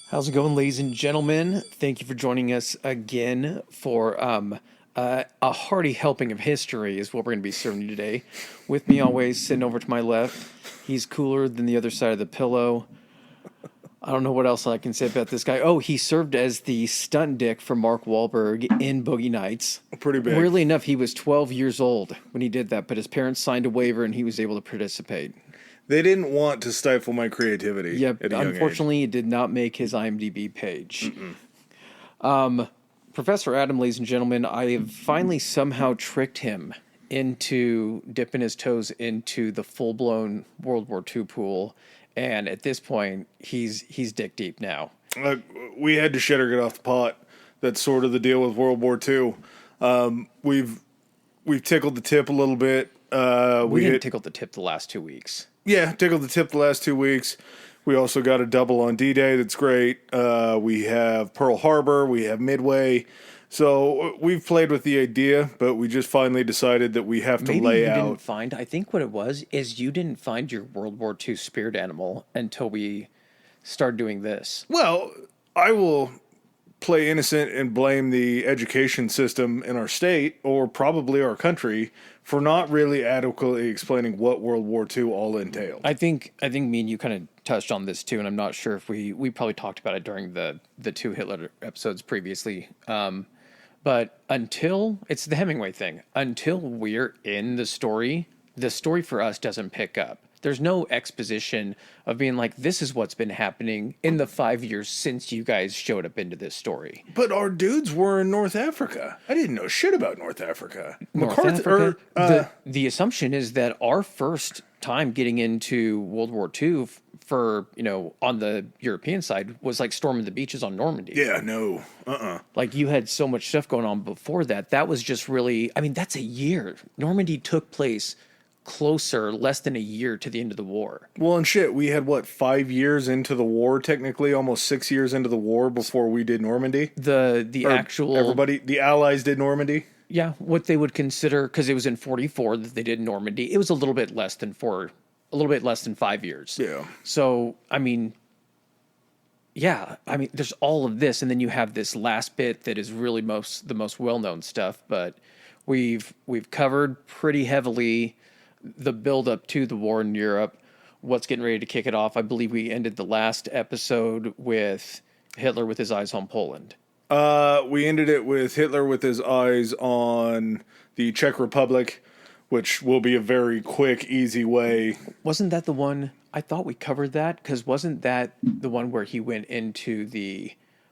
How's it going, ladies and gentlemen? Thank you for joining us again for a hearty helping of history is what we're going to be serving you today. With me always, sitting over to my left, he's cooler than the other side of the pillow. I don't know what else I can say about this guy. Oh, he served as the stunt dick for Mark Wahlberg in Boogie Nights. Pretty big. Weirdly enough, he was 12 years old when he did that, but his parents signed a waiver and he was able to participate. They didn't want to stifle my creativity. Yep, at a young unfortunately, it did not make his IMDb page. Professor Adam, ladies and gentlemen, I have finally somehow tricked him into dipping his toes into the full-blown World War II pool, and at this point, he's dick deep now. We had to shit or get off the pot. That's sort of the deal with World War II. We've tickled the tip a little bit. We didn't tickle the tip the last 2 weeks. Yeah, tickled the tip the last 2 weeks. We also got a double on D-Day. That's great. We have Pearl Harbor. We have Midway. So we've played with the idea, but we just finally decided that we have to lay out. Didn't find. I think what it was is you didn't find your World War II spirit animal until we started doing this. Well, I will play innocent and blame the education system in our state, or probably our country, for not really adequately explaining what World War II all entailed. I think me and you kind of touched on this too, and I'm not sure if we probably talked about it during the two Hitler episodes previously. But until it's the Hemingway thing, until we're in the story for us doesn't pick up. There's no exposition of being like, this is what's been happening in the 5 years since you guys showed up into this story. But our dudes were in North Africa. I didn't know shit about North Africa. The assumption is that our first time getting into World War II for, on the European side was like storming the beaches on Normandy. Yeah, no. Like you had so much stuff going on before that. That was just really, that's a year. Normandy took place less than a year to the end of the war. Well, and shit, we had 5 years into the war, technically, almost 6 years into the war before we did Normandy. The Allies did Normandy. Yeah, what they would consider, because it was in 44 that they did Normandy. It was a little bit less than 5 years. Yeah. So, there's all of this, and then you have this last bit that is really the most well-known stuff, but we've covered pretty heavily the build-up to the war in Europe, what's getting ready to kick it off. I believe we ended the last episode with Hitler with his eyes on Poland. We ended it with Hitler with his eyes on the Czech Republic, which will be a very quick, easy way. Wasn't that the one? I thought we covered that, because wasn't that the one where he went into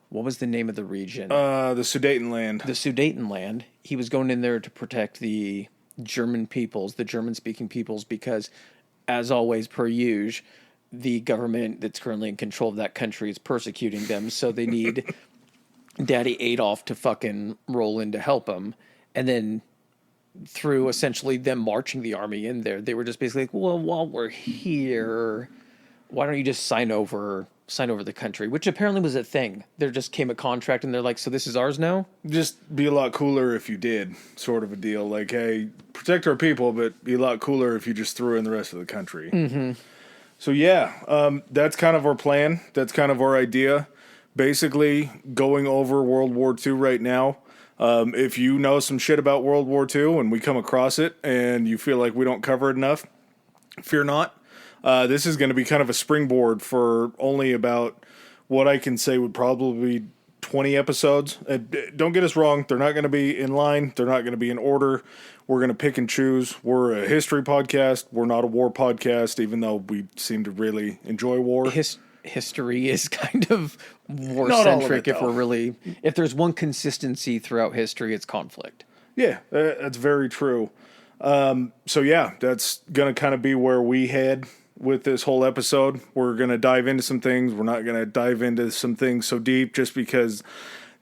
what was the name of the region? The Sudetenland. The Sudetenland. He was going in there to protect the German peoples, the German-speaking peoples, because, as always, per usual, the government that's currently in control of that country is persecuting them, so they need Daddy Adolf to fucking roll in to help them. And then through essentially them marching the army in there, they were just basically like, well, while we're here, why don't you just sign over the country, which apparently was a thing. There just came a contract and they're like, so this is ours now? Just be a lot cooler if you did, sort of a deal. Like, hey, protect our people, but be a lot cooler if you just threw in the rest of the country. Mm-hmm. So yeah, that's kind of our plan. That's kind of our idea. Basically, going over World War II right now. If you know some shit about World War II and we come across it and you feel like we don't cover it enough, fear not. This is going to be kind of a springboard for only about what I can say would probably be 20 episodes. Don't get us wrong. They're not going to be in line. They're not going to be in order. We're going to pick and choose. We're a history podcast. We're not a war podcast, even though we seem to really enjoy war. History is kind of war-centric if there's one consistency throughout history, it's conflict. Yeah, that's very true. So yeah, that's going to kind of be where we head with this whole episode. We're going to dive into some things. We're not going to dive into some things so deep just because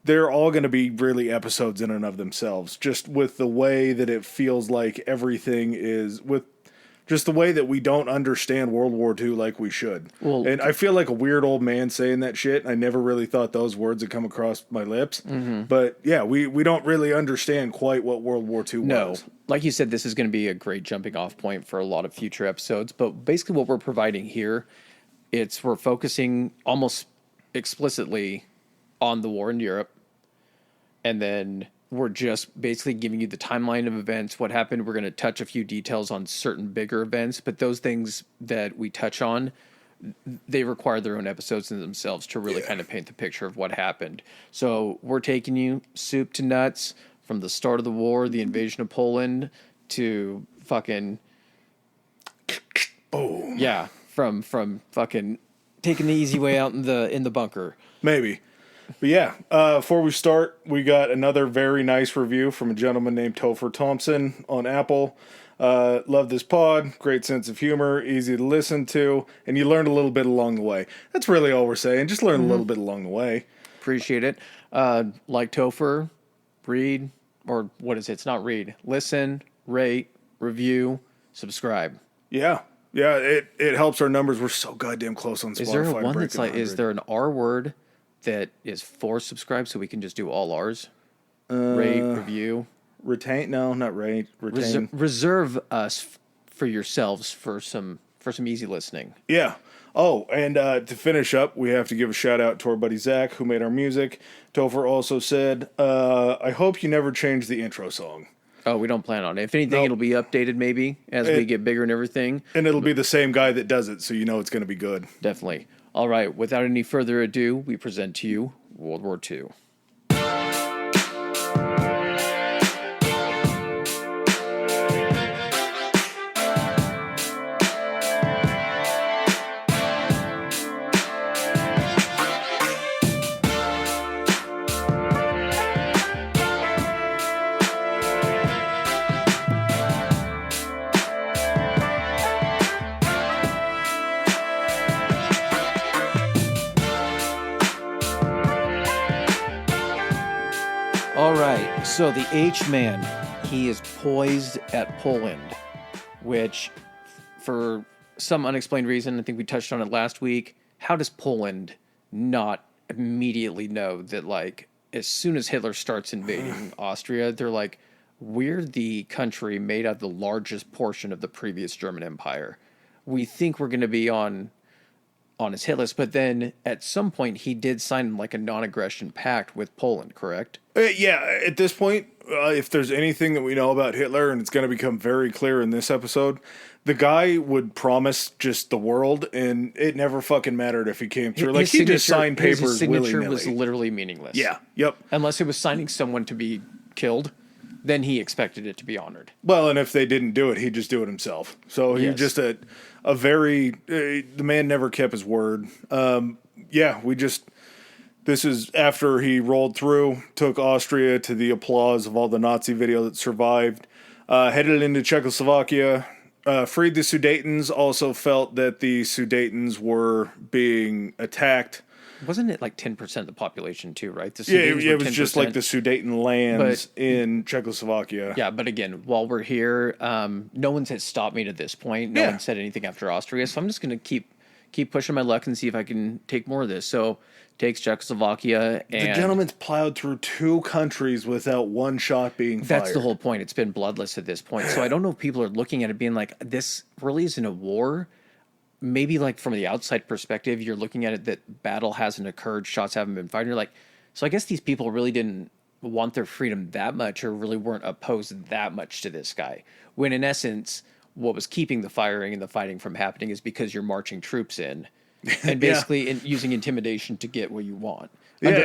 they're all going to be really episodes in and of themselves. Just with the way that it feels like everything is, with just the way that we don't understand World War II like we should. Well, and I feel like a weird old man saying that shit. I never really thought those words would come across my lips. Mm-hmm. But yeah, we don't really understand quite what World War II was. No. Like you said, this is going to be a great jumping off point for a lot of future episodes. But basically what we're providing here, we're focusing almost explicitly on the war in Europe. And then we're just basically giving you the timeline of events, what happened. We're going to touch a few details on certain bigger events, but those things that we touch on, they require their own episodes in themselves to really kind of paint the picture of what happened. So we're taking you soup to nuts from the start of the war, the invasion of Poland, to fucking boom. Yeah, from fucking taking the easy way out in the bunker. Maybe. But yeah, before we start, we got another very nice review from a gentleman named Topher Thompson on Apple. Love this pod, great sense of humor, easy to listen to, and you learned a little bit along the way. That's really all we're saying. Just learn a little bit along the way. Appreciate it. Like Topher, read, or what is it? It's not read. Listen, rate, review, subscribe. Yeah. Yeah, it helps our numbers. We're so goddamn close on Spotify. Is there one that's like, 100. is there an R word that is for subscribe so we can just do all R's? Rate, review. Retain? No, not rate. Retain. Reserve us for yourselves for some easy listening. Yeah. Oh, and to finish up, we have to give a shout out to our buddy Zach, who made our music. Topher also said, I hope you never change the intro song. Oh, we don't plan on it. If anything, it'll be updated maybe as we get bigger and everything. And it'll be the same guy that does it, so you know it's going to be good. Definitely. All right, without any further ado, we present to you World War II. All right, so the H-Man, he is poised at Poland, which, for some unexplained reason, I think we touched on it last week, how does Poland not immediately know that, like, as soon as Hitler starts invading Austria, they're like, we're the country made out of the largest portion of the previous German Empire. We think we're going to be on his hit list, but then at some point he did sign like a non-aggression pact with Poland, correct? Yeah, at this point, if there's anything that we know about Hitler, and it's going to become very clear in this episode, the guy would promise just the world, and it never fucking mattered if he came through. Like, he just signed papers his signature willy-nilly. was literally meaningless. Yeah, yep. Unless it was signing someone to be killed, then he expected it to be honored. Well, and if they didn't do it, he'd just do it himself. So he was just a very... the man never kept his word. This is after he rolled through, took Austria to the applause of all the Nazi video that survived, headed into Czechoslovakia, freed the Sudetans, also felt that the Sudetans were being attacked. Wasn't it like 10% of the population too, right? It was just like the Sudeten lands in Czechoslovakia. Yeah, but again, while we're here, no one's had stopped me to this point. No one said anything after Austria, so I'm just going to keep pushing my luck and see if I can take more of this. So takes Czechoslovakia, and the gentleman's plowed through 2 countries without one shot being fired. That's the whole point. It's been bloodless at this point. So I don't know if people are looking at it being like, this really isn't a war. Maybe like from the outside perspective, you're looking at it that battle hasn't occurred, shots haven't been fired. You're like, so I guess these people really didn't want their freedom that much, or really weren't opposed that much to this guy. When in essence, what was keeping the firing and the fighting from happening is because you're marching troops in, and basically using intimidation to get what you want.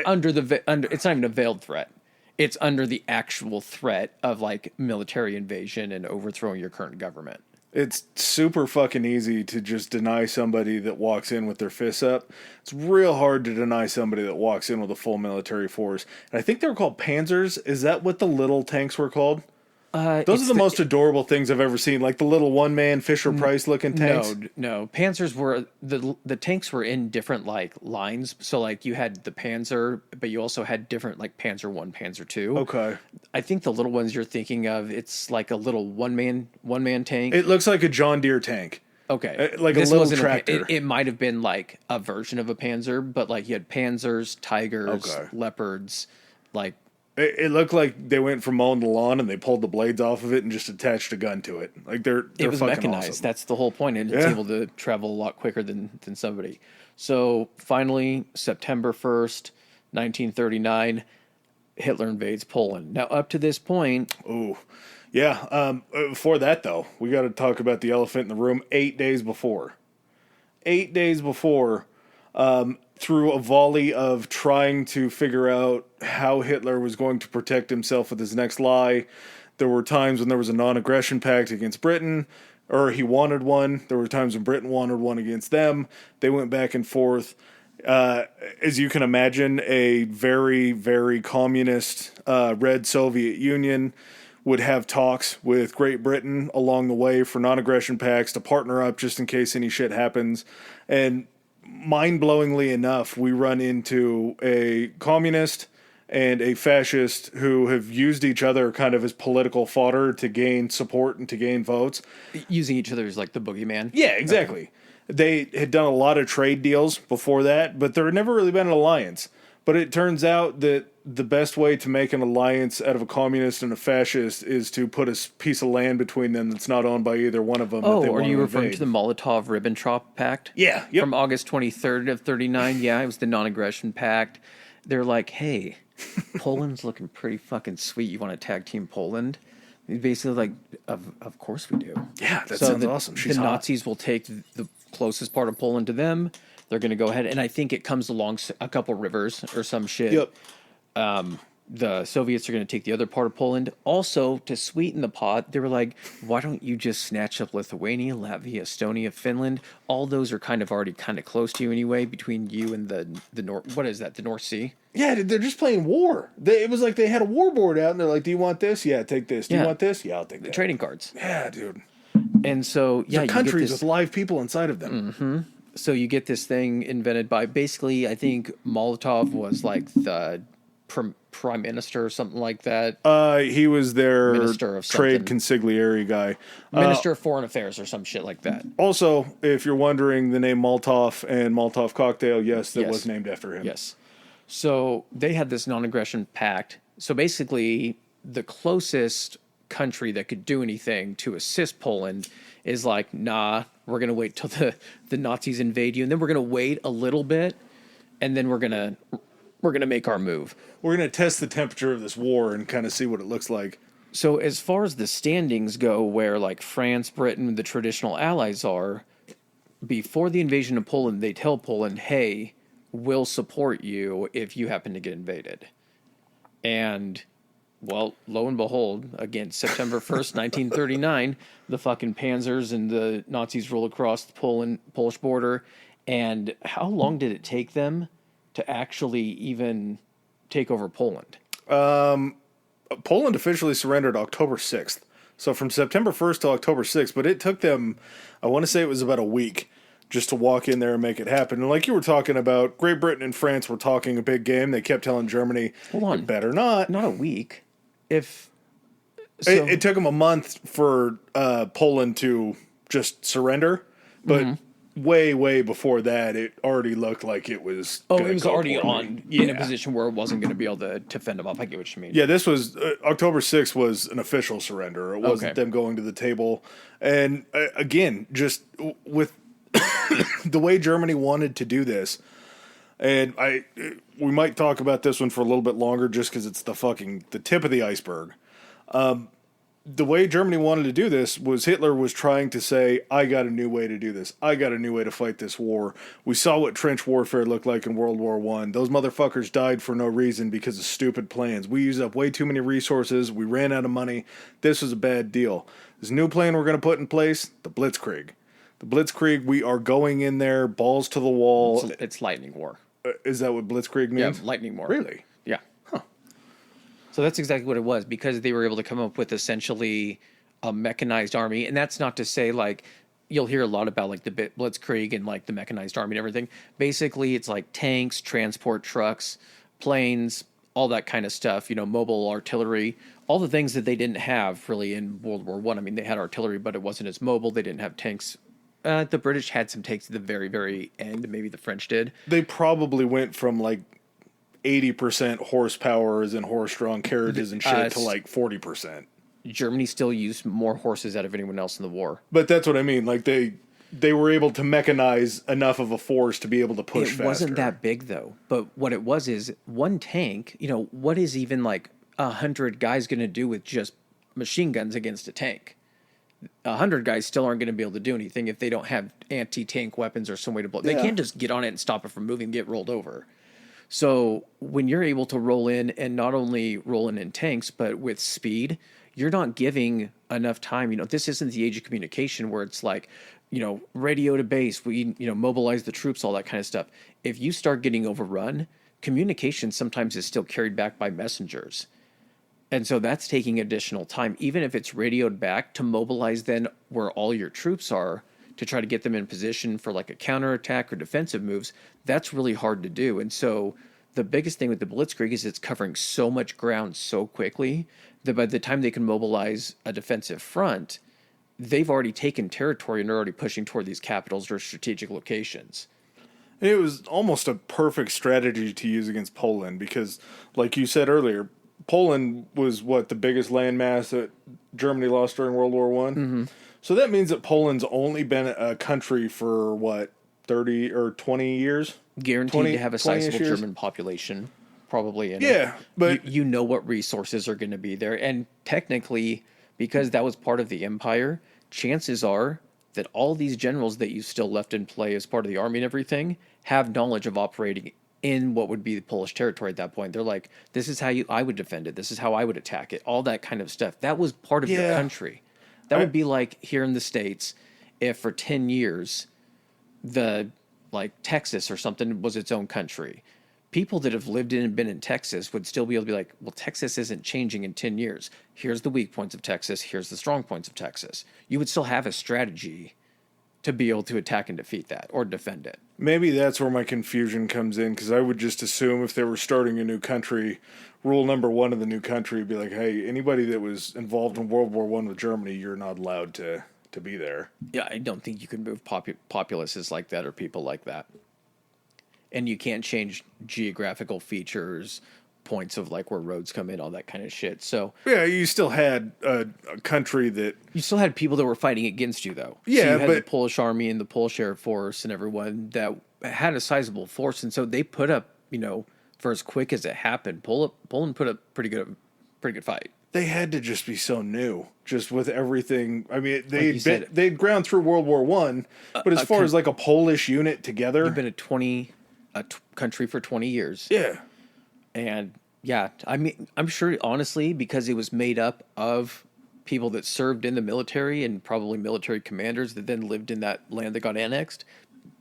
Under it's not even a veiled threat. It's under the actual threat of like military invasion and overthrowing your current government. It's super fucking easy to just deny somebody that walks in with their fists up. It's real hard to deny somebody that walks in with a full military force. And I think they were called Panzers. Is that what the little tanks were called? Those are the most adorable things I've ever seen, like the little one-man Fisher-Price looking tanks. No. Panzers were the tanks were in different like lines. So like you had the Panzer, but you also had different like Panzer 1, Panzer 2. Okay. I think the little ones you're thinking of, it's like a little one man tank. It looks like a John Deere tank. Okay. Like this a little tractor. It might have been like a version of a Panzer, but like you had Panzers, Tigers, Leopards, like It looked like they went from mowing the lawn and they pulled the blades off of it and just attached a gun to it. Like they're it was fucking mechanized. awesome. That's the whole point, and it's able to travel a lot quicker than somebody. So finally, September 1st, 1939, Hitler invades Poland. Now, up to this point, Ooh. Yeah. Before that, though, we got to talk about the elephant in the room 8 days before. 8 days before, through a volley of trying to figure out how Hitler was going to protect himself with his next lie. There were times when there was a non-aggression pact against Britain, or he wanted one. There were times when Britain wanted one against them. They went back and forth. As you can imagine, a very, very communist, red Soviet Union would have talks with Great Britain along the way for non-aggression pacts to partner up just in case any shit happens. And mind-blowingly enough, we run into a communist and a fascist who have used each other kind of as political fodder to gain support and to gain votes. using each other as like the boogeyman. Yeah, exactly. They had done a lot of trade deals before that, but there had never really been an alliance. But it turns out that the best way to make an alliance out of a communist and a fascist is to put a piece of land between them that's not owned by either one of them. Oh, that they are want you to referring invade. to the Molotov-Ribbentrop Pact? Yeah, yep. From August 23rd of 39. Yeah, it was the non-aggression pact. They're like, hey, Poland's looking pretty fucking sweet. You want to tag team Poland? Basically, like, of course we do. Yeah, that sounds awesome. She's the hot. Nazis will take the closest part of Poland to them. They're going to go ahead, and I think it comes along a couple rivers or some shit. Yep. The Soviets are going to take the other part of Poland. Also, to sweeten the pot, they were like, why don't you just snatch up Lithuania, Latvia, Estonia, Finland? All those are kind of already kind of close to you anyway, between you and the North. What is that, the North Sea? Yeah, they're just playing war. It was like they had a war board out, and they're like, do you want this? Yeah, take this. Do you want this? Yeah, I'll take that. Trading cards. Yeah, dude. And so, yeah, They're you countries get this, with live people inside of them. Mm-hmm. So you get this thing invented by, basically, I think Molotov was like the prime minister or something like that. He was their Minister of trade something. consigliere guy. Minister of Foreign Affairs or some shit like that. Also, if you're wondering, the name Molotov and Molotov cocktail, yes, that Yes. was named after him. Yes. So they had this non-aggression pact. So basically, the closest country that could do anything to assist Poland is like, nah, we're going to wait till the Nazis invade you, and then we're going to wait a little bit, and then we're going to make our move. We're going to test the temperature of this war and kind of see what it looks like. So as far as the standings go, where like France, Britain, the traditional allies are, before the invasion of Poland, they tell Poland, hey, we'll support you if you happen to get invaded. And, well, lo and behold, again, September 1st, 1939, the fucking panzers and the Nazis roll across the Polish border. And how long did it take them to actually even take over Poland? Poland officially surrendered October 6th. So from September 1st to October 6th, but it took them, I want to say it was about a week just to walk in there and make it happen. And like you were talking about, Great Britain and France were talking a big game. They kept telling Germany, Hold on. "You better not." Not a week. If so, It took them a month for Poland to just surrender, but way, way before that, it already looked like it was. it gonna was go already poorly. in a position where it wasn't going to be able to fend them off. I get what you mean. Yeah, this was October 6th was an official surrender. It wasn't Okay. them going to the table. And again, just with the way Germany wanted to do this, and we might talk about this one for a little bit longer just because it's the tip of the iceberg. The way Germany wanted to do this was Hitler was trying to say, I got a new way to do this. I got a new way to fight this war. We saw what trench warfare looked like in World War I. Those motherfuckers died for no reason because of stupid plans. We used up way too many resources. We ran out of money. This was a bad deal. This new plan we're going to put in place, the Blitzkrieg. The Blitzkrieg, we are going in there, balls to the wall. It's lightning war. Is that what Blitzkrieg Yeah, means? lightning war. Really? Yeah. So that's exactly what it was, because they were able to come up with essentially a mechanized army. And that's not to say, like, you'll hear a lot about like the Blitzkrieg and like the mechanized army and everything. Basically, it's like tanks, transport trucks, planes, all that kind of stuff, mobile artillery, all the things that they didn't have really in World War I. I mean, they had artillery, but it wasn't as mobile. They didn't have tanks. The British had some tanks at the very, very end. Maybe the French did. They probably went from like 80% horsepower as in horse-drawn carriages and shit to like 40%. Germany still used more horses out of anyone else in the war. But that's what I mean. Like they were able to mechanize enough of a force to be able to push faster. It wasn't that big though. But what it was is one tank, what is even like 100 guys going to do with just machine guns against a tank? 100 guys still aren't going to be able to do anything if they don't have anti-tank weapons or some way to blow. They can't just get on it and stop it from moving and get rolled over. So when you're able to roll in and not only roll in tanks, but with speed, you're not giving enough time. This isn't the age of communication where it's like, radio to base, we, mobilize the troops, all that kind of stuff. If you start getting overrun, communication sometimes is still carried back by messengers. And so that's taking additional time, even if it's radioed back to mobilize then where all your troops are to try to get them in position for like a counterattack or defensive moves. That's really hard to do. And so the biggest thing with the Blitzkrieg is it's covering so much ground so quickly that by the time they can mobilize a defensive front, they've already taken territory and are already pushing toward these capitals or strategic locations. It was almost a perfect strategy to use against Poland because, like you said earlier, Poland was the biggest landmass that Germany lost during World War I. Mm-hmm. So that means that Poland's only been a country for 30 or 20 years? Guaranteed to have a sizable German population, probably. But you know what resources are going to be there. And technically, because that was part of the empire, chances are that all these generals that you still left in play as part of the army and everything have knowledge of operating in what would be the Polish territory at that point. They're like, this is how I would defend it. This is how I would attack it. All that kind of stuff. That was part of your country. That would be like here in the States, if for 10 years, Texas or something was its own country. People that have lived in and been in Texas would still be able to be like, well, Texas isn't changing in 10 years. Here's the weak points of Texas. Here's the strong points of Texas. You would still have a strategy to be able to attack and defeat that or defend it. Maybe that's where my confusion comes in, because I would just assume if they were starting a new country, rule number one of the new country would be like, hey, anybody that was involved in World War I with Germany, you're not allowed to be there. Yeah, I don't think you can move populaces like that or people like that. And you can't change geographical features, points of like where roads come in, all that kind of shit. So yeah, you still had a country that... You still had people that were fighting against you, though. Yeah, so you had the Polish army and the Polish Air Force and everyone that had a sizable force. And so they put up, for as quick as it happened, Poland put up pretty good fight. They had to just be so new, just with everything. I mean, they'd ground through World War I, but as far as like a Polish unit together... You've been a country for 20 years. Yeah. And yeah, I mean, I'm sure, honestly, because it was made up of people that served in the military and probably military commanders that then lived in that land that got annexed,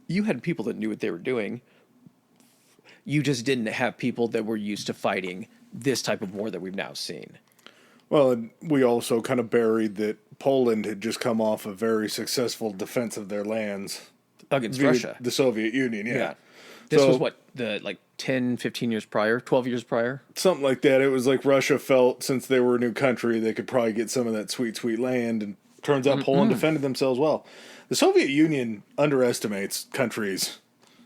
you had people that knew what they were doing. You just didn't have people that were used to fighting this type of war that we've now seen. Well, and we also kind of buried that Poland had just come off a very successful defense of their lands. Against Russia. The Soviet Union, yeah. This was 10, 15 years prior, 12 years prior? Something like that. It was like Russia felt since they were a new country, they could probably get some of that sweet, sweet land. And turns out Poland defended themselves well. The Soviet Union underestimates countries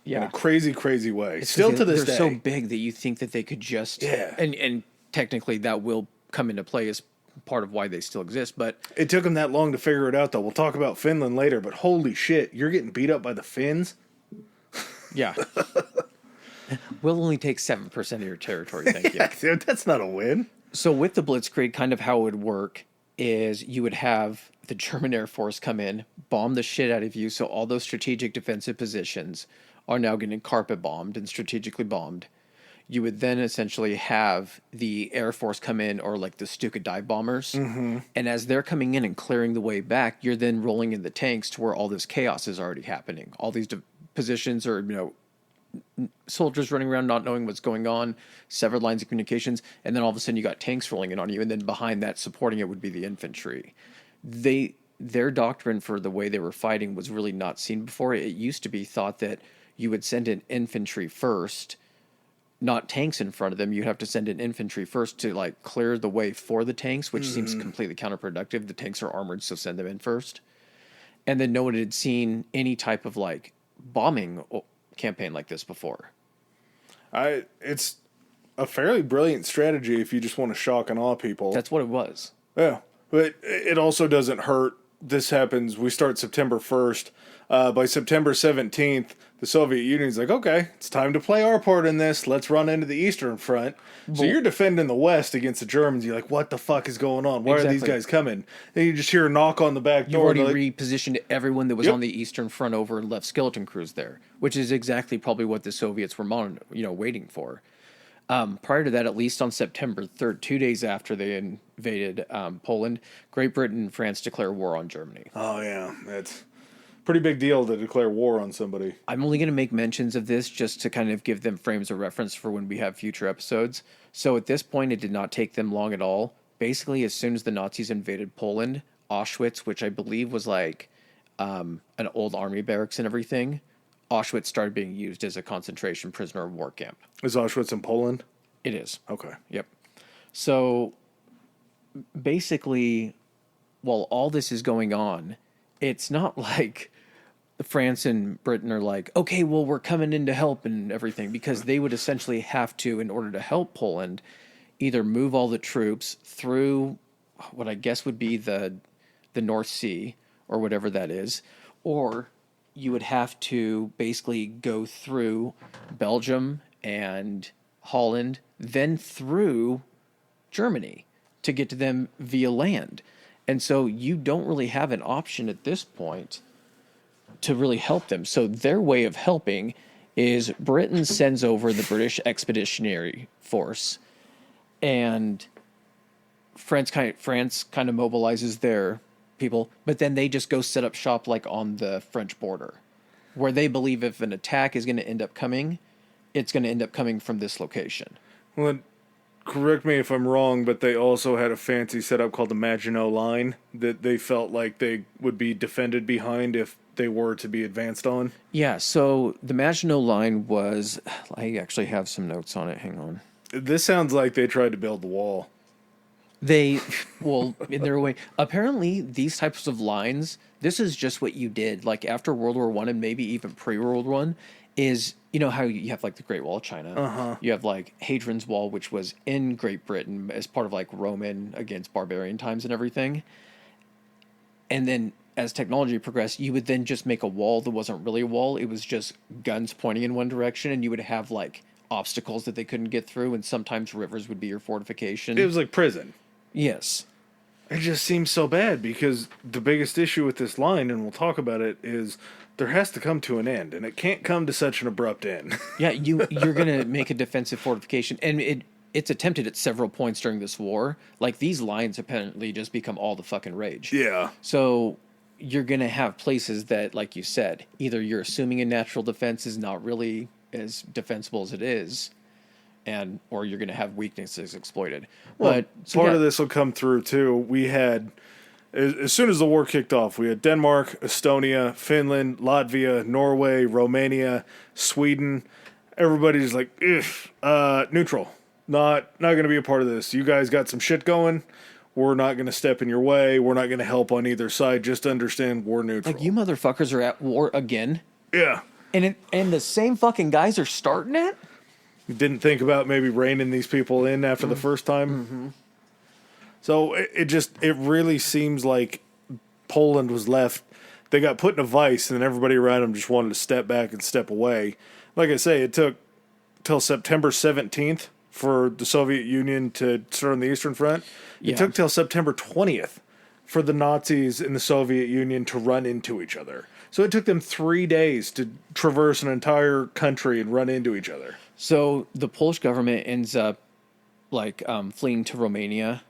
in a crazy, crazy way. Still to this day. They're so big that you think that they could just... Yeah. And technically that will come into play as part of why they still exist. But it took them that long to figure it out, though. We'll talk about Finland later, but holy shit, you're getting beat up by the Finns? Yeah. We'll only take 7% of your territory, thank you. Dude, that's not a win. So with the Blitzkrieg, kind of how it would work is you would have the German Air Force come in, bomb the shit out of you, so all those strategic defensive positions are now getting carpet bombed and strategically bombed. You would then essentially have the Air Force come in, or like the Stuka dive bombers, and as they're coming in and clearing the way back, you're then rolling in the tanks to where all this chaos is already happening. All these positions are, soldiers running around not knowing what's going on, severed lines of communications, and then all of a sudden you got tanks rolling in on you, and then behind that, supporting it would be the infantry. Their doctrine for the way they were fighting was really not seen before. It used to be thought that you would send in infantry first, not tanks in front of them. You'd have to send in infantry first to like clear the way for the tanks, which seems completely counterproductive. The tanks are armored, so send them in first. And then no one had seen any type of like bombing campaign like this before. It's a fairly brilliant strategy if you just want to shock and awe people. That's what it was. Yeah, but it also doesn't hurt. This happens, we start September 1st. By September 17th, the Soviet Union's like, okay, it's time to play our part in this. Let's run into the Eastern Front. So you're defending the West against the Germans. You're like, what the fuck is going on? Why are these guys coming? And you just hear a knock on the back door. You've already repositioned everyone that was on the Eastern Front over and left skeleton crews there, which is exactly probably what the Soviets were waiting for. Prior to that, at least on September 3rd, 2 days after they invaded Poland, Great Britain and France declare war on Germany. Oh, yeah. That's a pretty big deal to declare war on somebody. I'm only going to make mentions of this just to kind of give them frames of reference for when we have future episodes. So at this point, it did not take them long at all. Basically, as soon as the Nazis invaded Poland, Auschwitz, which I believe was like an old army barracks and everything, Auschwitz started being used as a concentration prisoner of war camp. Is Auschwitz in Poland? It is. Okay. Yep. So basically, while all this is going on, it's not like France and Britain are like, okay, well, we're coming in to help and everything, because they would essentially have to, in order to help Poland, either move all the troops through what I guess would be the North Sea or whatever that is, or you would have to basically go through Belgium and Holland, then through Germany to get to them via land. And so you don't really have an option at this point to really help them. So their way of helping is Britain sends over the British Expeditionary Force, and France kind of mobilizes their people, but then they just go set up shop like on the French border, where they believe if an attack is going to end up coming, it's going to end up coming from this location. Well, correct me if I'm wrong, but they also had a fancy setup called the Maginot Line that they felt like they would be defended behind if they were to be advanced on. Yeah, so the Maginot Line was... I actually have some notes on it. Hang on. This sounds like they tried to build the wall. Well, in their way, apparently these types of lines, this is just what you did, like after World War I and maybe even pre-World War I, is, you know how you have like the Great Wall of China, you have like Hadrian's Wall, which was in Great Britain as part of like Roman against barbarian times and everything. And then as technology progressed, you would then just make a wall that wasn't really a wall. It was just guns pointing in one direction, and you would have like obstacles that they couldn't get through, and sometimes rivers would be your fortification. It was like prison. Yes. It just seems so bad because the biggest issue with this line, and we'll talk about it, is there has to come to an end, and it can't come to such an abrupt end. Yeah, you're going to make a defensive fortification, and it's attempted at several points during this war. Like, these lines apparently just become all the fucking rage. Yeah. So you're going to have places that, like you said, either you're assuming a natural defense is not really as defensible as it is, or you're going to have weaknesses exploited. Well, part of this will come through, too. We had, as soon as the war kicked off, we had Denmark, Estonia, Finland, Latvia, Norway, Romania, Sweden. Everybody's like, neutral. Not going to be a part of this. You guys got some shit going. We're not going to step in your way. We're not going to help on either side. Just understand we're neutral. Like, you motherfuckers are at war again. Yeah. And the same fucking guys are starting it? Didn't think about maybe reining these people in after the first time. Mm-hmm. So it really seems like Poland was left. They got put in a vice, and then everybody around them just wanted to step back and step away. Like I say, it took till September 17th for the Soviet Union to start on the Eastern Front. It took till September 20th for the Nazis and the Soviet Union to run into each other. So it took them 3 days to traverse an entire country and run into each other. So the Polish government ends up fleeing to Romania.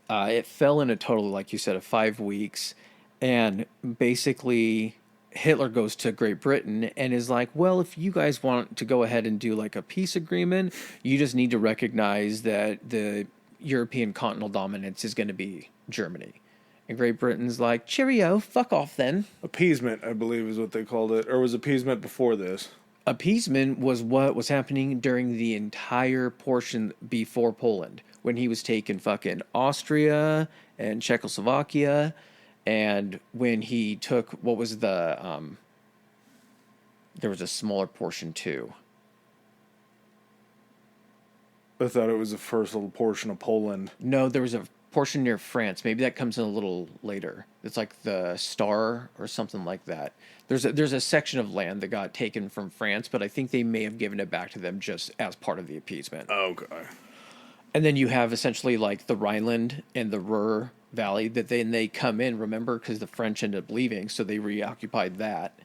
It fell in a total, like you said, of 5 weeks. And basically Hitler goes to Great Britain and is like, well, if you guys want to go ahead and do like a peace agreement, you just need to recognize that the European continental dominance is going to be Germany. And Great Britain's like, cheerio, fuck off then. Appeasement, I believe, is what they called it. Or was appeasement before this? Appeasement was what was happening during the entire portion before Poland, when he was taking fucking Austria and Czechoslovakia, and when he took, what was the, there was a smaller portion too. I thought it was the first little portion of Poland. No, there was a portion near France. Maybe that comes in a little later. It's like the Star or something like that. There's a section of land that got taken from France, but I think they may have given it back to them just as part of the appeasement. Okay. And then you have essentially like the Rhineland and the Ruhr Valley that they come in, remember, because the French ended up leaving, so they reoccupied that.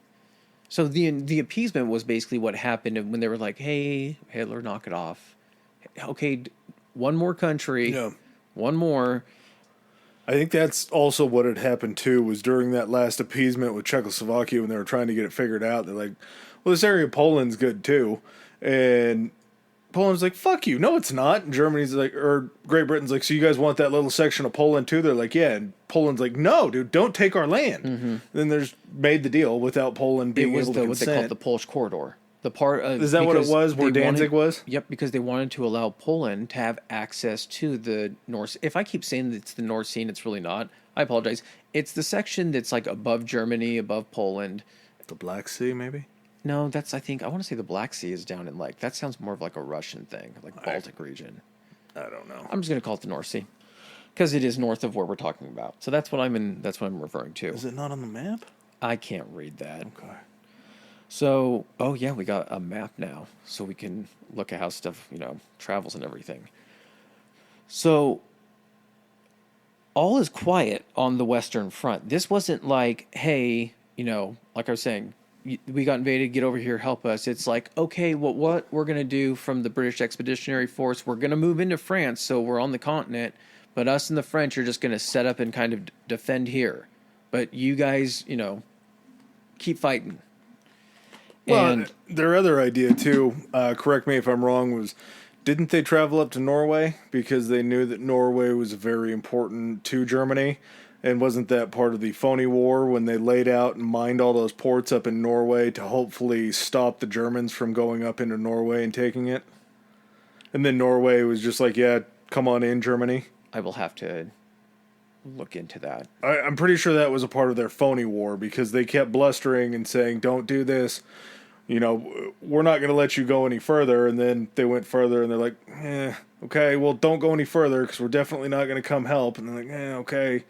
So the appeasement was basically what happened when they were like, hey, Hitler, knock it off. Okay, one more country, one more. I think that's also what had happened too, was during that last appeasement with Czechoslovakia when they were trying to get it figured out. They're like, well, this area of Poland's good too. And Poland's like, fuck you. No, it's not. And Germany's like, or Great Britain's like, so you guys want that little section of Poland too? They're like, yeah. And Poland's like, no, dude, don't take our land. Mm-hmm. Then there's made the deal without Poland being able to consent. What they called the Polish corridor. The part of, is that what it was where Danzig was? Yep, because they wanted to allow Poland to have access to the North. If I keep saying it's the North Sea, and it's really not, I apologize. It's the section that's like above Germany, above Poland. The Black Sea, maybe? No, I want to say the Black Sea is down in like, that sounds more of like a Russian thing, like Baltic region. I don't know. I'm just going to call it the North Sea because it is north of where we're talking about. So that's what I'm referring to. Is it not on the map? I can't read that. Okay. So, oh yeah, we got a map now, so we can look at how stuff, travels and everything. So, all is quiet on the Western Front. This wasn't like, hey, like I was saying, we got invaded, get over here, help us. It's like, okay, well, what we're going to do from the British Expeditionary Force, we're going to move into France, so we're on the continent, but us and the French are just going to set up and kind of defend here. But you guys, keep fighting. Well, and their other idea, too, correct me if I'm wrong, was didn't they travel up to Norway because they knew that Norway was very important to Germany? And wasn't that part of the phony war when they laid out and mined all those ports up in Norway to hopefully stop the Germans from going up into Norway and taking it? And then Norway was just like, yeah, come on in, Germany. I will have to look into that. I'm pretty sure that was a part of their phony war because they kept blustering and saying, don't do this. We're not going to let you go any further. And then they went further and they're like, okay, well, don't go any further because we're definitely not going to come help. And they're like, okay.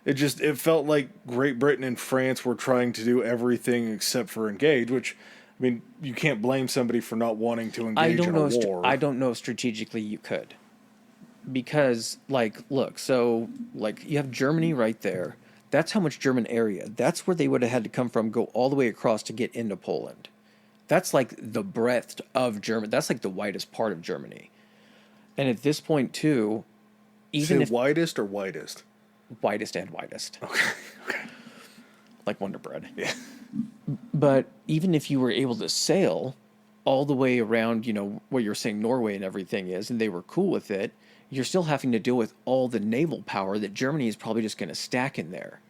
It felt like Great Britain and France were trying to do everything except for engage, which, I mean, you can't blame somebody for not wanting to engage in a war. I don't know strategically you could. Because, look, so, you have Germany right there. That's how much German area. That's where they would have had to come from, go all the way across to get into Poland. That's like the breadth of Germany. That's like the widest part of Germany. And at this point, too, even if widest or widest? Widest and widest. Okay. Like Wonder Bread. Yeah. But even if you were able to sail all the way around, where you're saying Norway and everything is, and they were cool with it, you're still having to deal with all the naval power that Germany is probably just going to stack in there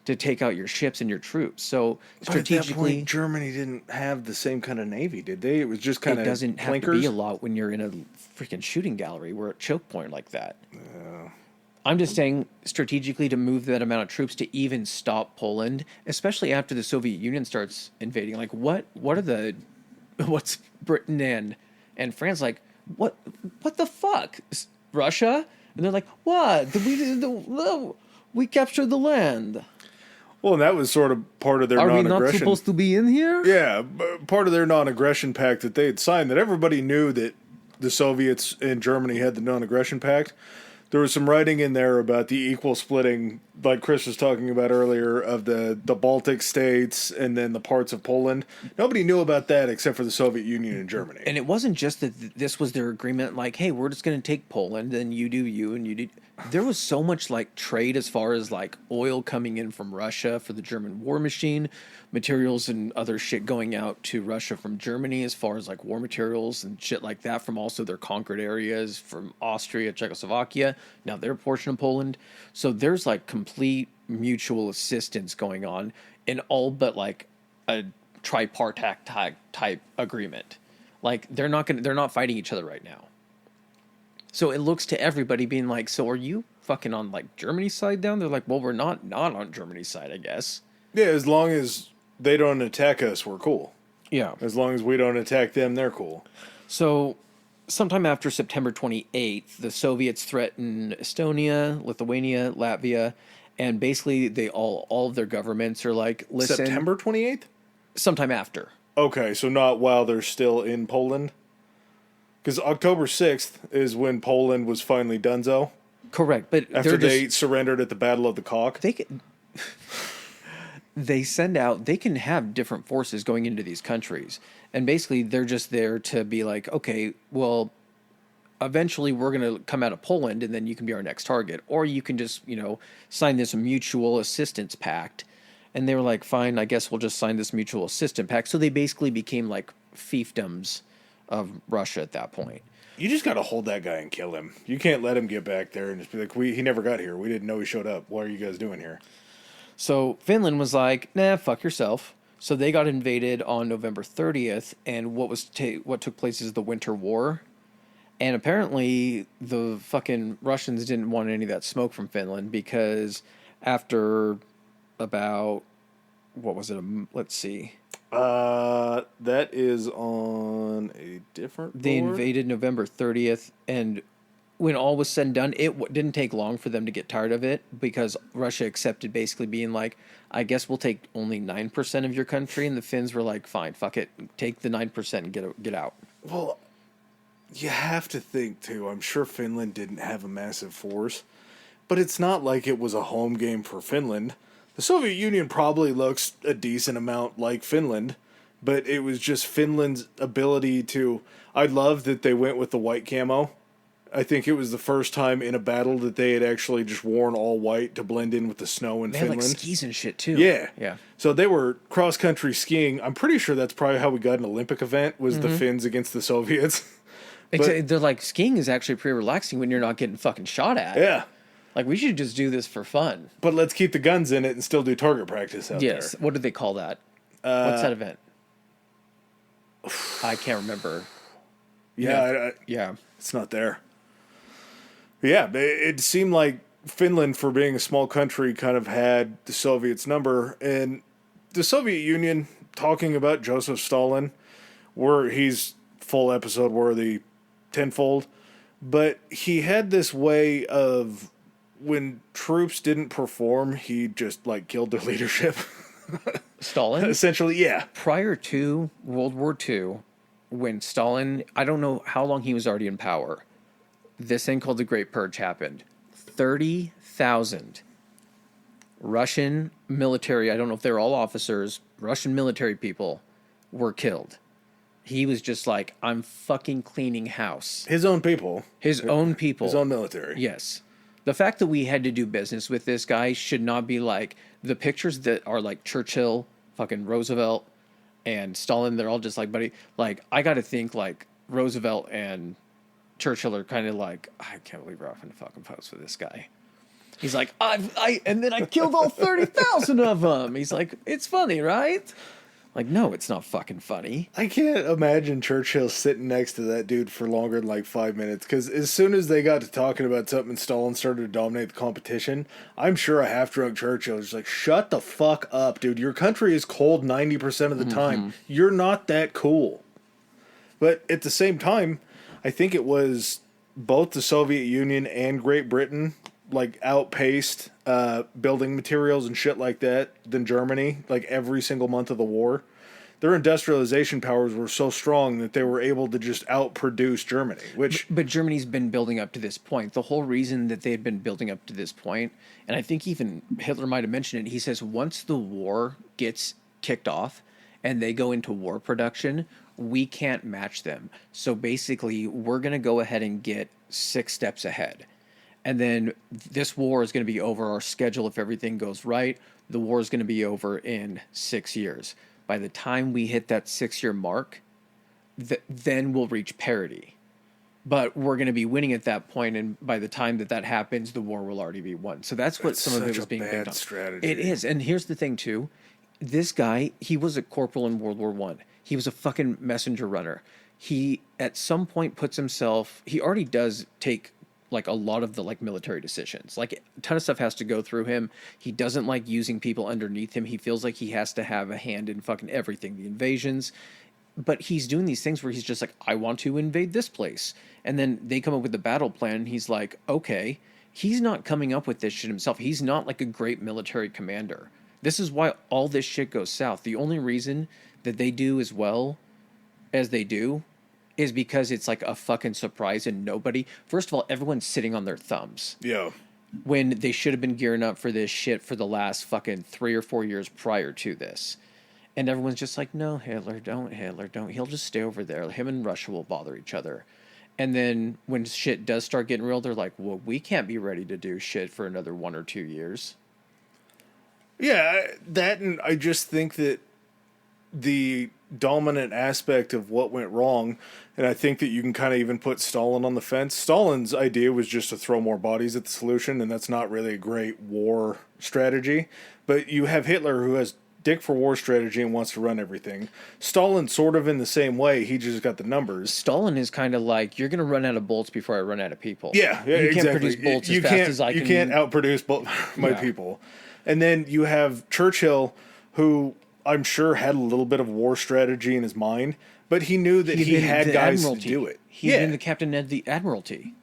to take out your ships and your troops. So strategically, at that point, Germany didn't have the same kind of navy, did they? It was just kind of It doesn't have to be a lot when you're in a freaking shooting gallery. We're at choke point like that. I'm just saying strategically to move that amount of troops to even stop Poland, especially after the Soviet Union starts invading. Like what's Britain and France like? What the fuck? Russia? And they're like, what? We captured the land. Well, and that was sort of part of their non-aggression. Are we not supposed to be in here? Yeah, part of their non-aggression pact that they had signed, that everybody knew that the Soviets and Germany had the non-aggression pact. There was some writing in there about the equal splitting, like Chris was talking about earlier, of the Baltic states and then the parts of Poland. Nobody knew about that except for the Soviet Union and Germany. And it wasn't just that this was their agreement, like, hey, we're just going to take Poland, then you do you, and you do. There was so much, trade as far as, oil coming in from Russia for the German war machine, materials and other shit going out to Russia from Germany as far as, war materials and shit like that from also their conquered areas from Austria, Czechoslovakia, now their portion of Poland. So there's, complete mutual assistance going on in all but, a tripartite type agreement. They're not fighting each other right now. So it looks to everybody being like, so are you fucking on Germany's side down? They're like, well, we're not on Germany's side, I guess. Yeah, as long as they don't attack us, we're cool. Yeah. As long as we don't attack them, they're cool. So sometime after September 28th, the Soviets threaten Estonia, Lithuania, Latvia, and basically they all of their governments are like, listen. September 28th? Sometime after. Okay, so not while they're still in Poland? Because October 6th is when Poland was finally donezo. Correct, but after they surrendered at the Battle of the Cock. They send out, they can have different forces going into these countries. And basically, they're just there to be like, okay, well, eventually we're going to come out of Poland and then you can be our next target. Or you can just, sign this mutual assistance pact. And they were like, fine, I guess we'll just sign this mutual assistance pact. So they basically became like fiefdoms of Russia at that point. You just got to hold that guy and kill him. You can't let him get back there and just be like, he never got here. We didn't know he showed up. What are you guys doing here? So Finland was like, nah, fuck yourself. So they got invaded on November 30th, and what took place is the Winter War. And apparently the fucking Russians didn't want any of that smoke from Finland because after about, what was it? Let's see. That is on a different board. They invaded November 30th, and when all was said and done, it didn't take long for them to get tired of it because Russia accepted basically being like, I guess we'll take only 9% of your country, and the Finns were like, fine, fuck it, take the 9% and get out. Well, you have to think, too, I'm sure Finland didn't have a massive force, but it's not like it was a home game for Finland. The Soviet Union probably looks a decent amount like Finland, but it was just Finland's ability to... I love that they went with the white camo. I think it was the first time in a battle that they had actually just worn all white to blend in with the snow in Finland. They had like skis and shit too. Yeah. So they were cross-country skiing. I'm pretty sure that's probably how we got an Olympic event, was the Finns against the Soviets. They're like, skiing is actually pretty relaxing when you're not getting fucking shot at. Yeah. Like, we should just do this for fun. But let's keep the guns in it and still do target practice out there. Yes. What did they call that? What's that event? I can't remember. Yeah. It's not there. Yeah, it seemed like Finland, for being a small country, kind of had the Soviets' number. And the Soviet Union, talking about Joseph Stalin, he's full episode worthy tenfold. But he had this way of, when troops didn't perform, he just, killed their leadership. Stalin? Essentially, yeah. Prior to World War II, when Stalin, I don't know how long he was already in power, this thing called the Great Purge happened. 30,000 Russian military, I don't know if they're all officers, Russian military people were killed. He was just like, I'm fucking cleaning house. His own people. His own people. His own military. Yes. The fact that we had to do business with this guy should not be like, the pictures that are like Churchill, fucking Roosevelt, and Stalin, they're all just like, buddy, like, I got to think like Roosevelt and Churchill are kind of like, I can't believe we're offering to fucking pose for this guy. He's like, and then I killed all 30,000 of them. He's like, it's funny, right? Like, no, it's not fucking funny. I can't imagine Churchill sitting next to that dude for longer than 5 minutes, because as soon as they got to talking about something and Stalin started to dominate the competition, I'm sure a half-drunk Churchill was just like, shut the fuck up, dude. Your country is cold 90% of the time. You're not that cool. But at the same time, I think it was both the Soviet Union and Great Britain outpaced building materials and shit like that than Germany, every single month of the war. Their industrialization powers were so strong that they were able to just outproduce Germany, But Germany's been building up to this point. The whole reason that they had been building up to this point, and I think even Hitler might have mentioned it, he says once the war gets kicked off and they go into war production, we can't match them. So basically, we're going to go ahead and get 6 steps ahead. And then this war is going to be over our schedule if everything goes right. The war is going to be over in 6 years. By the time we hit that 6-year mark, then we'll reach parity. But we're going to be winning at that point, and by the time that happens, the war will already be won. So that's what some of it was being based on. Strategy. It is, and here's the thing too: this guy, he was a corporal in World War I. He was a fucking messenger runner. He at some point puts himself. He already does take a lot of the military decisions. A ton of stuff has to go through him. He doesn't like using people underneath him. He feels like he has to have a hand in fucking everything. The invasions. but he's doing these things where he's just like, I want to invade this place. And then they come up with the battle plan, and he's like, okay. He's not coming up with this shit himself. He's not like a great military commander. This is why all this shit goes south. The only reason that they do as well as they do is because it's like a fucking surprise, and nobody... First of all, everyone's sitting on their thumbs. Yeah. When they should have been gearing up for this shit for the last fucking 3 or 4 years prior to this. And everyone's just like, no, Hitler, don't. He'll just stay over there. Him and Russia will bother each other. And then when shit does start getting real, they're like, well, we can't be ready to do shit for another 1 or 2 years. Yeah, that, and I just think that the dominant aspect of what went wrong, and I think that you can kind of even put Stalin on the fence. Stalin's idea was just to throw more bodies at the solution, and that's not really a great war strategy. But you have Hitler, who has dick for war strategy and wants to run everything. Stalin sort of in the same way, he just got the numbers. Stalin is kind of like, you're going to run out of bullets before I run out of people. Yeah, you exactly. can't produce bullets as fast as I can. You can't outproduce my people. And then you have Churchill, who I'm sure had a little bit of war strategy in his mind, but he knew that he had guys to do it. He'd been the captain of the Admiralty.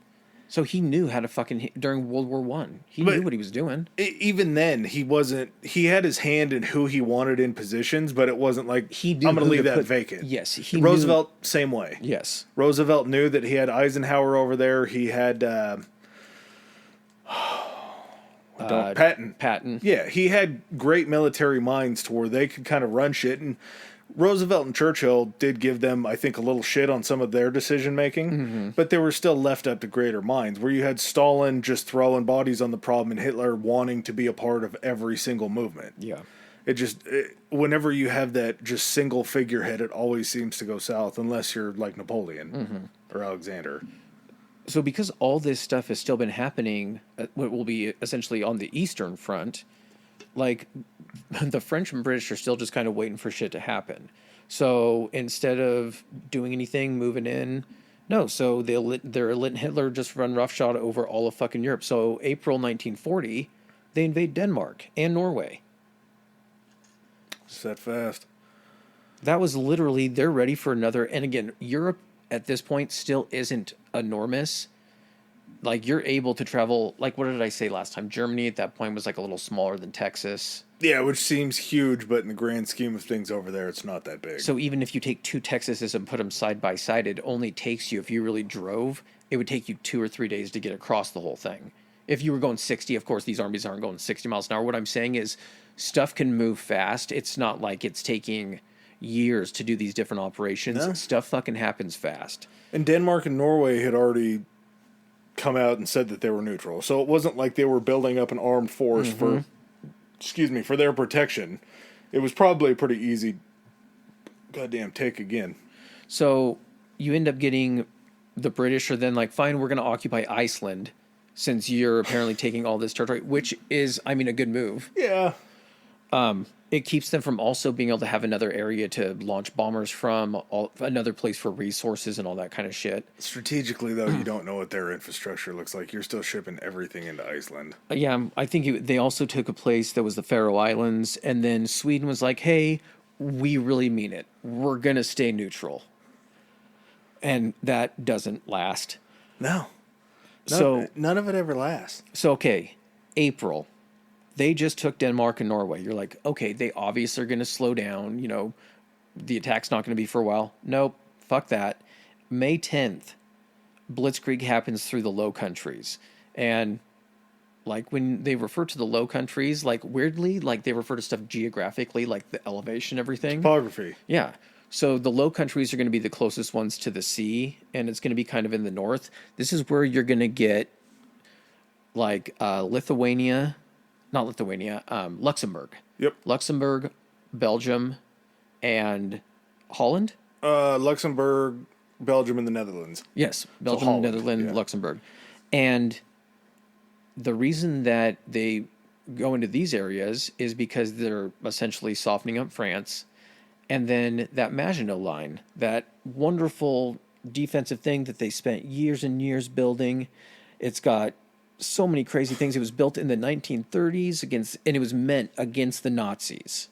So he knew how to fucking... During World War One. He knew what he was doing. Even then, he wasn't... He had his hand in who he wanted in positions, but it wasn't like, I'm going to leave that vacant. Yes. Roosevelt, same way. Yes. Roosevelt knew that he had Eisenhower over there. He had... Patton. Yeah, he had great military minds to where they could kind of run shit, and Roosevelt and Churchill did give them, I think, a little shit on some of their decision making, but they were still left up to greater minds, where you had Stalin just throwing bodies on the problem and Hitler wanting to be a part of every single movement. Yeah. Whenever you have that just single figurehead, it always seems to go south, unless you're like Napoleon or Alexander. So because all this stuff has still been happening, what will be essentially on the Eastern Front, like the French and British are still just kind of waiting for shit to happen. So instead of doing anything, moving in, no. So they're letting Hitler just run roughshod over all of fucking Europe. So April 1940, they invade Denmark and Norway. Set fast. That was literally, they're ready for another. And again, Europe at this point still isn't enormous. Like, you're able to travel, like, what did I say last time? Germany at that point was like a little smaller than Texas. Yeah, which seems huge, but in the grand scheme of things over there, it's not that big. So even if you take 2 Texases and put them side by side, it only takes you, if you really drove, it would take you 2 or 3 days to get across the whole thing. If you were going 60, of course, these armies aren't going 60 miles an hour. What I'm saying is stuff can move fast. It's not like it's taking years to do these different operations. No. Stuff fucking happens fast. And Denmark and Norway had already come out and said that they were neutral. So it wasn't like they were building up an armed force for their protection. It was probably a pretty easy goddamn take again. So you end up getting the British are then like, fine, we're going to occupy Iceland since you're apparently taking all this territory, which is, I mean, a good move. Yeah. It keeps them from also being able to have another area to launch bombers from, another place for resources and all that kind of shit. Strategically, though, you don't know what their infrastructure looks like. You're still shipping everything into Iceland. Yeah, I think they also took a place that was the Faroe Islands, and then Sweden was like, hey, we really mean it. We're going to stay neutral. And that doesn't last. No. So none of it ever lasts. So, okay, April. They just took Denmark and Norway. You're like, okay, they obviously are going to slow down. You know, the attack's not going to be for a while. Nope, fuck that. May 10th, Blitzkrieg happens through the Low Countries. And, like, when they refer to the Low Countries, like, weirdly, like, they refer to stuff geographically, like the elevation, everything. Topography. Yeah. So the Low Countries are going to be the closest ones to the sea, and it's going to be kind of in the north. This is where you're going to get, like, Luxembourg. Yep. Luxembourg, Belgium, and Holland? Luxembourg, Belgium, and the Netherlands. Yes. Belgium, so Netherlands, yeah. Luxembourg. And the reason that they go into these areas is because they're essentially softening up France. And then that Maginot Line, that wonderful defensive thing that they spent years and years building, it's got so many crazy things. It was built in the 1930s and it was meant against the Nazis.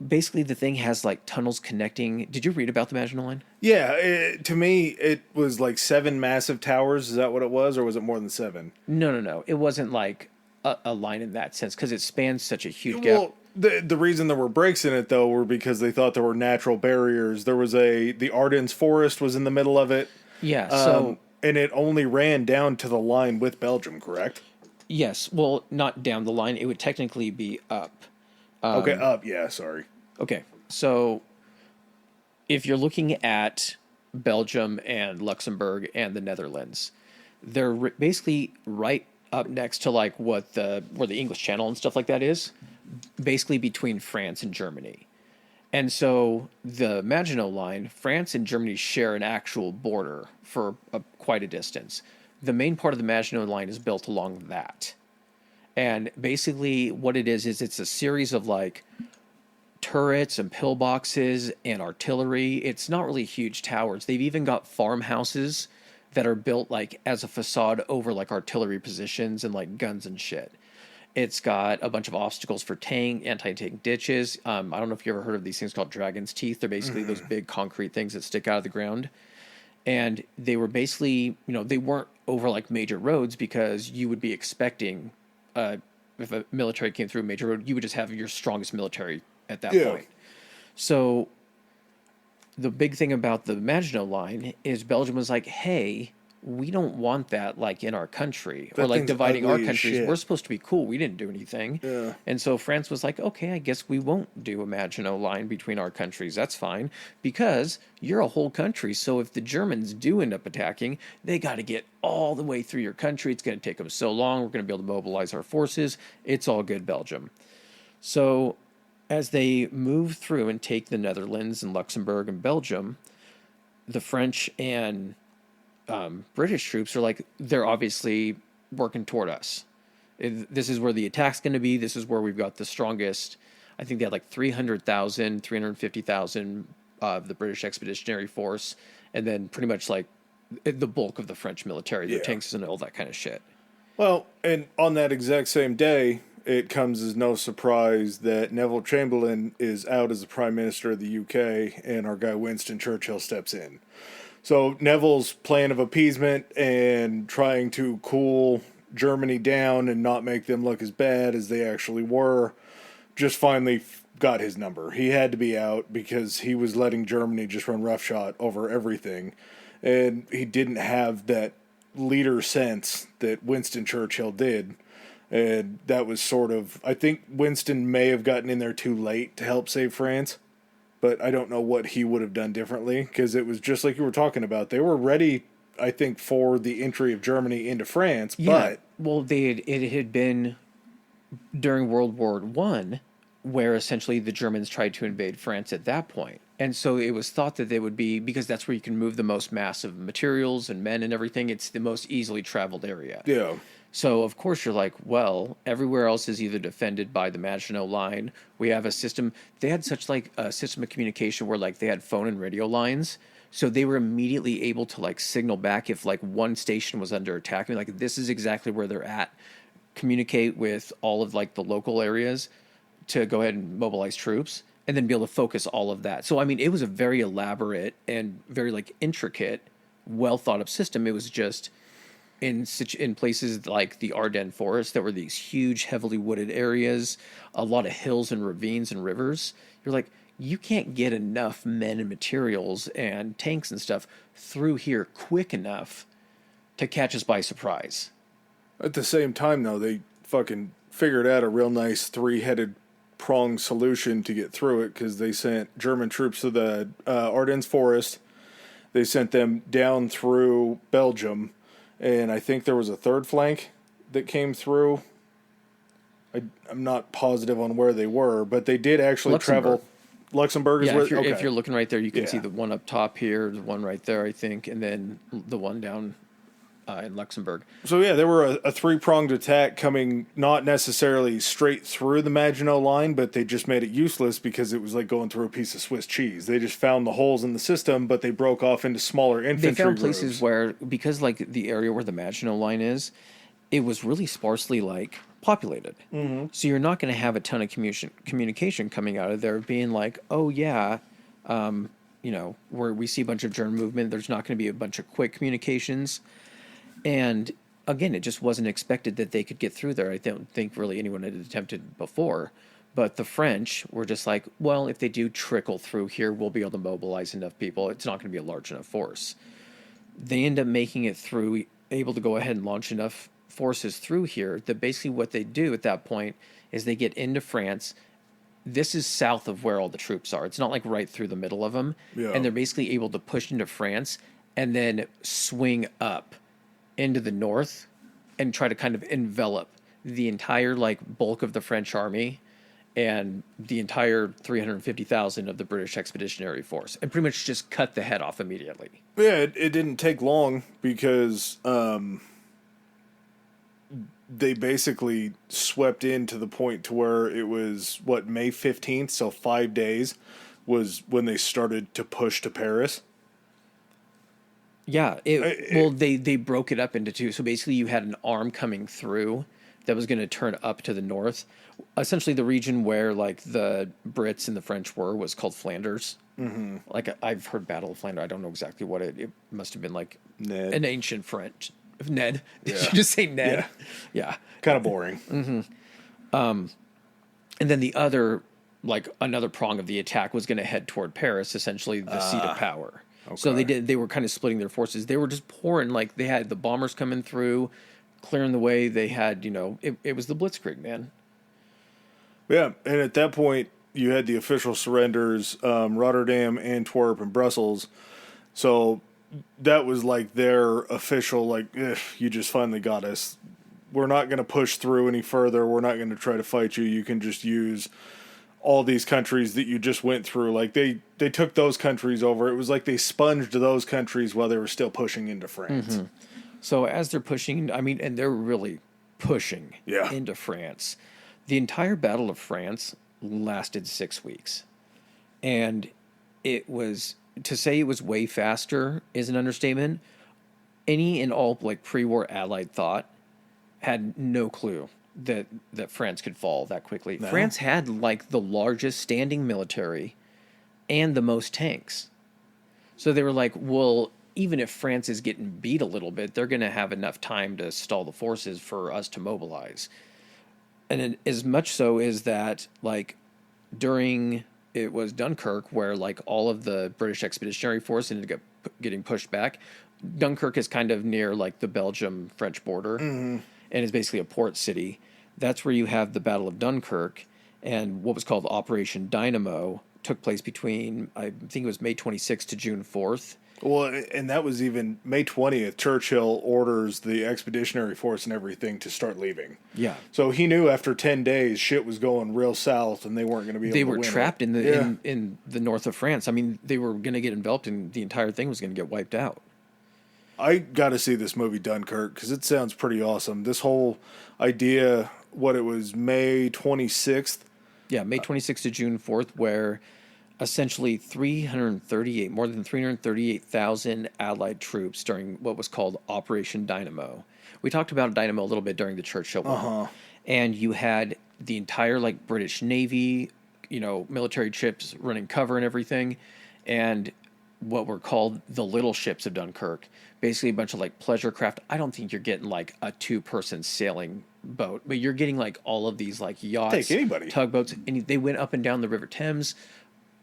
basically the thing has like tunnels connecting. Did you read about the Maginot Line? Yeah, to me, it was like 7 massive towers. Is that what it was, or was it more than 7? No. It wasn't like a line in that sense because it spans such a huge gap. Well, the reason there were breaks in it though were because they thought there were natural barriers. There was the Ardennes forest was in the middle of it. Yeah. So and it only ran down to the line with Belgium, correct? yes. Well, not down the line. It would technically be up. Okay, up. Yeah, sorry. Okay. So if you're looking at Belgium and Luxembourg and the Netherlands, they're basically right up next to like where the English Channel and stuff like that is, basically between France and Germany. And so the Maginot Line, France and Germany share an actual border for quite a distance. The main part of the Maginot Line is built along that. And basically what it is it's a series of like turrets and pillboxes and artillery. It's not really huge towers. They've even got farmhouses that are built like as a facade over like artillery positions and like guns and shit. It's got a bunch of obstacles for anti-tank ditches. I don't know if you ever heard of these things called dragon's teeth. They're basically those big concrete things that stick out of the ground. And they were basically, they weren't over like major roads because you would be expecting, if a military came through a major road, you would just have your strongest military at that point. So the big thing about the Maginot Line is Belgium was like, hey, we don't want that like in our country or like dividing our countries. We're supposed to be cool. We didn't do anything. Yeah. And so France was like, okay, I guess we won't do a Maginot Line between our countries. That's fine because you're a whole country. So if the Germans do end up attacking, they got to get all the way through your country. It's going to take them so long. We're going to be able to mobilize our forces. It's all good, Belgium. So as they move through and take the Netherlands and Luxembourg and Belgium, the French and British troops are like, they're obviously working toward us. This is where the attack's going to be. This is where we've got the strongest. I think they had like 300,000, 350,000 of the British Expeditionary Force, and then pretty much like the bulk of the French military, their tanks and all that kind of shit. Well, and on that exact same day, it comes as no surprise that Neville Chamberlain is out as the Prime Minister of the UK, and our guy Winston Churchill steps in. So Neville's plan of appeasement and trying to cool Germany down and not make them look as bad as they actually were just finally got his number. He had to be out because he was letting Germany just run roughshod over everything. And he didn't have that leader sense that Winston Churchill did. And that was sort of, I think Winston may have gotten in there too late to help save France. But I don't know what he would have done differently, because it was just like you were talking about. They were ready, I think, for the entry of Germany into France. Yeah, well, it had been during World War I, where essentially the Germans tried to invade France at that point. And so it was thought that they would be, because that's where you can move the most massive materials and men and everything, it's the most easily traveled area. Yeah. So, of course, you're like, well, everywhere else is either defended by the Maginot Line. We have a system. They had such like a system of communication where like they had phone and radio lines. So they were immediately able to like signal back if like one station was under attack. I mean, like, this is exactly where they're at. Communicate with all of like the local areas to go ahead and mobilize troops and then be able to focus all of that. So, I mean, it was a very elaborate and very like intricate, well thought of system. It was just in places like the Ardennes forest that were these huge, heavily wooded areas, a lot of hills and ravines and rivers. You're like, you can't get enough men and materials and tanks and stuff through here quick enough to catch us by surprise. At the same time, though, they fucking figured out a real nice 3-headed pronged solution to get through it, because they sent German troops to the Ardennes forest. They sent them down through Belgium. And I think there was a third flank that came through. I'm not positive on where they were, but they did actually travel. Luxembourg is where... If you're looking right there, you can see the one up top here, the one right there, I think, and then the one down in Luxembourg. So, yeah, there were a 3-pronged attack coming not necessarily straight through the Maginot Line, but they just made it useless because it was like going through a piece of Swiss cheese. They just found the holes in the system, but they broke off into smaller infantry They found groups. places where, because like the area where the Maginot Line is, it was really sparsely like populated. Mm-hmm. So you're not going to have a ton of communication coming out of there being like, oh, yeah, where we see a bunch of German movement, there's not going to be a bunch of quick communications. And again, it just wasn't expected that they could get through there. I don't think really anyone had attempted before. But the French were just like, well, if they do trickle through here, we'll be able to mobilize enough people. It's not going to be a large enough force. They end up making it through, able to go ahead and launch enough forces through here that basically what they do at that point is they get into France. This is south of where all the troops are. It's not like right through the middle of them. Yeah. And they're basically able to push into France and then swing up into the north and try to kind of envelop the entire like bulk of the French army and the entire 350,000 of the British Expeditionary Force, and pretty much just cut the head off immediately. Yeah, it didn't take long because they basically swept in to the point to where it was, May 15th, so 5 days was when they started to push to Paris. Yeah, they broke it up into two. So basically you had an arm coming through that was going to turn up to the north. Essentially, the region where like the Brits and the French was called Flanders. Mm-hmm. Like I've heard Battle of Flanders. I don't know exactly what it must have been like. Ned. An ancient French. Ned. Did you just say Ned? Yeah. Kind of boring. Mm-hmm. And then the other, like another prong of the attack was going to head toward Paris, essentially the seat of power. Okay. So they were kind of splitting their forces. They were just pouring, like they had the bombers coming through, clearing the way. They had, it was the Blitzkrieg, man. Yeah, and at that point, you had the official surrenders, Rotterdam, Antwerp, and Brussels. So that was like their official, like, you just finally got us. We're not going to push through any further. We're not going to try to fight you. You can just use all these countries that you just went through. Like, they took those countries over. It was like they sponged those countries while they were still pushing into France. Mm-hmm. So as they're pushing, and they're really pushing into France. The entire Battle of France lasted 6 weeks. And it was, to say it was way faster is an understatement. Any and all like pre-war Allied thought had no clue that France could fall that quickly. No. France had like the largest standing military and the most tanks. So they were like, well, even if France is getting beat a little bit, they're going to have enough time to stall the forces for us to mobilize. And as much so is that, like, during, it was Dunkirk, where, like, all of the British Expeditionary Force ended up getting pushed back. Dunkirk is kind of near, like, the Belgium-French border, and is basically a port city. That's where you have the Battle of Dunkirk, and what was called Operation Dynamo took place between, I think it was May 26th to June 4th. Well, and that was even May 20th, Churchill orders the Expeditionary Force and everything to start leaving. Yeah. So he knew after 10 days shit was going real south and they weren't going to be able to win. They were trapped in the north of France. I mean, they were going to get enveloped and the entire thing was going to get wiped out. I got to see this movie Dunkirk because it sounds pretty awesome. This whole idea, it was May 26th? Yeah, May 26th to June 4th, where essentially more than 338,000 Allied troops during what was called Operation Dynamo. We talked about Dynamo a little bit during the Churchill one. And you had the entire like British Navy, military ships running cover and everything, and what were called the little ships of Dunkirk, basically a bunch of like pleasure craft. I don't think you're getting like a 2-person sailing boat, but you're getting like all of these like yachts, take anybody, tugboats, and they went up and down the River Thames.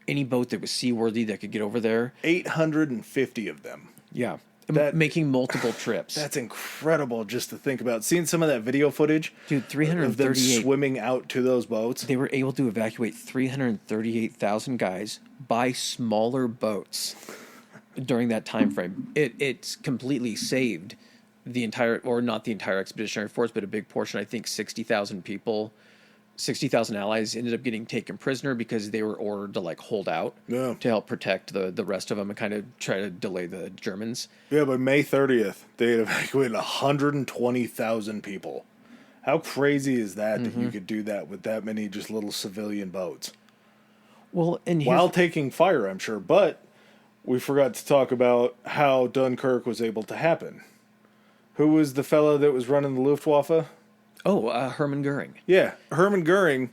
Any boat that was seaworthy that could get over there. 850 of them. Yeah. Making multiple trips. That's incredible just to think about. Seeing some of that video footage. Dude, 338. Of them swimming out to those boats. They were able to evacuate 338,000 guys by smaller boats during that time frame. It's completely saved the entire, or not the entire Expeditionary Force, but a big portion, I think 60,000 people. 60,000 allies ended up getting taken prisoner because they were ordered to like hold out to help protect the rest of them and kind of try to delay the Germans. Yeah, but May 30th, they had evacuated 120,000 people. How crazy is that that you could do that with that many just little civilian boats? Well, and while taking fire, I'm sure. But we forgot to talk about how Dunkirk was able to happen. Who was the fellow that was running the Luftwaffe? Oh, Hermann Goering. Yeah, Hermann Goering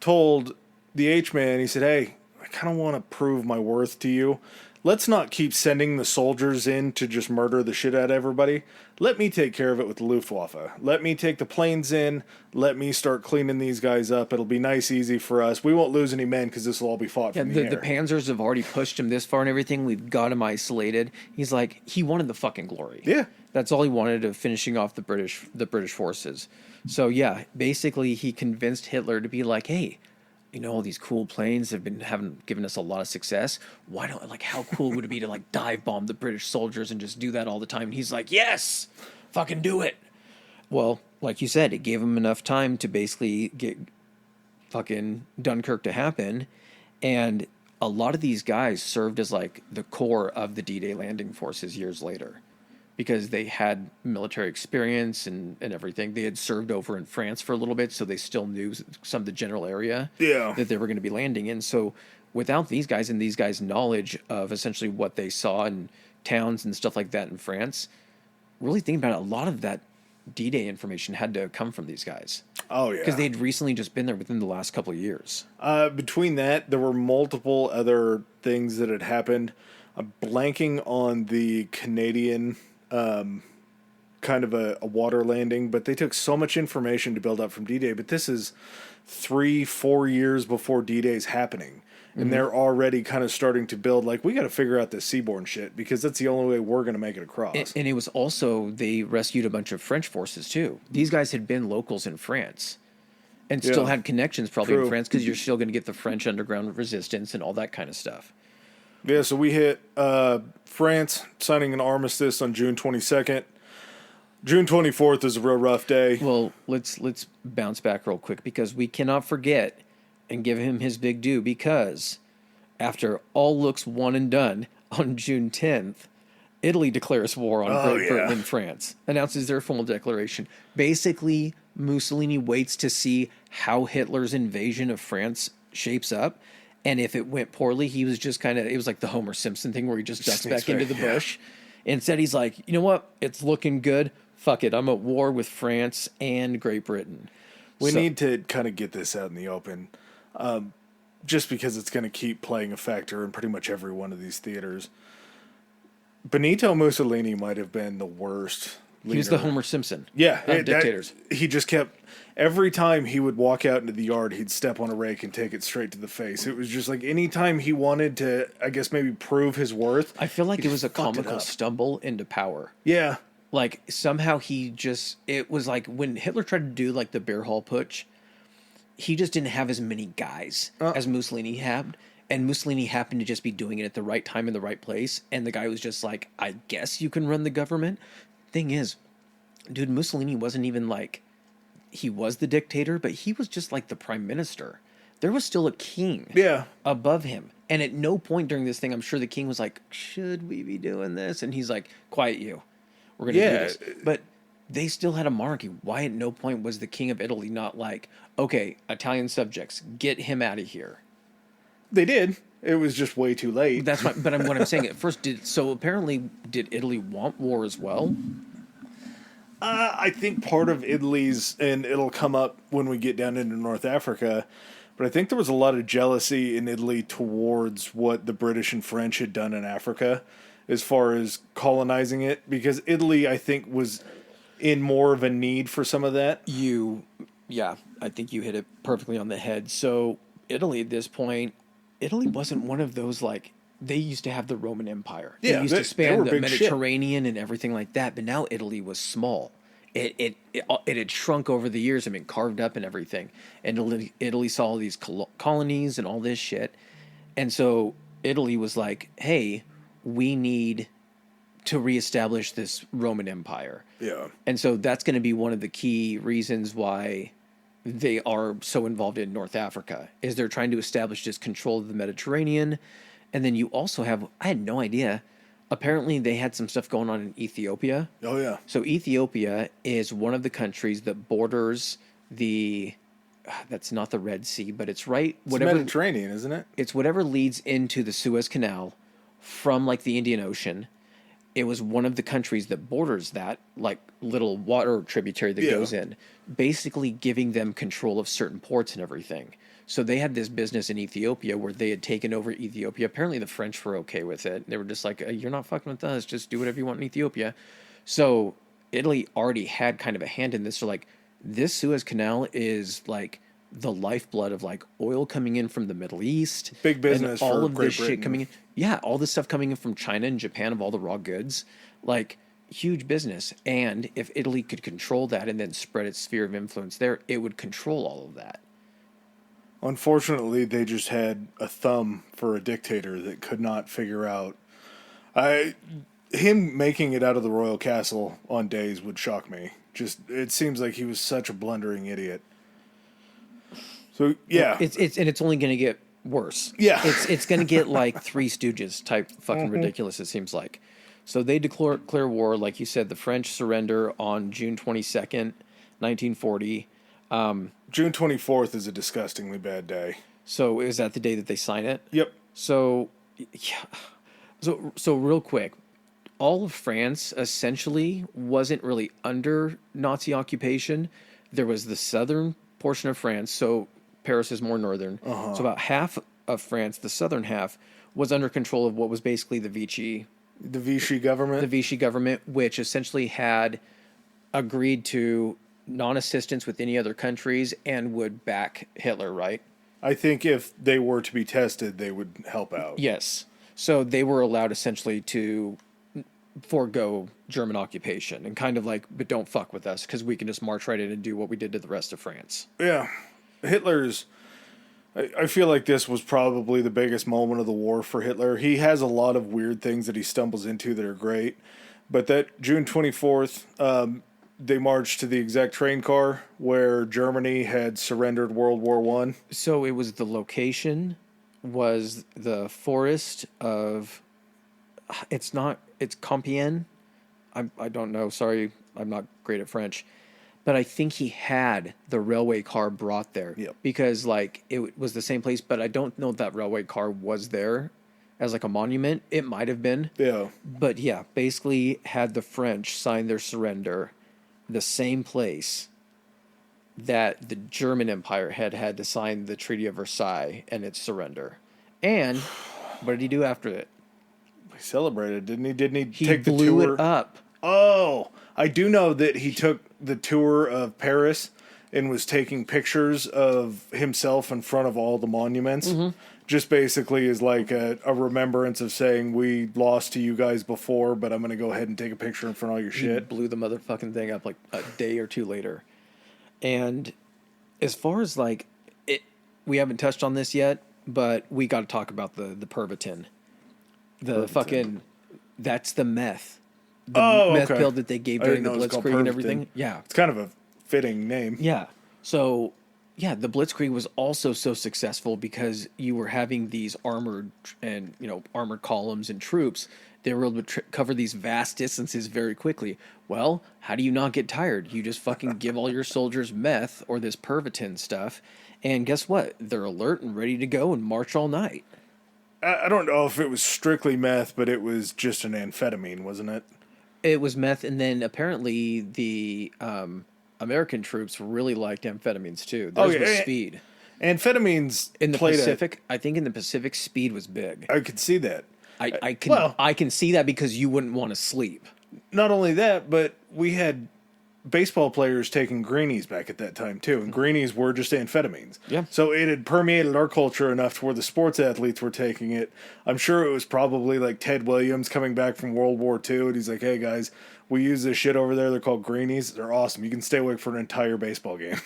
told the H-man, he said, hey, I kind of want to prove my worth to you. Let's not keep sending the soldiers in to just murder the shit out of everybody. Let me take care of it with the Luftwaffe. Let me take the planes in. Let me start cleaning these guys up. It'll be nice, easy for us. We won't lose any men because this will all be fought from the air. The Panzers have already pushed him this far and everything. We've got him isolated. He's like, he wanted the fucking glory. Yeah. That's all he wanted, of finishing off the British forces. So yeah, basically he convinced Hitler to be like, hey, you know, all these cool planes haven't given us a lot of success. Why don't, like, how cool would it be to, like, dive bomb the British soldiers and just do that all the time? And he's like, yes, fucking do it. Well, like you said, it gave him enough time to basically get fucking Dunkirk to happen. And a lot of these guys served as, like, the core of the D-Day landing forces years later, because they had military experience and everything. They had served over in France for a little bit, so they still knew some of the general area that they were going to be landing in. So without these guys and these guys' knowledge of essentially what they saw in towns and stuff like that in France, really thinking about it, a lot of that D-Day information had to come from these guys. Oh, yeah. Because they'd recently just been there within the last couple of years. Between that, there were multiple other things that had happened. I'm blanking on the Canadian kind of a water landing, but they took so much information to build up from D-Day. But this is 3-4 years before D-Day's happening. And they're already kind of starting to build, like, we got to figure out this seaborne shit because that's the only way we're going to make it across. And it was also, they rescued a bunch of French forces too. These guys had been locals in France and still had connections probably in France, because you're still going to get the French underground resistance and all that kind of stuff. Yeah, so we hit France signing an armistice on June 22nd. June 24th is a real rough day. Well, let's bounce back real quick, because we cannot forget and give him his big due, because after all looks won and done on June 10th, Italy declares war on Great Britain and France, announces their full declaration. Basically, Mussolini waits to see how Hitler's invasion of France shapes up. And if it went poorly, he was just kind of, it was like the Homer Simpson thing where he just ducks back into the bush. Instead, he's like, you know what? It's looking good. Fuck it. I'm at war with France and Great Britain. We need to kind of get this out in the open, just because it's going to keep playing a factor in pretty much every one of these theaters. Benito Mussolini might have been the worst leader. He was the Homer Simpson of dictators. He just kept, every time he would walk out into the yard, he'd step on a rake and take it straight to the face. It was just like, anytime he wanted to, I guess, maybe prove his worth. I feel like it was a comical stumble into power. Yeah. Like, somehow it was like when Hitler tried to do, like, the beer hall putsch, he just didn't have as many guys as Mussolini had. And Mussolini happened to just be doing it at the right time in the right place. And the guy was just like, I guess you can run the government. Thing is, dude, Mussolini wasn't even like, he was the dictator, but he was just like the prime minister. There was still a king above him. And at no point during this thing, I'm sure the king was like, should we be doing this? And he's like, quiet you. We're going to do this. But they still had a monarchy. Why at no point was the king of Italy not like, okay, Italian subjects, get him out of here? They did. It was just way too late. That's what I'm saying. At first, apparently, did Italy want war as well? I think part of Italy's, and it'll come up when we get down into North Africa, but I think there was a lot of jealousy in Italy towards what the British and French had done in Africa as far as colonizing it, because Italy, I think, was in more of a need for some of that. I think you hit it perfectly on the head. So Italy at this point, Italy wasn't one of those, like, they used to have the Roman Empire. They used to span the Mediterranean and everything like that, but now Italy was small. It had shrunk over the years and been carved up and everything. And Italy saw all these colonies and all this shit. And so Italy was like, hey, we need to reestablish this Roman Empire. Yeah. And so that's going to be one of the key reasons why they are so involved in North Africa, is they're trying to establish this control of the Mediterranean. And then you also have, I had no idea, apparently they had some stuff going on in Ethiopia. Oh, yeah. So Ethiopia is one of the countries that borders that's not the Red Sea, but it's right. It's Mediterranean, isn't it? It's whatever leads into the Suez Canal from, like, the Indian Ocean. it was one of the countries that borders that, like, little water tributary that goes in, basically giving them control of certain ports and everything. So they had this business in Ethiopia where they had taken over Ethiopia. Apparently the French were okay with it. They were just like, you're not fucking with us. Just do whatever you want in Ethiopia. So Italy already had kind of a hand in this. So, like, this Suez Canal is, like, the lifeblood of, like, oil coming in from the Middle East. Big business and all for of Great this Britain. shit coming in. Yeah, all this stuff coming in from China and Japan of all the raw goods. Like, huge business. And if Italy could control that and then spread its sphere of influence there, it would control all of that. Unfortunately, they just had a thumb for a dictator that could not figure out. Him making it out of the royal castle on days would shock me. Just, it seems like he was such a blundering idiot. So yeah, It's only going to get worse. Yeah. It's going to get like Three Stooges type fucking ridiculous. It seems like. So they declare war, like you said. The French surrender on June 22nd, 1940. June 24th is a disgustingly bad day. So is that the day that they sign it? Yep. So, yeah. So real quick, all of France essentially wasn't really under Nazi occupation. There was the southern portion of France, so Paris is more northern. So about half of France, the southern half, was under control of what was basically the Vichy government. The Vichy government, which essentially had agreed to non-assistance with any other countries and would back Hitler, right? I think if they were to be tested, they would help out. Yes. So they were allowed essentially to forego German occupation and kind of like, but don't fuck with us because we can just march right in and do what we did to the rest of France. Yeah. I feel like this was probably the biggest moment of the war for Hitler. He has a lot of weird things that he stumbles into that are great. But that June 24th, they marched to the exact train car where Germany had surrendered World War I. So it was the location was the forest of, it's Compiègne. I don't know. Sorry, I'm not great at French. But I think he had the railway car brought there. Yep. Because, like, it was the same place, but I don't know if that railway car was there as, like, a monument. It might have been. Yeah. But, yeah, basically had the French sign their surrender the same place that the German Empire had to sign the Treaty of Versailles and its surrender. And what did he do after it? He celebrated, didn't he? Didn't he He take the blew tour? it up. Oh, I do know that he took the tour of Paris and was taking pictures of himself in front of all the monuments. Just basically is like a remembrance of saying, we lost to you guys before, but I'm going to go ahead and take a picture in front of all your He shit. blew the motherfucking thing up like a day or two later. And as far as like it, we haven't touched on this yet, but we got to talk about the Pervitin. The fucking, that's the meth. The meth pill that they gave during the Blitzkrieg and everything. Yeah. It's kind of a fitting name. Yeah. So, yeah, the Blitzkrieg was also so successful because you were having these armored columns and troops. They were able to cover these vast distances very quickly. Well, how do you not get tired? You just fucking give all your soldiers meth or this Pervitin stuff, and guess what? They're alert and ready to go and march all night. I don't know if it was strictly meth, but it was just an amphetamine, wasn't it? It was meth, and then apparently the American troops really liked amphetamines too. Theirs was speed. Amphetamines In the Pacific, I think in the Pacific, speed was big. I could see that. I can see that because you wouldn't want to sleep. Not only that, but we had baseball players taking greenies back at that time too, and greenies were just amphetamines. Yeah. So it had permeated our culture enough to where the sports athletes were taking it. I'm sure it was probably like Ted Williams coming back from World War II, and he's like, "Hey guys, we use this shit over there. They're called greenies. They're awesome. You can stay awake for an entire baseball game."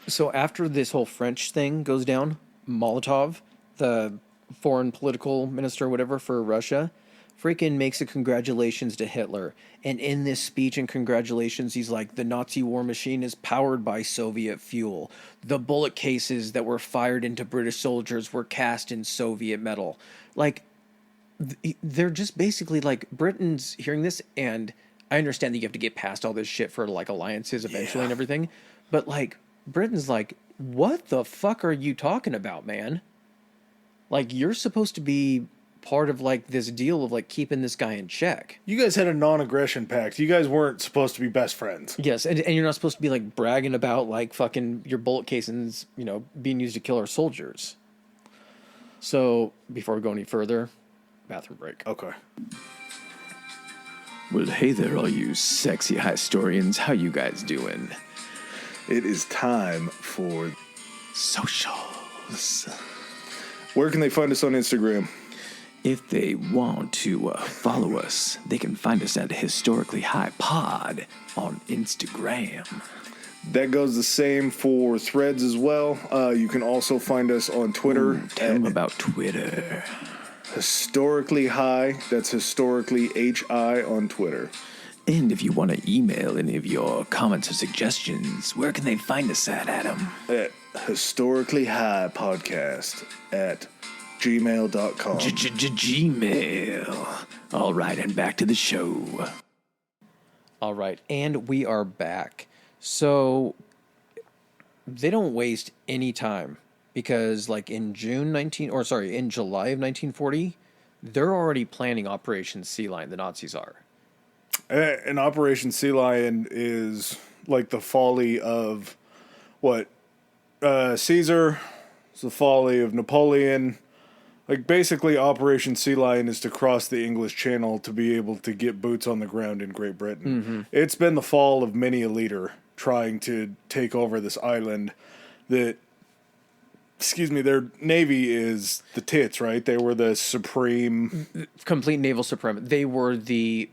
So after this whole French thing goes down, Molotov, the foreign political minister or whatever for Russia, freaking makes a congratulations to Hitler. And in this speech and congratulations, he's like, the Nazi war machine is powered by Soviet fuel. The bullet cases that were fired into British soldiers were cast in Soviet metal. Like, they're just basically like, Britain's hearing this, and I understand that you have to get past all this shit for like alliances eventually and everything. But like, Britain's like, what the fuck are you talking about, man? Like, you're supposed to be part of like this deal of like keeping this guy in check. You guys had a non-aggression pact. You guys weren't supposed to be best friends. Yes, and you're not supposed to be like bragging about like fucking your bullet casings, being used to kill our soldiers. So before we go any further, bathroom break. Okay. Well, hey there, all you sexy historians. How you guys doing? It is time for socials. Where can they find us on Instagram? If they want to follow us, they can find us at Historically High Pod on Instagram. That goes the same for Threads as well. You can also find us on Twitter. Tell them about Twitter. Historically High. That's Historically HI on Twitter. And if you want to email any of your comments or suggestions, where can they find us at, Adam? At Historically High Podcast at gmail.com. Gmail. All right, and back to the show. All right, and we are back. So they don't waste any time because, like, in July of 1940, they're already planning Operation Sea Lion. The Nazis are. And Operation Sea Lion is like the folly of what? Caesar. It's the folly of Napoleon. Like, basically, Operation Sea Lion is to cross the English Channel to be able to get boots on the ground in Great Britain. Mm-hmm. It's been the fall of many a leader trying to take over this island that, their navy is the tits, right? They were the supreme... Complete naval supremacy. They were the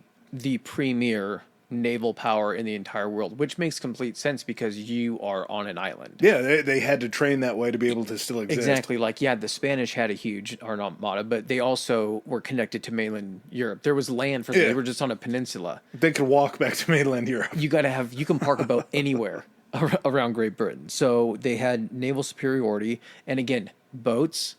premier naval power in the entire world, which makes complete sense because you are on an island. Yeah, they had to train that way to be able to still exist. Exactly. Like, yeah, the Spanish had a huge armada, but they also were connected to mainland Europe. There was land for them. They were just on a peninsula. They could walk back to mainland Europe. You can park a boat anywhere around Great Britain. So they had naval superiority. And again, boats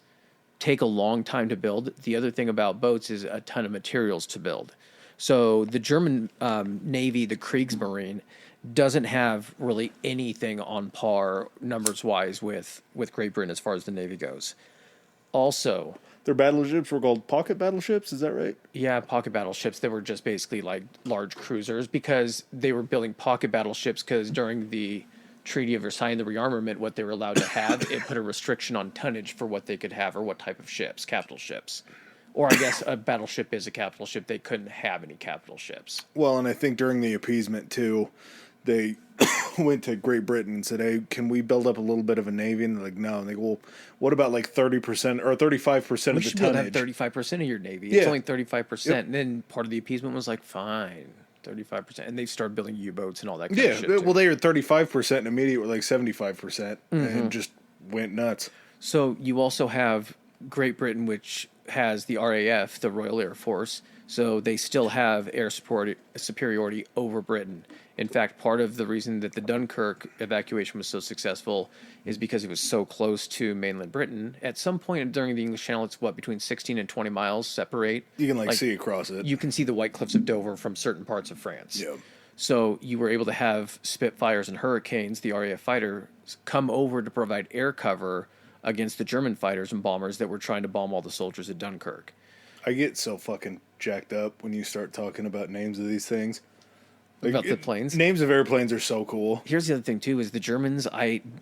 take a long time to build. The other thing about boats is a ton of materials to build. So the German Navy, the Kriegsmarine, doesn't have really anything on par numbers-wise with Great Britain as far as the Navy goes. Also... Their battleships were called pocket battleships, is that right? Yeah, pocket battleships. They were just basically like large cruisers because they were building pocket battleships because during the Treaty of Versailles, the rearmament, what they were allowed to have, it put a restriction on tonnage for what they could have or what type of ships, capital ships. Or I guess a battleship is a capital ship. They couldn't have any capital ships. Well, and I think during the appeasement, too, they went to Great Britain and said, hey, can we build up a little bit of a navy? And they're like, no. And they go, well, what about like 30% or 35% of the tonnage? We should have 35% of your navy. It's only 35%. Yep. And then part of the appeasement was like, fine, 35%. And they started building U-boats and all that kind of shit. Yeah, well, they were 35% and immediately were like 75% and just went nuts. So you also have Great Britain, which has the RAF, the Royal Air Force, so they still have air superiority over Britain. In fact, part of the reason that the Dunkirk evacuation was so successful is because it was so close to mainland Britain. At some point during the English Channel, it's between 16 and 20 miles separate. You can see across it. You can see the White Cliffs of Dover from certain parts of France. Yeah. So you were able to have Spitfires and Hurricanes, the RAF fighters, come over to provide air cover against the German fighters and bombers that were trying to bomb all the soldiers at Dunkirk. I get so fucking jacked up when you start talking about names of these things. About the planes? Names of airplanes are so cool. Here's the other thing, too, is the Germans,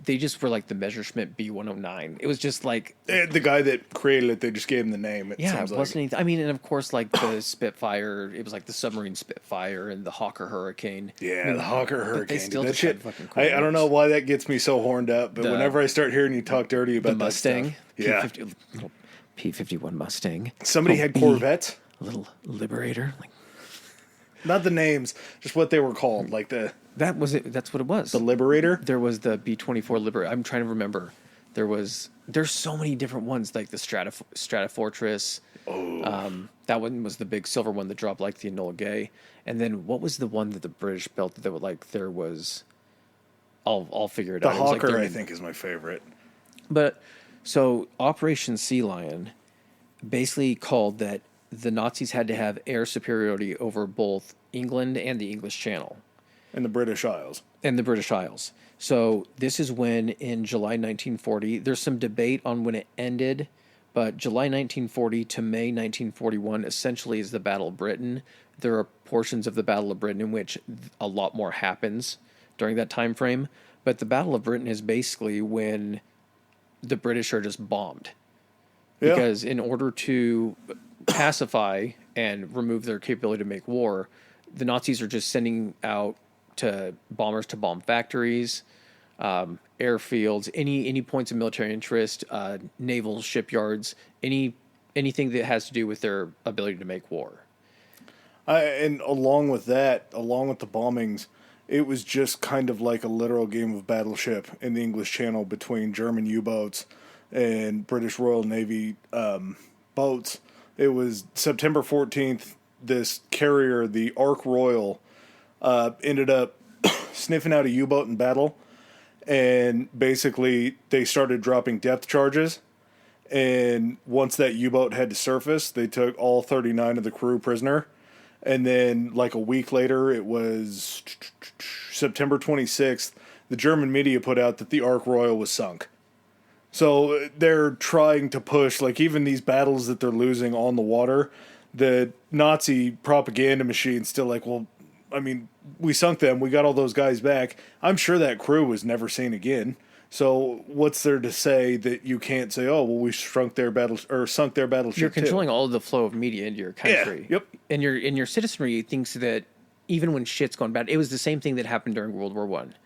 they just were like the Messerschmitt B-109. It was just like... The guy that created it, they just gave him the name. It wasn't anything. I mean, and of course, like the Spitfire, it was like the submarine Spitfire and the Hawker Hurricane. Yeah, the Hawker Hurricane. They still that shit, fucking cool. I don't know why that gets me so horned up, but whenever I start hearing you talk dirty about the Mustang, that stuff. Yeah. P-51 Mustang. Somebody had Corvettes. A little Liberator, like... Not the names, just what they were called, like the... That was it. That's what it was. The Liberator? There was the B-24 Liberator. I'm trying to remember. There's so many different ones, like the Stratofortress. Oh. That one was the big silver one that dropped like the Enola Gay. And then what was the one that the British built that would like there was... I'll figure it out. The Hawker, I think, is my favorite. But, so, Operation Sea Lion basically called that the Nazis had to have air superiority over both England and the English Channel. And the British Isles. So this is when, in July 1940, there's some debate on when it ended, But July 1940 to May 1941 essentially is the Battle of Britain. There are portions of the Battle of Britain in which a lot more happens during that time frame. But the Battle of Britain is basically when the British are just bombed. Yeah. Because in order to pacify and remove their capability to make war, the Nazis are just sending out bombers to bomb factories, airfields, any points of military interest, naval shipyards, anything that has to do with their ability to make war. And along with that, along with the bombings, it was just kind of like a literal game of battleship in the English Channel between German U-boats and British Royal Navy boats. It was September 14th, this carrier, the Ark Royal, ended up sniffing out a U-boat in battle, and basically they started dropping depth charges, and once that U-boat had to surface, they took all 39 of the crew prisoner, and then like a week later, it was September 26th, the German media put out that the Ark Royal was sunk. So they're trying to push, like, even these battles that they're losing on the water, the Nazi propaganda machine's still like, well, I mean, we sunk them, we got all those guys back. I'm sure that crew was never seen again. So what's there to say that you can't say, oh, well, we sunk their battleship You're controlling too? all of the flow of media into your country. Yeah, yep. And your citizenry thinks that even when shit's going bad, it was the same thing that happened during World War One.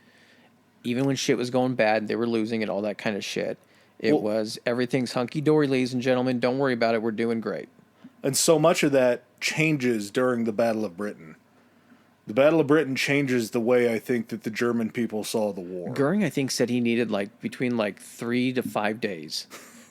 Even when shit was going bad, they were losing and all that kind of shit. It was everything's hunky dory, ladies and gentlemen. Don't worry about it. We're doing great. And so much of that changes during the Battle of Britain. The Battle of Britain changes the way I think that the German people saw the war. Goering, I think, said he needed between 3 to 5 days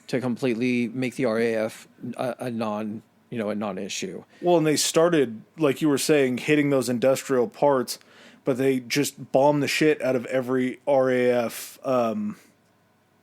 to completely make the RAF a non-issue. Well, and they started, like you were saying, hitting those industrial parts, but they just bombed the shit out of every RAF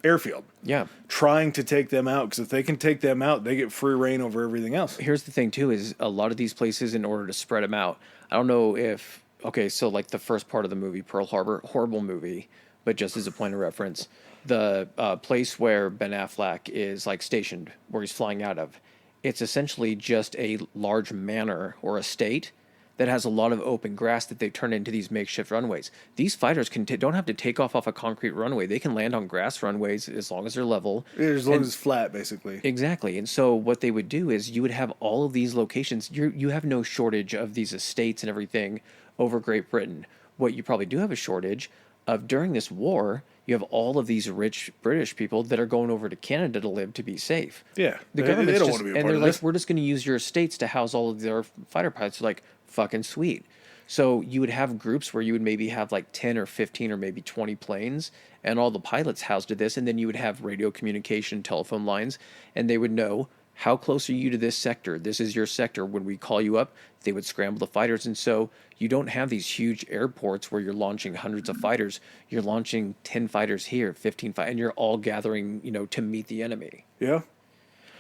airfield. Yeah. Trying to take them out, because if they can take them out, they get free reign over everything else. Here's the thing, too, is a lot of these places, in order to spread them out, I don't know if... Okay, so the first part of the movie, Pearl Harbor, horrible movie, but just as a point of reference, the place where Ben Affleck is stationed, where he's flying out of, it's essentially just a large manor or estate that has a lot of open grass that they turn into these makeshift runways. These fighters don't have to take off a concrete runway. They can land on grass runways as long as they're level. As long as it's flat, basically. Exactly. And so what they would do is you would have all of these locations. You have no shortage of these estates and everything over Great Britain. What you probably do have a shortage of during this war, you have all of these rich British people that are going over to Canada to live to be safe. Yeah. The government don't want to be a part of this. we're just going to use your estates to house all of their fighter pilots. They're like, fucking sweet. So you would have groups where you would maybe have 10 or 15 or maybe 20 planes and all the pilots housed to this. And then you would have radio communication, telephone lines, and they would know, how close are you to this sector? This is your sector. When we call you up, they would scramble the fighters. And so you don't have these huge airports where you're launching hundreds of fighters. You're launching 10 fighters here, 15 fighters, and you're all gathering, to meet the enemy. Yeah.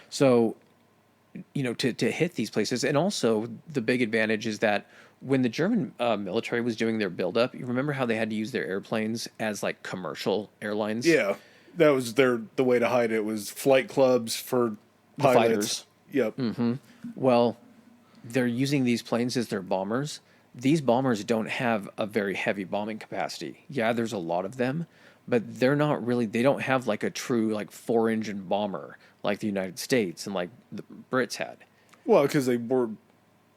So, to hit these places. And also the big advantage is that when the German military was doing their buildup, you remember how they had to use their airplanes as commercial airlines? Yeah. That was the way to hide it, was flight clubs for pilots. Fighters. Yep. Mm-hmm. Well, they're using these planes as their bombers. These bombers don't have a very heavy bombing capacity. Yeah, there's a lot of them, but they don't have a true 4-engine bomber like the United States and the Brits had. Well, because they weren't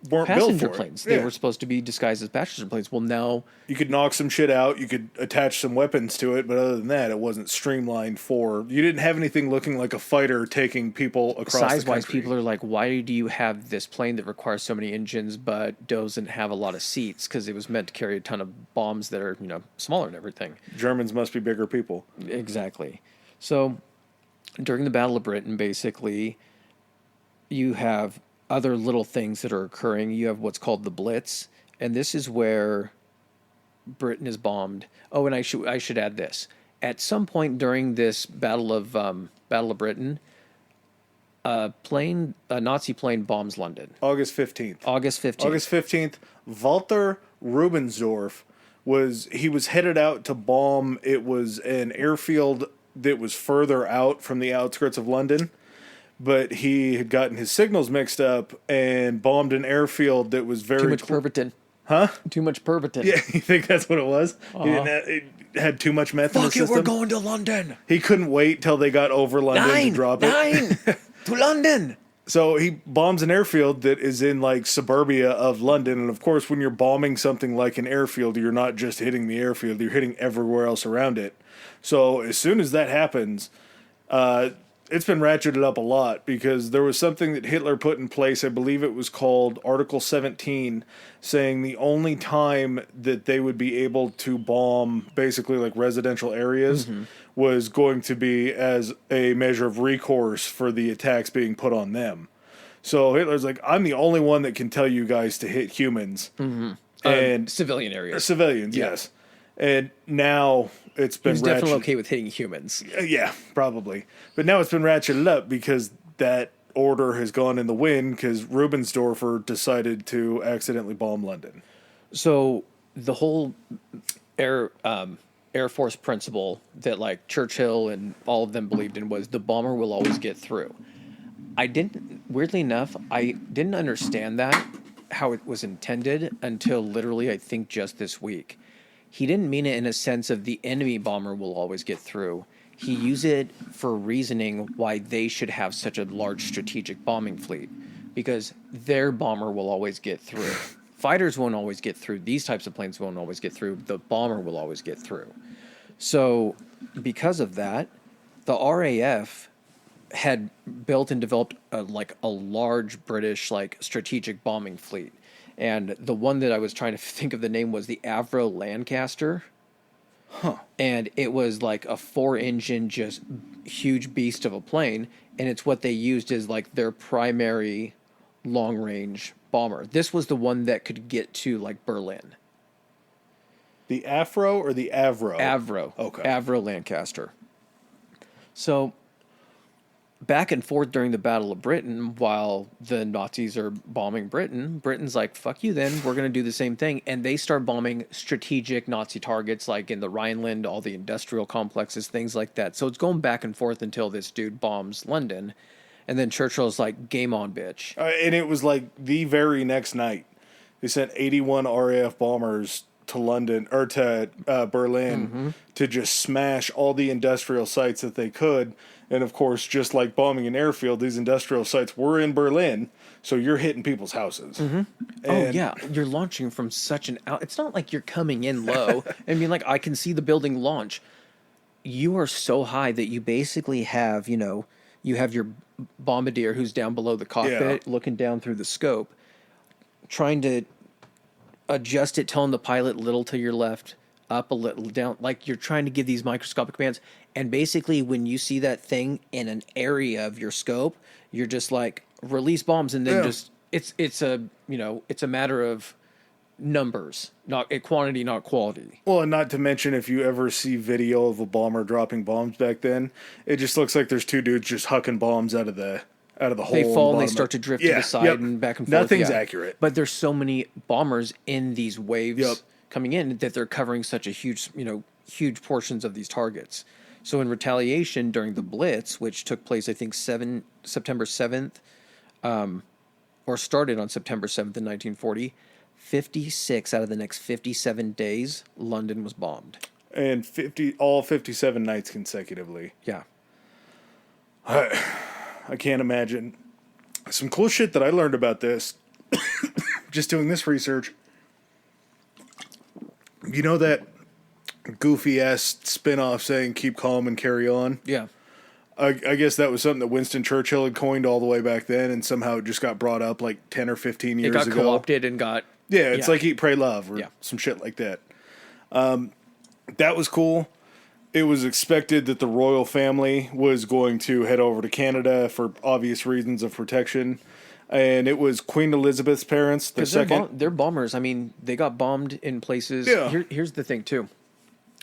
built Passenger for planes. it. They Yeah. were supposed to be disguised as passenger planes. Well, now You could knock some shit out. You could attach some weapons to it, but other than that, it wasn't streamlined for. You didn't have anything looking like a fighter taking people across the country. size-wise, people are like, why do you have this plane that requires so many engines but doesn't have a lot of seats? Because it was meant to carry a ton of bombs that are, smaller and everything. Germans must be bigger people. Exactly. So during the Battle of Britain, basically, you have other little things that are occurring. You have what's called the Blitz, and this is where Britain is bombed. Oh, and I should add this. At some point during this Battle of Britain, a Nazi plane bombs London. August 15th. August 15th. August 15th, Walter Rubensdorf was headed out to bomb. It was an airfield that was further out from the outskirts of London. but he had gotten his signals mixed up and bombed an airfield that was very... Too much pervitin. Huh? Too much pervitin. Yeah, you think that's what it was? He didn't it had too much meth in the system? We're going to London. He couldn't wait till they got over London to drop it. To London. So he bombs an airfield that is in like suburbia of London. And of course, when you're bombing something like an airfield, you're not just hitting the airfield, you're hitting everywhere else around it. So as soon as that happens, it's been ratcheted up a lot because there was something that Hitler put in place. I believe it was called Article 17, saying the only time that they would be able to bomb basically like residential areas was going to be as a measure of recourse for the attacks being put on them. So Hitler's like, I'm the only one that can tell you guys to hit humans. And civilian areas. Civilians, yes. And now it's been He was definitely okay with hitting humans. Yeah, probably. But now it's been ratcheted up because that order has gone in the wind because Rubensdorfer decided to accidentally bomb London. So the whole Air Force principle that like Churchill and all of them believed in was the bomber will always get through. Weirdly enough, I didn't understand that, how it was intended until literally I think just this week. He didn't mean it in a sense of the enemy bomber will always get through. He used it for reasoning why they should have such a large strategic bombing fleet, because their bomber will always get through. Fighters won't always get through. These types of planes won't always get through. The bomber will always get through. So because of that, the RAF had built and developed a large British like strategic bombing fleet. And the one that I was trying to think of the name was the Avro Lancaster. Huh. And it was like a 4-engine, just huge beast of a plane. And it's what they used as like their primary long-range bomber. This was the one that could get to like Berlin. The Afro or the Avro? Avro. Okay. Avro Lancaster. So back and forth during the Battle of Britain, while the Nazis are bombing Britain, Britain's like, fuck you then, we're going to do the same thing. And they start bombing strategic Nazi targets like in the Rhineland, all the industrial complexes, things like that. So it's going back and forth until this dude bombs London. And then Churchill's like, game on, bitch. And it was like the very next night. They sent 81 RAF bombers to London or to Berlin to just smash all the industrial sites that they could. And of course, just like bombing an airfield, these industrial sites were in Berlin, so you're hitting people's houses. Oh yeah, you're launching from such an out. It's not like you're coming in low. I mean, like I can see the building launch. You are so high that you basically have, you have your bombardier who's down below the cockpit, looking down through the scope, trying to adjust it, telling the pilot little to your left, up a little, down, like you're trying to give these microscopic commands. And basically when you see that thing in an area of your scope, you're just like release bombs, and then just it's a matter of numbers, not quantity, not quality. Well, and not to mention if you ever see video of a bomber dropping bombs back then, it just looks like there's two dudes just hucking bombs out of the hole. They fall and they start to drift to the side and back and forth. Nothing's accurate. But there's so many bombers in these waves coming in that they're covering such a huge portions of these targets. So in retaliation during the Blitz, which took place, I think, September 7th, or started on September 7th in 1940, 56 out of the next 57 days, London was bombed. And all 57 nights consecutively. Yeah. I can't imagine. Some cool shit that I learned about this, just doing this research. You know that goofy-ass spin-off saying, keep calm and carry on? Yeah. I guess that was something that Winston Churchill had coined all the way back then, and somehow it just got brought up like 10 or 15 years ago. It got co-opted and got... Yeah, it's like Eat, Pray, Love, or some shit like that. That was cool. It was expected that the royal family was going to head over to Canada for obvious reasons of protection. And it was Queen Elizabeth's parents. They're bombers. I mean, they got bombed in places. Yeah. Here's the thing, too.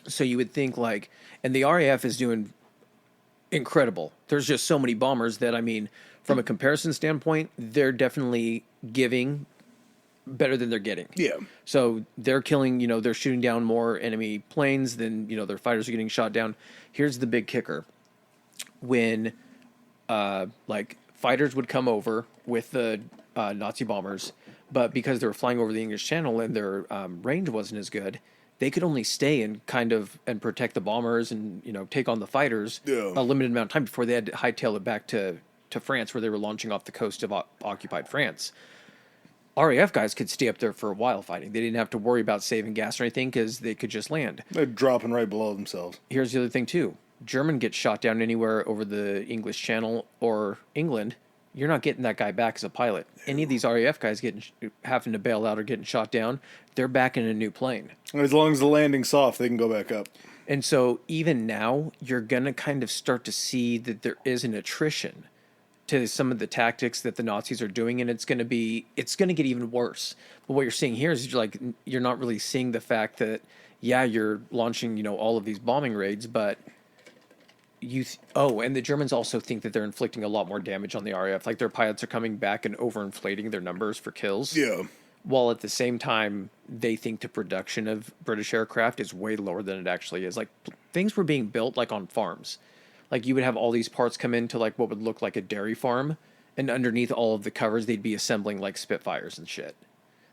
So you would think like... And the RAF is doing incredible. There's just so many bombers that, I mean, from a comparison standpoint, they're definitely giving better than they're getting. Yeah. So they're killing, they're shooting down more enemy planes than, their fighters are getting shot down. Here's the big kicker. When, fighters would come over with the Nazi bombers, but because they were flying over the English Channel and their range wasn't as good, they could only stay and protect the bombers and take on the fighters a limited amount of time before they had to hightail it back to France, where they were launching off the coast of occupied France. RAF guys could stay up there for a while fighting. They didn't have to worry about saving gas or anything because they could just land. They're dropping right below themselves. Here's the other thing, too. German gets shot down anywhere over the English Channel or England, you're not getting that guy back as a pilot. Any of these RAF guys having to bail out or getting shot down, they're back in a new plane. As long as the landing's soft, they can go back up. And so even now, you're going to kind of start to see that there is an attrition to some of the tactics that the Nazis are doing, and it's going to get even worse. But what you're seeing here is you're not really seeing the fact that, yeah, you're launching, all of these bombing raids, but and the Germans also think that they're inflicting a lot more damage on the RAF. Like, their pilots are coming back and overinflating their numbers for kills. Yeah. While at the same time, they think the production of British aircraft is way lower than it actually is. Like, things were being built, like, on farms. Like, you would have all these parts come into, like, what would look like a dairy farm, and underneath all of the covers, they'd be assembling, like, Spitfires and shit.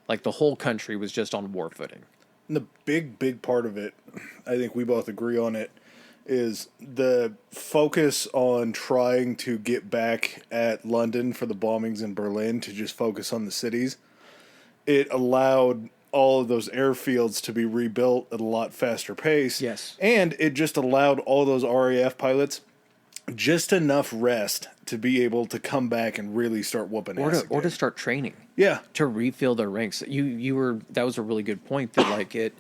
Like, the whole country was just on war footing. And the big part of it, I think we both agree on it, is the focus on trying to get back at London for the bombings in Berlin to just focus on the cities. It allowed all of those airfields to be rebuilt at a lot faster pace. Yes. And it just allowed all those RAF pilots just enough rest to be able to come back and really start whooping ass again. Or to start training. Yeah. To refill their ranks. That was a really good point, that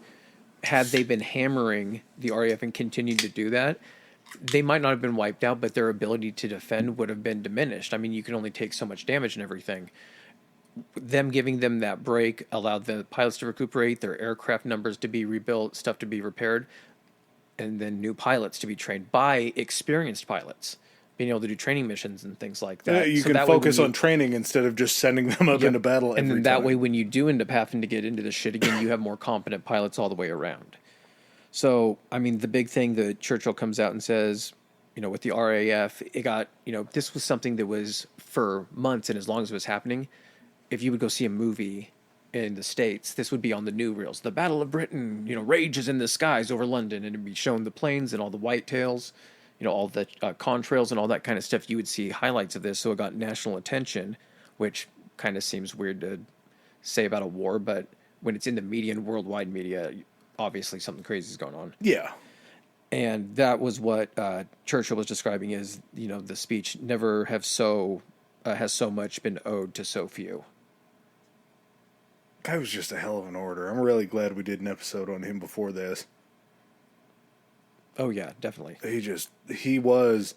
had they been hammering the RAF and continued to do that, they might not have been wiped out, but their ability to defend would have been diminished. I mean, you can only take so much damage and everything. Them giving them that break allowed the pilots to recuperate, their aircraft numbers to be rebuilt, stuff to be repaired, and then new pilots to be trained by experienced pilots, being able to do training missions and things like that. Yeah, you can focus on training instead of just sending them up into battle every time. And then that way, when you do end up having to get into this shit again, you have more competent pilots all the way around. So, I mean, the big thing that Churchill comes out and says, with the RAF, it got, this was something that was for months, and as long as it was happening, if you would go see a movie in the States, this would be on the new reels. The Battle of Britain, rages in the skies over London, and it'd be showing the planes and all the whitetails, all the contrails and all that kind of stuff. You would see highlights of this, so it got national attention, which kind of seems weird to say about a war, but when it's in the media and worldwide media, obviously something crazy is going on. Yeah. And that was what Churchill was describing as, the speech never has so much been owed to so few. Guy was just a hell of an orator. I'm really glad we did an episode on him before this. Oh yeah, definitely. He was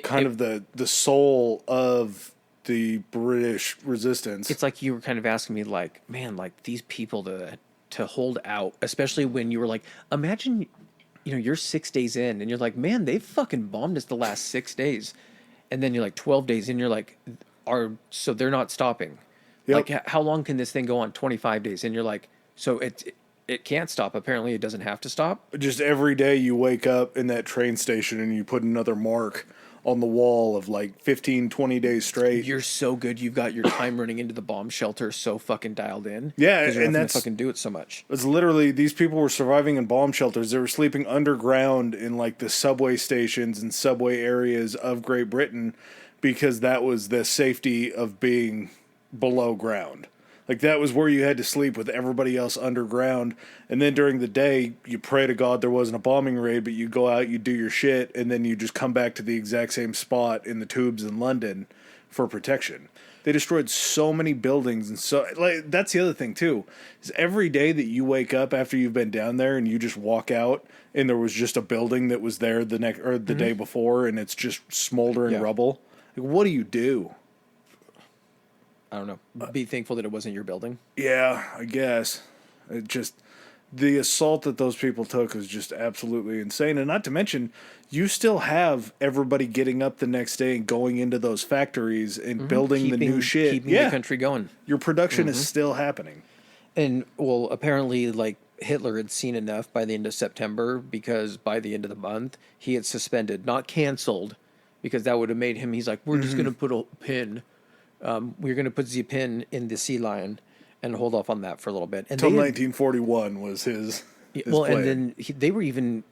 of the soul of the British resistance. It's like you were kind of asking me, like, man, like these people to hold out, especially when you were like, imagine, you're 6 days in and you're like, man, they've fucking bombed us the last 6 days. And then you're like 12 days in, you're like, so they're not stopping. Yep. Like, how long can this thing go on? 25 days. And you're like, so it can't stop. Apparently it doesn't have to stop. Just every day you wake up in that train station and you put another mark on the wall of like 15, 20 days straight. You're so good. You've got your time running into the bomb shelter so fucking dialed in. Yeah, and that's fucking do it so much. It's literally, these people were surviving in bomb shelters. They were sleeping underground in like the subway stations and subway areas of Great Britain because that was the safety of being below ground. Like, that was where you had to sleep with everybody else underground. And then during the day, you pray to God there wasn't a bombing raid, but you go out, you do your shit, and then you just come back to the exact same spot in the tubes in London for protection. They destroyed so many buildings, and so, like, that's the other thing too, is every day that you wake up after you've been down there and you just walk out and there was just a building that was there the day before and it's just smoldering rubble. Like, what do you do? I don't know. Be thankful that it wasn't your building. Yeah, I guess. It just, the assault that those people took is just absolutely insane. And not to mention, you still have everybody getting up the next day and going into those factories and building the new shit. Keeping the country going. Your production is still happening. And, well, apparently, like, Hitler had seen enough by the end of September, because by the end of the month, he had suspended, not canceled, because that would have made him. He's like, we're just gonna put a pin. We're gonna put the pin in the sea lion and hold off on that for a little bit. Until 1941 was his well, plan. and then they were even,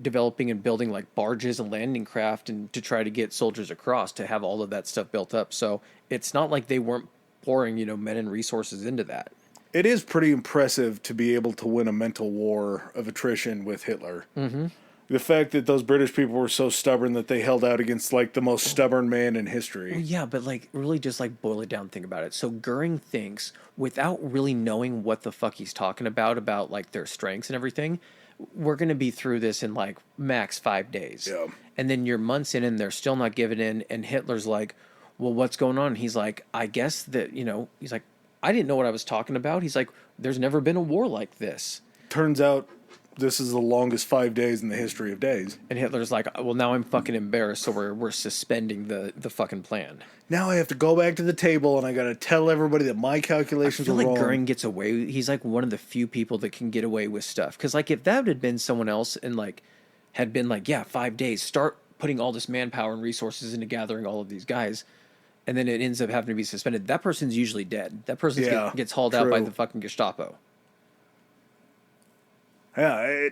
developing and building like barges and landing craft and to try to get soldiers across to have all of that stuff built up. So it's not like they weren't pouring, men and resources into that. It is pretty impressive to be able to win a mental war of attrition with Hitler. Mm-hmm. The fact that those British people were so stubborn that they held out against like the most stubborn man in history. Well, yeah, but like really just like boil it down, think about it. So Goering thinks, without really knowing what the fuck he's talking about like their strengths and everything, we're going to be through this in like max 5 days. Yeah. And then you're months in and they're still not giving in. And Hitler's like, well, what's going on? He's like, I guess that, he's like, I didn't know what I was talking about. He's like, there's never been a war like this. Turns out this is the longest 5 days in the history of days. And Hitler's like, well, now I'm fucking embarrassed, so we're suspending the fucking plan. Now I have to go back to the table and I got to tell everybody that my calculations are wrong. I feel like Goering gets away. He's like one of the few people that can get away with stuff. Because like if that had been someone else and like had been like, yeah, 5 days, start putting all this manpower and resources into gathering all of these guys, and then it ends up having to be suspended, that person's usually dead. That person gets hauled out by the fucking Gestapo. Yeah,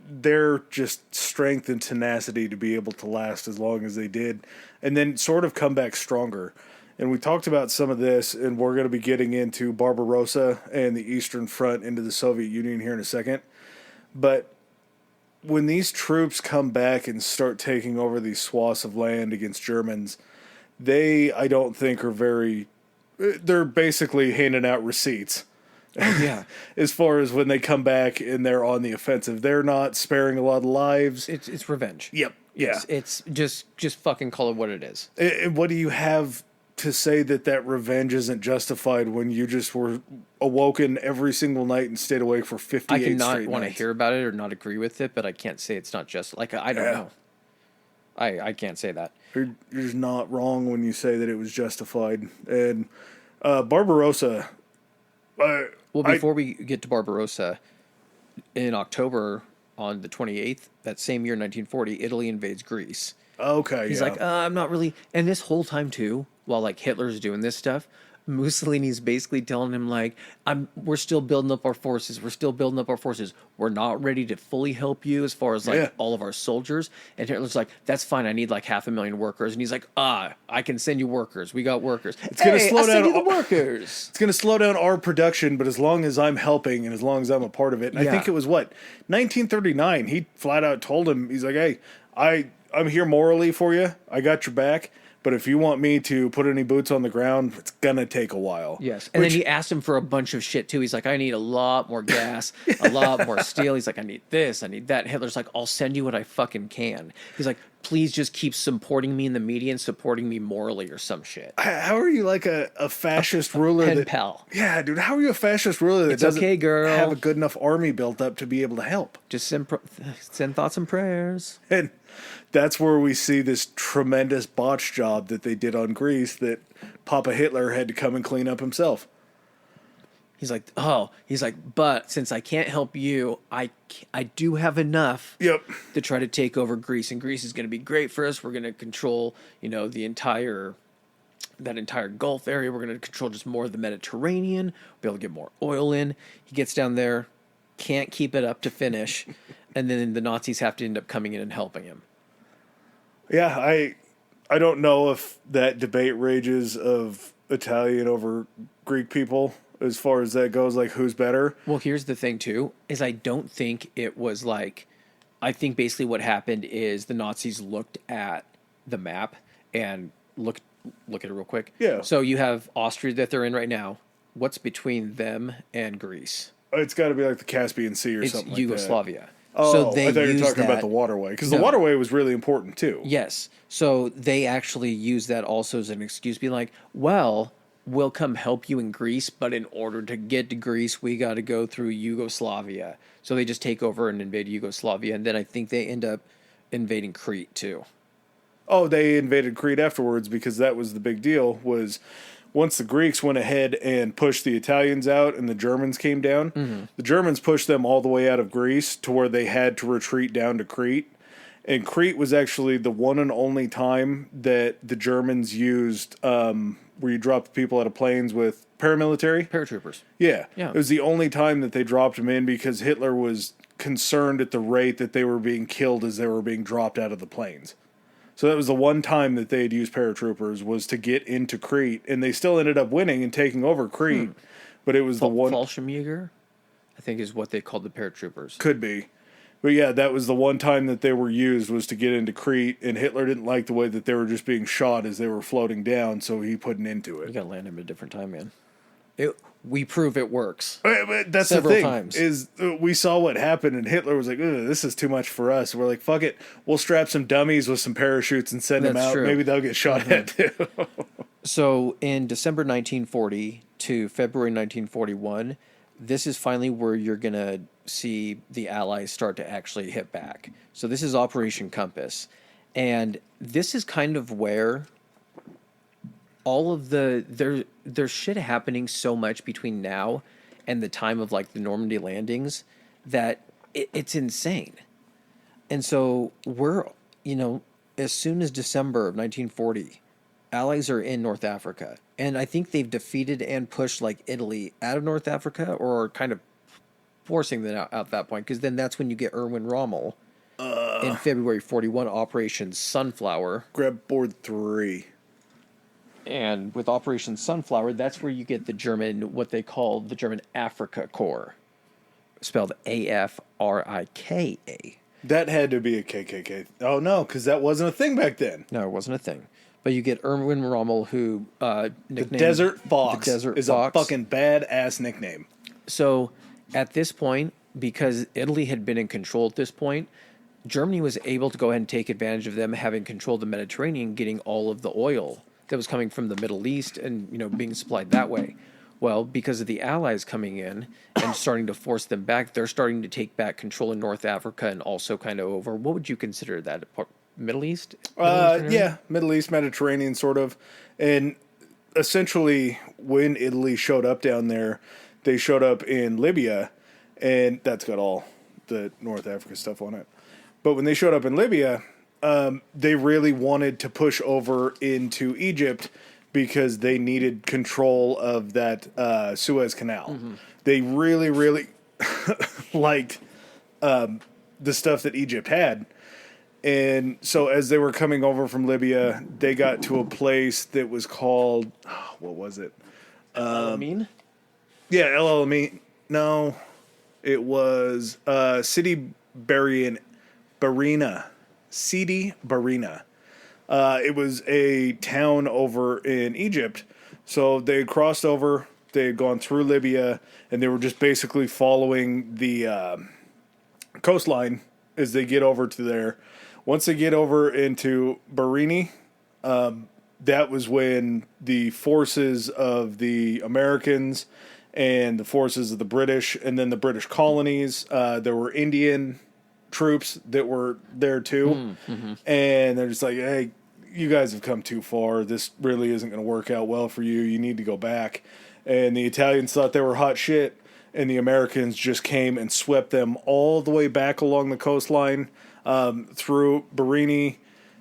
their just strength and tenacity to be able to last as long as they did, and then sort of come back stronger. And we talked about some of this, and we're going to be getting into Barbarossa and the Eastern Front into the Soviet Union here in a second. But when these troops come back and start taking over these swaths of land against Germans, they, I don't think, are very... They're basically handing out receipts. Oh, yeah. As far as when they come back and they're on the offensive, they're not sparing a lot of lives. It's revenge. Yep. Yeah. It's just fucking call it what it is. And what do you have to say that revenge isn't justified when you just were awoken every single night and stayed awake for 58 straight nights? I cannot want to hear about it or not agree with it, but I can't say it's not just like I don't know. I can't say that. You're just not wrong when you say that it was justified. And Barbarossa. Well, before we get to Barbarossa, in October on the 28th, that same year, 1940, Italy invades Greece. Okay, He's like, I'm not really... And this whole time, too, while, like, Hitler's doing this stuff, Mussolini's basically telling him, like, we're still building up our forces. We're not ready to fully help you as far as, like, all of our soldiers. And Hitler's like, that's fine. I need, like, 500,000 workers. And he's like, I can send you workers. We got workers. It's going to slow down the workers. It's going to slow down our production, but as long as I'm helping and as long as I'm a part of it. And I think it was, 1939. He flat out told him, he's like, hey, I'm here morally for you. I got your back. But if you want me to put any boots on the ground, it's going to take a while. Yes. And then he asked him for a bunch of shit, too. He's like, I need a lot more gas, a lot more steel. He's like, I need this, I need that. And Hitler's like, I'll send you what I fucking can. He's like, please just keep supporting me in the media and supporting me morally or some shit. How are you like a fascist ruler? Pen pal. Yeah, dude. How are you a fascist ruler that doesn't have a good enough army built up to be able to help? Just send thoughts and prayers. And that's where we see this tremendous botch job that they did on Greece that Papa Hitler had to come and clean up himself. He's like, but since I can't help you, I do have enough to try to take over Greece. And Greece is going to be great for us. We're going to control, that entire Gulf area. We're going to control just more of the Mediterranean. We'll be able to get more oil in. He gets down there, can't keep it up to finish. And then the Nazis have to end up coming in and helping him. Yeah, I don't know if that debate rages of Italian over Greek people as far as that goes, like who's better. Well, here's the thing, too, is I don't think it was like... I think basically what happened is the Nazis looked at the map and look at it real quick. Yeah. So you have Austria that they're in right now. What's between them and Greece? It's got to be like the Caspian Sea or something like that. It's Yugoslavia. Oh, so they I thought you were talking about the waterway, because the waterway was really important too. Yes. So they actually use that also as an excuse, being like, well, we'll come help you in Greece, but in order to get to Greece, we got to go through Yugoslavia. So they just take over and invade Yugoslavia, and then I think they end up invading Crete too. Oh, they invaded Crete afterwards, because that was the big deal, was... Once the Greeks went ahead and pushed the Italians out and the Germans came down, the Germans pushed them all the way out of Greece to where they had to retreat down to Crete. And Crete was actually the one and only time that the Germans used where you dropped people out of planes with paramilitary. Paratroopers. Yeah. Yeah. It was the only time that they dropped them in because Hitler was concerned at the rate that they were being killed as they were being dropped out of the planes. So that was the one time that they had used paratroopers was to get into Crete, and they still ended up winning and taking over Crete. But it was the one... Fallschirmjäger, I think is what they called the paratroopers. Could be. But yeah, that was the one time that they were used was to get into Crete, and Hitler didn't like the way that they were just being shot as they were floating down, so he put an end to it. You gotta land him at a different time, man. We prove it works. But that's Several the thing, times. is we saw what happened, and Hitler was like, this is too much for us. We're like, fuck it, we'll strap some dummies with some parachutes and send them out. True. Maybe they'll get shot at, too. So in December 1940 to February 1941, this is finally where you're going to see the Allies start to actually hit back. So this is Operation Compass. And this is kind of where all of there's shit happening so much between now and the time of like the Normandy landings that it's insane. And so we're, as soon as December of 1940, Allies are in North Africa. And I think they've defeated and pushed like Italy out of North Africa or kind of forcing them out at that point. Because then that's when you get Erwin Rommel in February 41, Operation Sunflower. Grab board 3. And with Operation Sunflower, that's where you get the German, what they call the German Africa Corps, spelled AFRIKA. That had to be a KKK. Oh, no, because that wasn't a thing back then. No, it wasn't a thing. But you get Erwin Rommel, who nicknamed the Desert Fox the Desert is Fox. a fucking badass nickname. So at this point, because Italy had been in control at this point, Germany was able to go ahead and take advantage of them having controlled the Mediterranean, getting all of the oil that was coming from the Middle East and being supplied that way. Well, because of the Allies coming in and starting to force them back, they're starting to take back control in North Africa and also kind of over. What would you consider that? Middle East? Yeah, Middle East, Mediterranean, sort of. And essentially, when Italy showed up down there, they showed up in Libya, and that's got all the North Africa stuff on it. But when they showed up in Libya, they really wanted to push over into Egypt because they needed control of that Suez Canal. Mm-hmm. They really, really liked the stuff that Egypt had. And so as they were coming over from Libya, they got to a place that was called, what was it? El Alamein? Yeah, El Alamein. No, it was Sidi Barina. Sidi Barina. It was a town over in Egypt. So they had crossed over, they had gone through Libya, and they were just basically following the coastline as they get over to there. Once they get over into Bahraini, that was when the forces of the Americans and the forces of the British and then the British colonies, there were Indian troops that were there too. Mm-hmm. And they're just like, hey, you guys have come too far. This really isn't going to work out well for you. You need to go back. And the Italians thought they were hot shit. And the Americans just came and swept them all the way back along the coastline. Through Bahraini,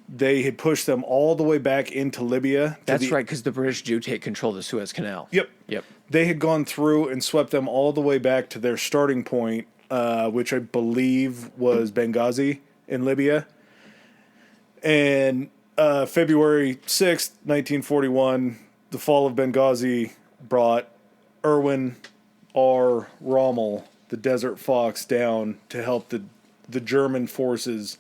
they had pushed them all the way back into Libya. That's right, because the British do take control of the Suez Canal. Yep. They had gone through and swept them all the way back to their starting point, which I believe was Benghazi in Libya. And February 6th, 1941, the fall of Benghazi brought Erwin R. Rommel, the Desert Fox, down to help the German forces.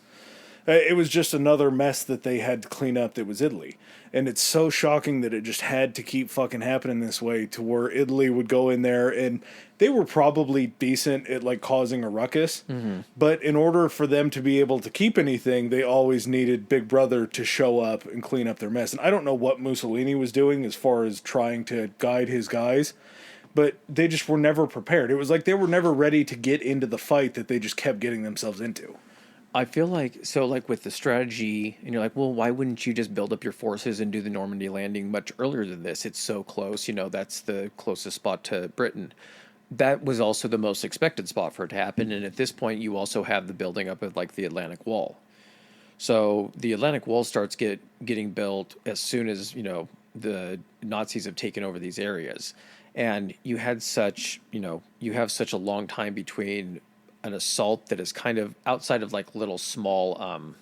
It was just another mess that they had to clean up that was Italy. And it's so shocking that it just had to keep fucking happening this way to where Italy would go in there and they were probably decent at like causing a ruckus. Mm-hmm. But in order for them to be able to keep anything, they always needed Big Brother to show up and clean up their mess. And I don't know what Mussolini was doing as far as trying to guide his guys, but they just were never prepared. It was like they were never ready to get into the fight that they just kept getting themselves into. I feel like, so like with the strategy, and you're like, well, why wouldn't you just build up your forces and do the Normandy landing much earlier than this? It's so close, that's the closest spot to Britain. That was also the most expected spot for it to happen. And at this point, you also have the building up of like the Atlantic Wall. So the Atlantic Wall starts getting built as soon as, the Nazis have taken over these areas. And you had such, you have such a long time between an assault that is kind of outside of like little small,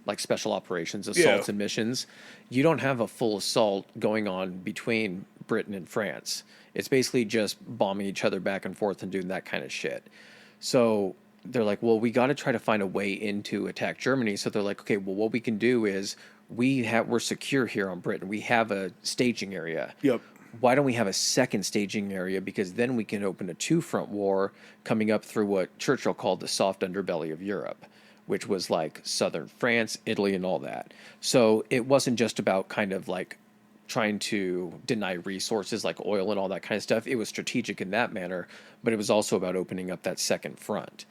like special operations assaults and missions. You don't have a full assault going on between Britain and France. It's basically just bombing each other back and forth and doing that kind of shit. So they're like, well, we got to try to find a way in to attack Germany. So they're like, okay, well, what we can do is we're secure here on Britain. We have a staging area. Yep. Why don't we have a second staging area? Because then we can open a two-front war coming up through what Churchill called the soft underbelly of Europe, which was like southern France, Italy, and all that. So it wasn't just about kind of like trying to deny resources like oil and all that kind of stuff. It was strategic in that manner, but it was also about opening up that second front.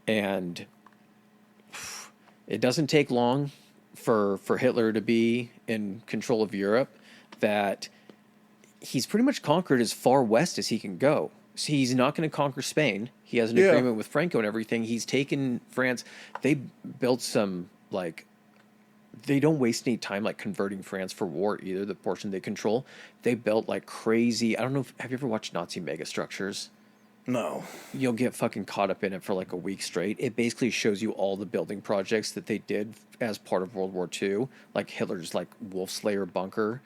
And it doesn't take long for Hitler to be in control of Europe, that he's pretty much conquered as far west as he can go. So he's not going to conquer Spain. He has an agreement with Franco and everything. He's taken France. They built some, like, they don't waste any time, like, converting France for war either, the portion they control. They built, like, crazy, I don't know, have you ever watched Nazi megastructures? No. You'll get fucking caught up in it for like a week straight. It basically shows you all the building projects that they did as part of World War II, like Hitler's like Wolf Slayer bunker.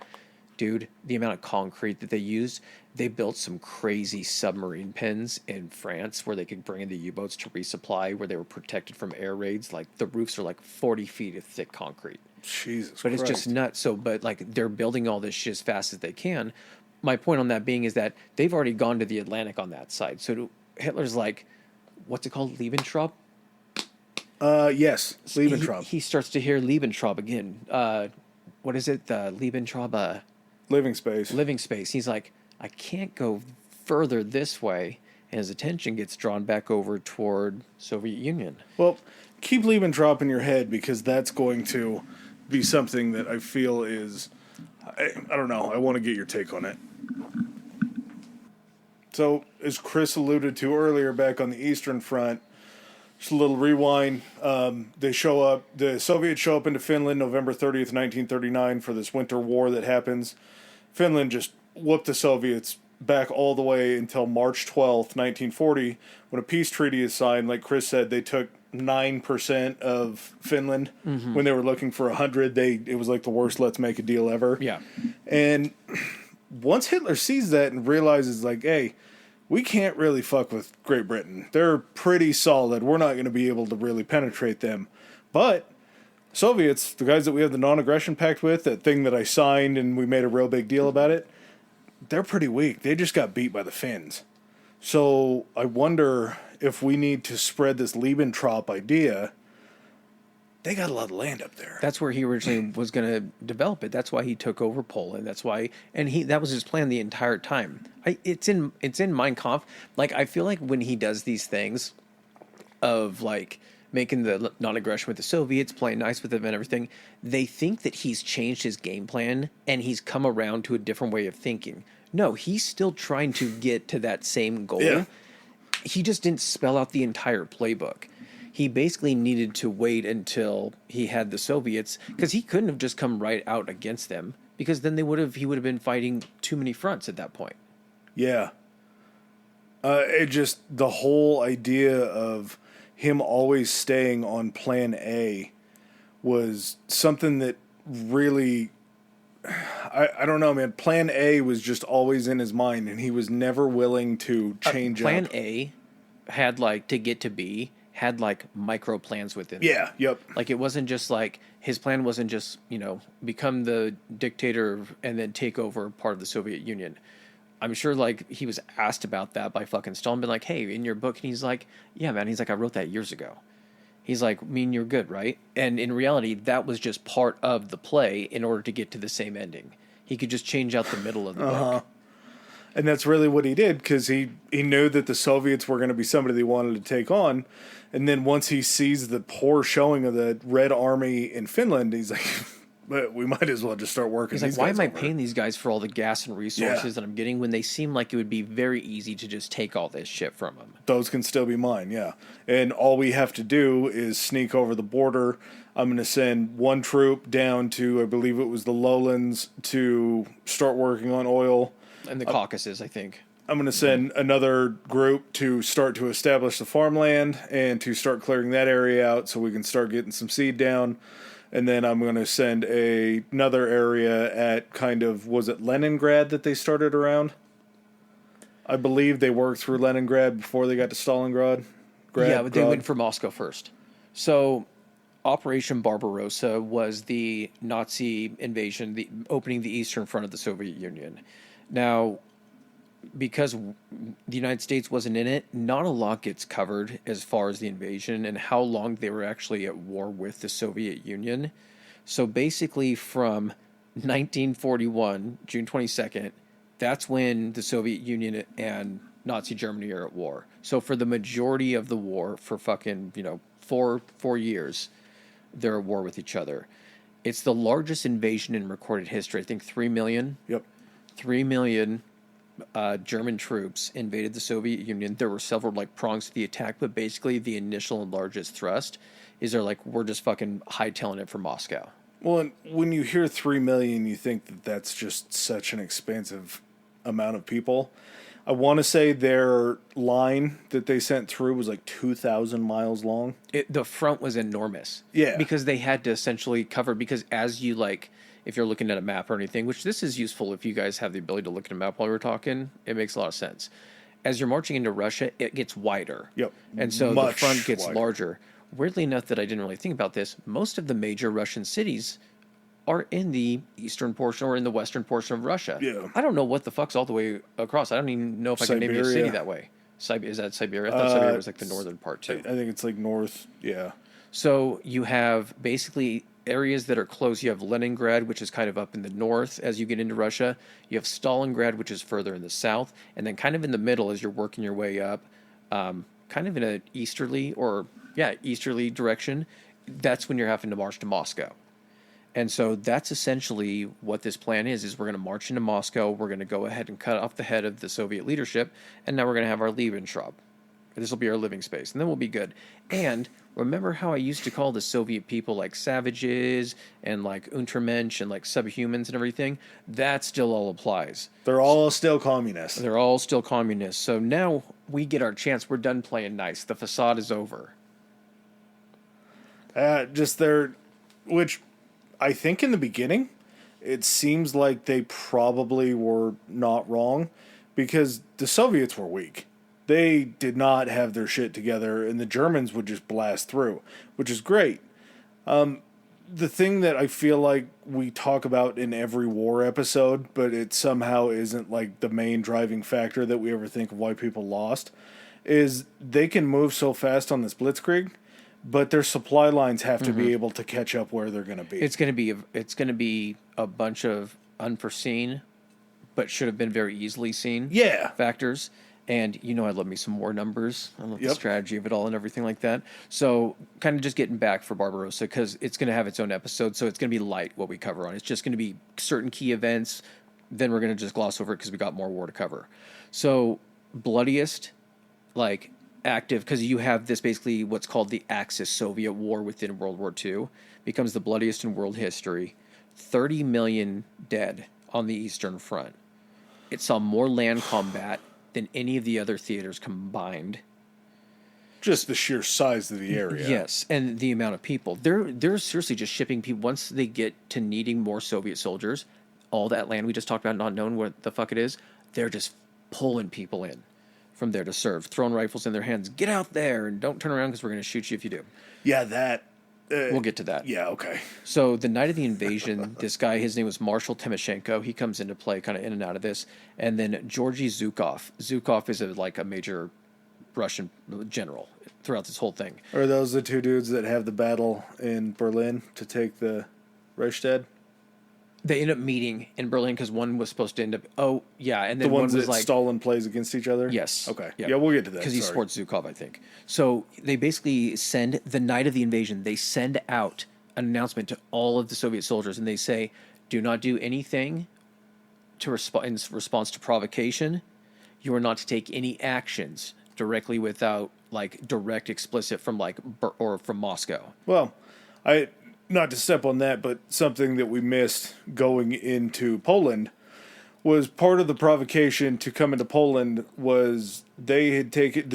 Dude, the amount of concrete that they used, they built some crazy submarine pens in France where they could bring in the U-boats to resupply, where they were protected from air raids. Like the roofs are like 40 feet of thick concrete. Jesus But Christ. it's just nuts. So, but like they're building all this shit as fast as they can. My point on that being is that they've already gone to the Atlantic on that side. So Hitler's like, what's it called? Liebentrop? Yes, Liebentrop. He starts to hear Liebentrop again. What is it? The Liebentrop? Living space. Living space. He's like, I can't go further this way. And his attention gets drawn back over toward Soviet Union. Well, keep Liebentrop in your head, because that's going to be something that I feel is... I don't know. I want to get your take on it. So, as Chris alluded to earlier, back on the Eastern Front, just a little rewind. The Soviets show up into Finland November 30th, 1939 for this winter war that happens. Finland just whooped the Soviets back all the way until March 12th, 1940, when a peace treaty is signed. Like Chris said, they took 9% of Finland when they were looking for 100. It was like the worst let's make a deal ever. Yeah. And once Hitler sees that and realizes, like, hey, we can't really fuck with Great Britain. They're pretty solid. We're not going to be able to really penetrate them. But Soviets, the guys that we have the non-aggression pact with, that thing that I signed and we made a real big deal about it, they're pretty weak. They just got beat by the Finns. So I wonder if we need to spread this Liebentrop idea. They got a lot of land up there. That's where he originally was going to develop it. That's why he took over Poland. That's why, and that was his plan the entire time. It's in Mein Kampf. Like, I feel like when he does these things of like making the non-aggression with the Soviets, playing nice with them and everything, they think that he's changed his game plan and he's come around to a different way of thinking. No, he's still trying to get to that same goal. Yeah. He just didn't spell out the entire playbook. He basically needed to wait until he had the Soviets, because he couldn't have just come right out against them, because then he would have been fighting too many fronts at that point. Yeah. The whole idea of him always staying on plan A was something that really, I don't know, man. Plan A was just always in his mind, and he was never willing to change Plan up. A had, like, to get to B, had, like, micro plans within. Yeah, yep. Like, it wasn't just, like, his plan wasn't just, become the dictator and then take over part of the Soviet Union. I'm sure, like, he was asked about that by fucking Stalin, been like, hey, in your book, and he's like, yeah, man, he's like, I wrote that years ago. He's like, you're good, right? And in reality, that was just part of the play in order to get to the same ending. He could just change out the middle of the book. And that's really what he did, because he knew that the Soviets were going to be somebody they wanted to take on. And then once he sees the poor showing of the Red Army in Finland, he's like, but we might as well just start working. He's like, these why guys am I over." paying these guys for all the gas and resources that I'm getting when they seem like it would be very easy to just take all this shit from them? Those can still be mine, yeah. And all we have to do is sneak over the border. I'm going to send one troop down to, I believe it was the lowlands, to start working on oil. And the Caucasus, I think. I'm going to send another group to start to establish the farmland and to start clearing that area out so we can start getting some seed down. And then I'm going to send another area at kind of, was it Leningrad that they started around? I believe they worked through Leningrad before they got to Stalingrad. But they went for Moscow first. So Operation Barbarossa was the Nazi invasion, opening the eastern front of the Soviet Union. Now, because the United States wasn't in it, not a lot gets covered as far as the invasion and how long they were actually at war with the Soviet Union. So basically from 1941, June 22nd, that's when the Soviet Union and Nazi Germany are at war. So for the majority of the war, for fucking, 4 years, they're at war with each other. It's the largest invasion in recorded history. I think 3 million. Yep. 3 million German troops invaded the Soviet Union. There were several prongs to the attack, but basically the initial and largest thrust is we're just fucking hightailing it for Moscow. Well, and when you hear 3 million, you think that that's just such an expansive amount of people. I want to say their line that they sent through was 2,000 miles long. The front was enormous. Yeah. Because they had to essentially cover, because as you if you're looking at a map or anything, which this is useful if you guys have the ability to look at a map while we're talking, it makes a lot of sense. As you're marching into Russia, it gets wider. Yep. And so the front gets wider. larger. Weirdly enough, that I didn't really think about this, most of the major Russian cities are in the eastern portion or in the western portion of Russia. Yeah. I don't know what the fuck's all the way across. I don't even know if I can name you a city Siberia. that way. Is that Siberia? I thought Siberia was the northern part too. I think it's north, yeah. So you have basically areas that are close. You have Leningrad, which is kind of up in the north as you get into Russia. You have Stalingrad, which is further in the south. And then kind of in the middle as you're working your way up, kind of in an easterly direction, that's when you're having to march to Moscow. And so that's essentially what this plan is we're going to march into Moscow. We're going to go ahead and cut off the head of the Soviet leadership. And now we're going to have our Lebensraum. This will be our living space. And then we'll be good. And remember how I used to call the Soviet people savages and Untermensch and subhumans and everything? That still all applies. They're all still communists. They're all still communists. So now we get our chance. We're done playing nice. The facade is over. Which I think in the beginning, it seems like they probably were not wrong because the Soviets were weak. They did not have their shit together, and the Germans would just blast through, which is great. The thing that I feel like we talk about in every war episode, but it somehow isn't the main driving factor that we ever think of why people lost, is they can move so fast on this blitzkrieg, but their supply lines have to be able to catch up where they're going to be. It's going to be a bunch of unforeseen, but should have been very easily seen factors. And I love me some war numbers. I love the strategy of it all and everything like that. So kind of just getting back for Barbarossa, because it's going to have its own episode. So it's going to be light what we cover on. It's just going to be certain key events. Then we're going to just gloss over it because we got more war to cover. So bloodiest, active, because you have this basically what's called the Axis Soviet War within World War II, becomes the bloodiest in world history. 30 million dead on the Eastern Front. It saw more land combat than any of the other theaters combined. Just the sheer size of the area. Yes, and the amount of people. They're seriously just shipping people. Once they get to needing more Soviet soldiers, all that land we just talked about, not knowing what the fuck it is, they're just pulling people in from there to serve, throwing rifles in their hands. Get out there and don't turn around because we're going to shoot you if you do. Yeah, that... we'll get to that. Yeah, okay. So the night of the invasion, this guy, his name was Marshal Timoshenko. He comes into play kind of in and out of this. And then Georgy Zhukov. Zhukov is a major Russian general throughout this whole thing. Are those the two dudes that have the battle in Berlin to take the Reichstag? They end up meeting in Berlin because one was supposed to end up... Oh, yeah. And then the ones one was that Stalin plays against each other? Yes. Okay. Yep. Yeah, we'll get to that. Because he supports Zhukov, I think. So they basically send, the night of the invasion, they send out an announcement to all of the Soviet soldiers, and they say, do not do anything to in response to provocation. You are not to take any actions directly without like direct explicit from like or from Moscow. Well, I not to step on that, but something that we missed going into Poland was part of the provocation to come into Poland was the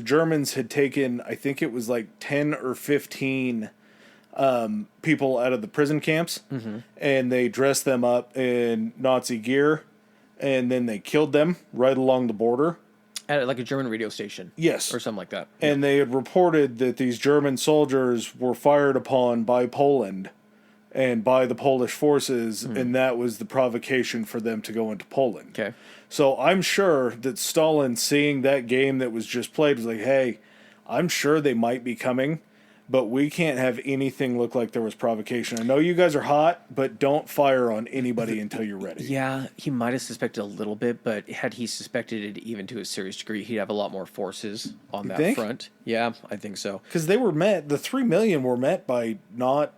Germans had taken, I think it was like 10 or 15 people out of the prison camps, and they dressed them up in Nazi gear, and then they killed them right along the border. At like a German radio station. Yes. Or something like that. And they had reported that these German soldiers were fired upon by Poland and by the Polish forces, and that was the provocation for them to go into Poland. Okay. So I'm sure that Stalin, seeing that game that was just played, was like, hey, I'm sure they might be coming, but we can't have anything look like there was provocation. I know you guys are hot, but don't fire on anybody until you're ready. Yeah, he might have suspected a little bit, but had he suspected it even to a serious degree, he'd have a lot more forces on that front. Yeah, I think so. Because they were met, the 3 million were met by not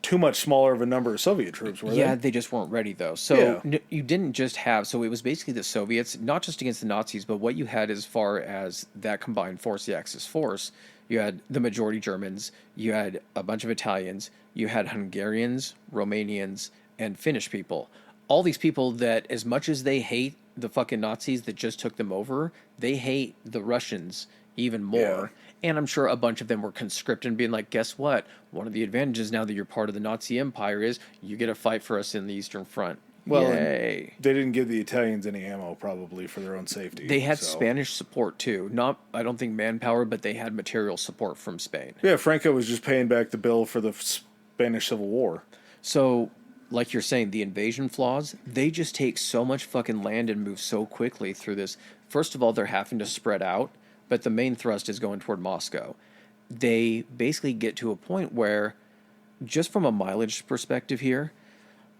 too much smaller of a number of Soviet troops, were they? Yeah, they just weren't ready, though. So you didn't just have, so it was basically the Soviets, not just against the Nazis, but what you had as far as that combined force, the Axis force. You had the majority Germans, you had a bunch of Italians, you had Hungarians, Romanians, and Finnish people. All these people that, as much as they hate the fucking Nazis that just took them over, they hate the Russians even more. Yeah. And I'm sure a bunch of them were conscripted and being like, guess what? One of the advantages now that you're part of the Nazi Empire is you get to fight for us in the Eastern Front. Well, they didn't give the Italians any ammo, probably, for their own safety. They had Spanish support, too. Not, I don't think manpower, but they had material support from Spain. Yeah, Franco was just paying back the bill for the Spanish Civil War. So, like you're saying, the invasion flaws, they just take so much fucking land and move so quickly through this. First of all, they're having to spread out, but the main thrust is going toward Moscow. They basically get to a point where, just from a mileage perspective here,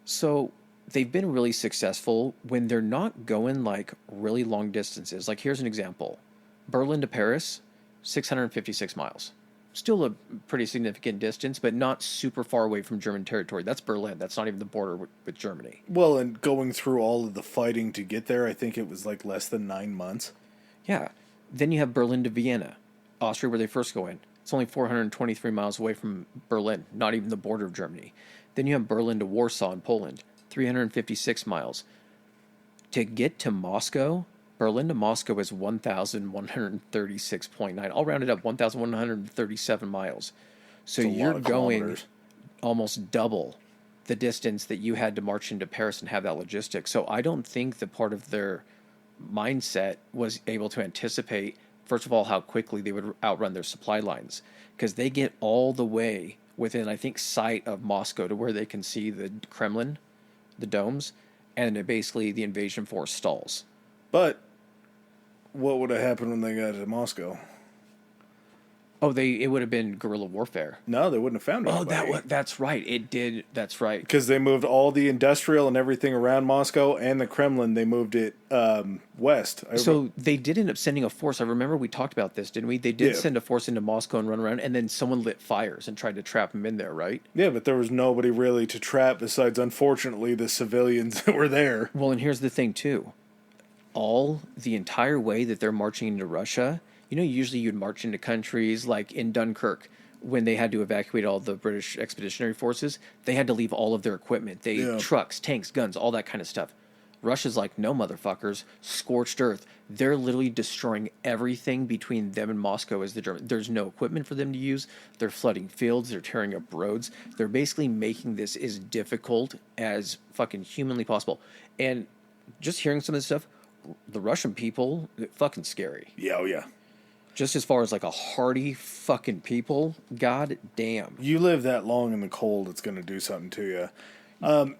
so they've been really successful when they're not going like really long distances. Like here's an example. Berlin to Paris, 656 miles. Still a pretty significant distance, but not super far away from German territory. That's Berlin. That's not even the border with Germany. Well, and going through all of the fighting to get there, I think it was like less than 9 months. Yeah. Then you have Berlin to Vienna, Austria, where they first go in. It's only 423 miles away from Berlin, not even the border of Germany. Then you have Berlin to Warsaw in Poland, 356 miles. To get to Moscow, Berlin to Moscow is 1,136.9. I'll round it up, 1,137 miles. So you're going almost double the distance that you had to march into Paris and have that logistics. So I don't think the part of their mindset was able to anticipate, first of all, how quickly they would outrun their supply lines. Because they get all the way within, I think, sight of Moscow to where they can see the Kremlin, the domes, and basically the invasion force stalls. But what would have happened when they got to Moscow? Oh, it would have been guerrilla warfare. No, they wouldn't have found anybody. Oh, that's right. It did. That's right. Because they moved all the industrial and everything around Moscow and the Kremlin. They moved it west. So they did end up sending a force. I remember we talked about this, didn't we? They did send a force into Moscow and run around, and then someone lit fires and tried to trap them in there, right? Yeah, but there was nobody really to trap besides, unfortunately, the civilians that were there. Well, and here's the thing, too. The entire way that they're marching into Russia, usually you'd march into countries like in Dunkirk when they had to evacuate all the British expeditionary forces. They had to leave all of their equipment. Trucks, tanks, guns, all that kind of stuff. Russia's like, no, motherfuckers, scorched earth. They're literally destroying everything between them and Moscow as the Germans. There's no equipment for them to use. They're flooding fields. They're tearing up roads. They're basically making this as difficult as fucking humanly possible. And just hearing some of this stuff, the Russian people, fucking scary. Yeah, oh yeah. Just as far as like a hardy fucking people, god damn. You live that long in the cold, it's going to do something to you.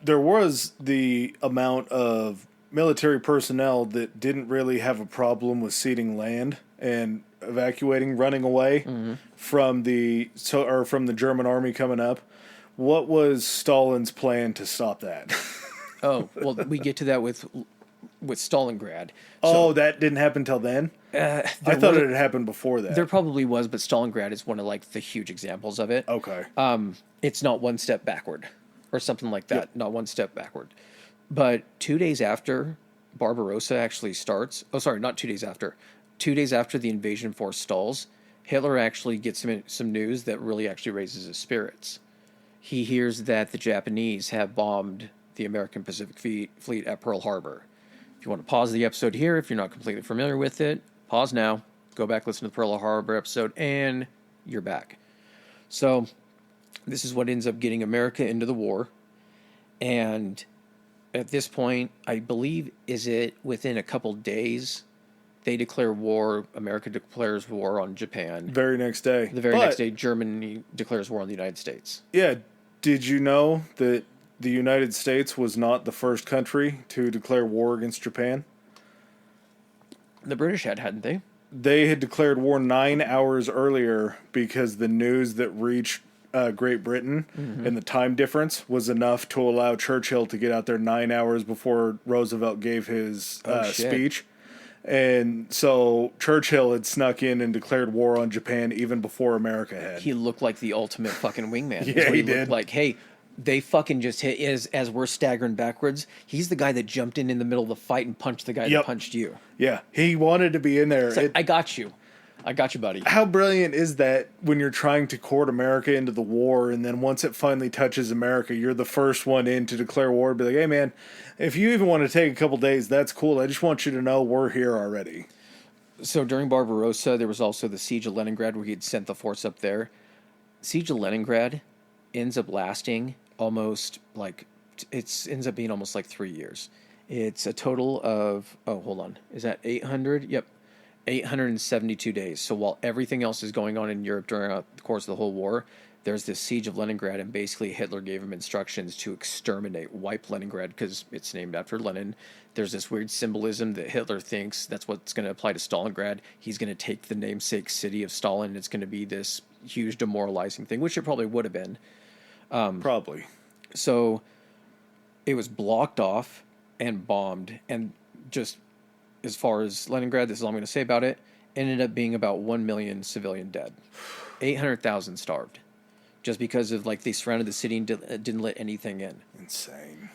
There was the amount of military personnel that didn't really have a problem with ceding land and evacuating, running away from the German army coming up. What was Stalin's plan to stop that? Oh, well, we get to that with with Stalingrad. Oh, that didn't happen till then? I thought it had happened before that. There probably was, but Stalingrad is one of like the huge examples of it. Okay. It's not one step backward or something like that. Yep. Not one step backward. But 2 days after Barbarossa actually starts, not 2 days after. 2 days after the invasion force stalls, Hitler actually gets some news that really actually raises his spirits. He hears that the Japanese have bombed the American Pacific Fleet at Pearl Harbor. If you want to pause the episode here, if you're not completely familiar with it, pause now, go back, listen to the Pearl Harbor episode, and you're back. So this is what ends up getting America into the war. And at this point, I believe, is it within a couple days, they declare war, America declares war on Japan. Very next day. The very next day, Germany declares war on the United States. Yeah. Did you know that the United States was not the first country to declare war against Japan? The British hadn't they? They had declared war 9 hours earlier because the news that reached Great Britain and the time difference was enough to allow Churchill to get out there 9 hours before Roosevelt gave his speech. And so Churchill had snuck in and declared war on Japan even before America had. He looked like the ultimate fucking wingman. Yeah, he did. Looked like, hey, they fucking just hit as we're staggering backwards. He's the guy that jumped in the middle of the fight and punched the guy that punched you. Yeah, he wanted to be in there. It's like, I got you. I got you, buddy. How brilliant is that when you're trying to court America into the war, and then once it finally touches America, you're the first one in to declare war. Be like, hey, man, if you even want to take a couple days, that's cool. I just want you to know we're here already. So during Barbarossa, there was also the Siege of Leningrad where he'd sent the force up there. Siege of Leningrad ends up lasting almost like, ends up being almost like 3 years. It's a total of, is that 800? Yep. 872 days. So while everything else is going on in Europe during the course of the whole war, there's this siege of Leningrad, and basically Hitler gave him instructions to exterminate, wipe Leningrad, because it's named after Lenin. There's this weird symbolism that Hitler thinks that's what's going to apply to Stalingrad. He's going to take the namesake city of Stalin, and it's going to be this huge demoralizing thing, which it probably would have been. Probably. So it was blocked off and bombed, and just as far as Leningrad, this is all I'm going to say about it, ended up being about 1 million civilian dead. 800,000 starved. Just because of, like, they surrounded the city and didn't let anything in. Insane.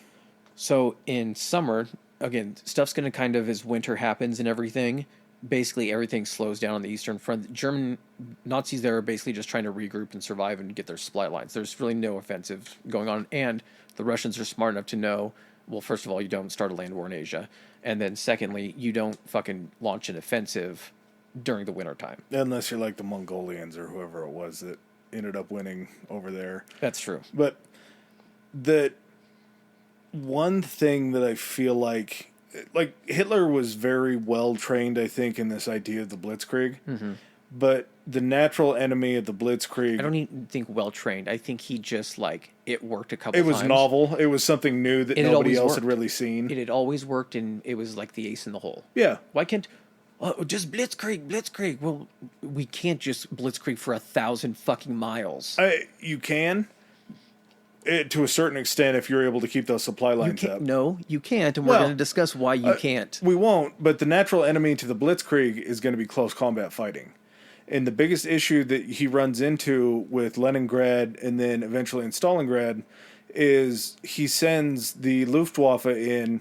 So in summer, again, stuff's going to kind of, as winter happens and everything, basically everything slows down on the Eastern Front. German Nazis there are basically just trying to regroup and survive and get their supply lines. There's really no offensive going on. And the Russians are smart enough to know, well, first of all, you don't start a land war in Asia. And then secondly, you don't fucking launch an offensive during the wintertime. Unless you're like the Mongolians or whoever it was that ended up winning over there. That's true. But the one thing that I feel like Hitler was very well trained, I think, in this idea of the Blitzkrieg. Mm-hmm. But the natural enemy of the Blitzkrieg... I don't even think well-trained. I think he just, like, it worked a couple times. It was novel. It was something new that nobody else had really seen. It had always worked, and it was like the ace in the hole. Yeah. Why can't... just Blitzkrieg. Well, we can't just Blitzkrieg for 1,000 fucking miles. You can, to a certain extent, if you're able to keep those supply lines up. No, you can't, and we're going to discuss why you can't. We won't, but the natural enemy to the Blitzkrieg is going to be close combat fighting. And the biggest issue that he runs into with Leningrad and then eventually in Stalingrad is he sends the Luftwaffe in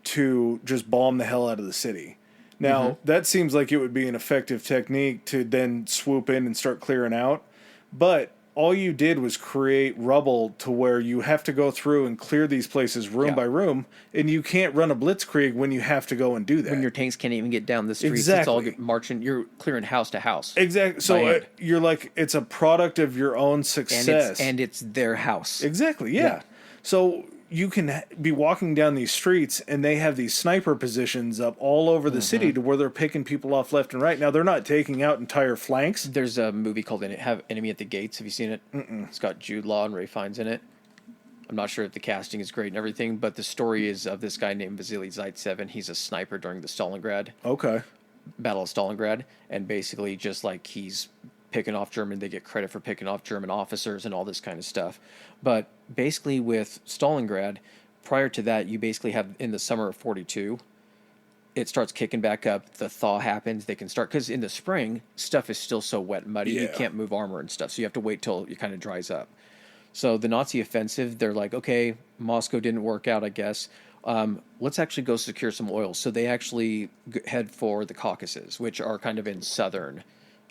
to just bomb the hell out of the city. Now, that seems like it would be an effective technique to then swoop in and start clearing out. But all you did was create rubble to where you have to go through and clear these places room by room, and you can't run a blitzkrieg when you have to go and do that. When your tanks can't even get down the streets, exactly. It's all marching. You're clearing house to house. Exactly. So you're like, it's a product of your own success. And it's their house. Exactly, yeah. So you can be walking down these streets, and they have these sniper positions up all over the city to where they're picking people off left and right. Now, they're not taking out entire flanks. There's a movie called Enemy at the Gates. Have you seen it? Mm-mm. It's got Jude Law and Ray Fiennes in it. I'm not sure if the casting is great and everything, but the story is of this guy named Vasily Zaitsev, and he's a sniper during the Stalingrad. Okay. Battle of Stalingrad, and basically just like he's picking off German, they get credit for picking off German officers and all this kind of stuff. But basically with Stalingrad, prior to that, you basically have in the summer of 42, it starts kicking back up. The thaw happens. They can start, because in the spring, stuff is still so wet and muddy. You can't move armor and stuff. So you have to wait till it kind of dries up. So the Nazi offensive, they're like, okay, Moscow didn't work out, I guess. Let's actually go secure some oil. So they actually head for the Caucasus, which are kind of in southern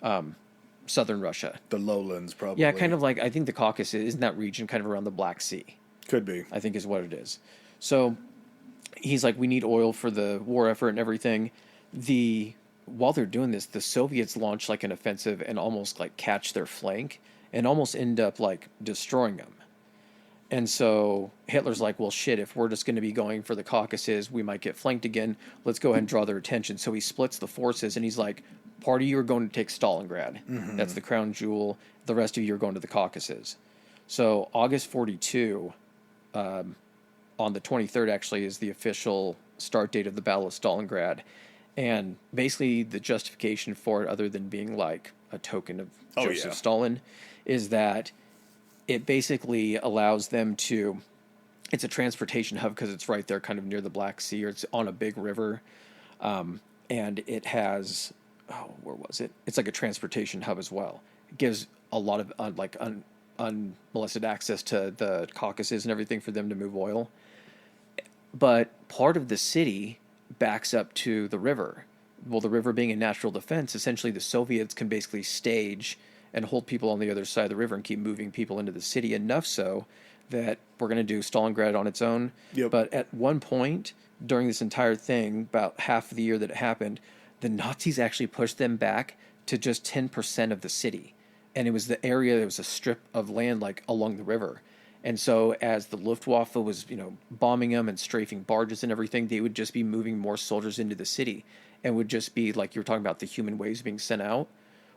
Russia. The lowlands, probably. Yeah, kind of like, I think the Caucasus, isn't that region kind of around the Black Sea? Could be. I think is what it is. So he's like, we need oil for the war effort and everything. While they're doing this, the Soviets launch like an offensive and almost like catch their flank and almost end up like destroying them. And so Hitler's like, well, shit, if we're just going to be going for the Caucasus, we might get flanked again. Let's go ahead and draw their attention. So he splits the forces, and he's like, part of you are going to take Stalingrad. Mm-hmm. That's the crown jewel. The rest of you are going to the Caucasus. So August 42, on the 23rd, actually, is the official start date of the Battle of Stalingrad. And basically the justification for it, other than being like a token of Joseph Stalin, is that it basically allows them to, it's a transportation hub because it's right there kind of near the Black Sea, or it's on a big river. And it has, where was it? It's like a transportation hub as well. It gives a lot of unmolested access to the Caucasus and everything for them to move oil. But part of the city backs up to the river. Well, the river being a natural defense, essentially the Soviets can basically stage and hold people on the other side of the river and keep moving people into the city, enough so that we're going to do Stalingrad on its own. Yep. But at one point during this entire thing, about half of the year that it happened, the Nazis actually pushed them back to just 10% of the city. And it was the area, it was a strip of land like along the river. And so as the Luftwaffe was, bombing them and strafing barges and everything, they would just be moving more soldiers into the city, and would just be like you were talking about, the human waves being sent out,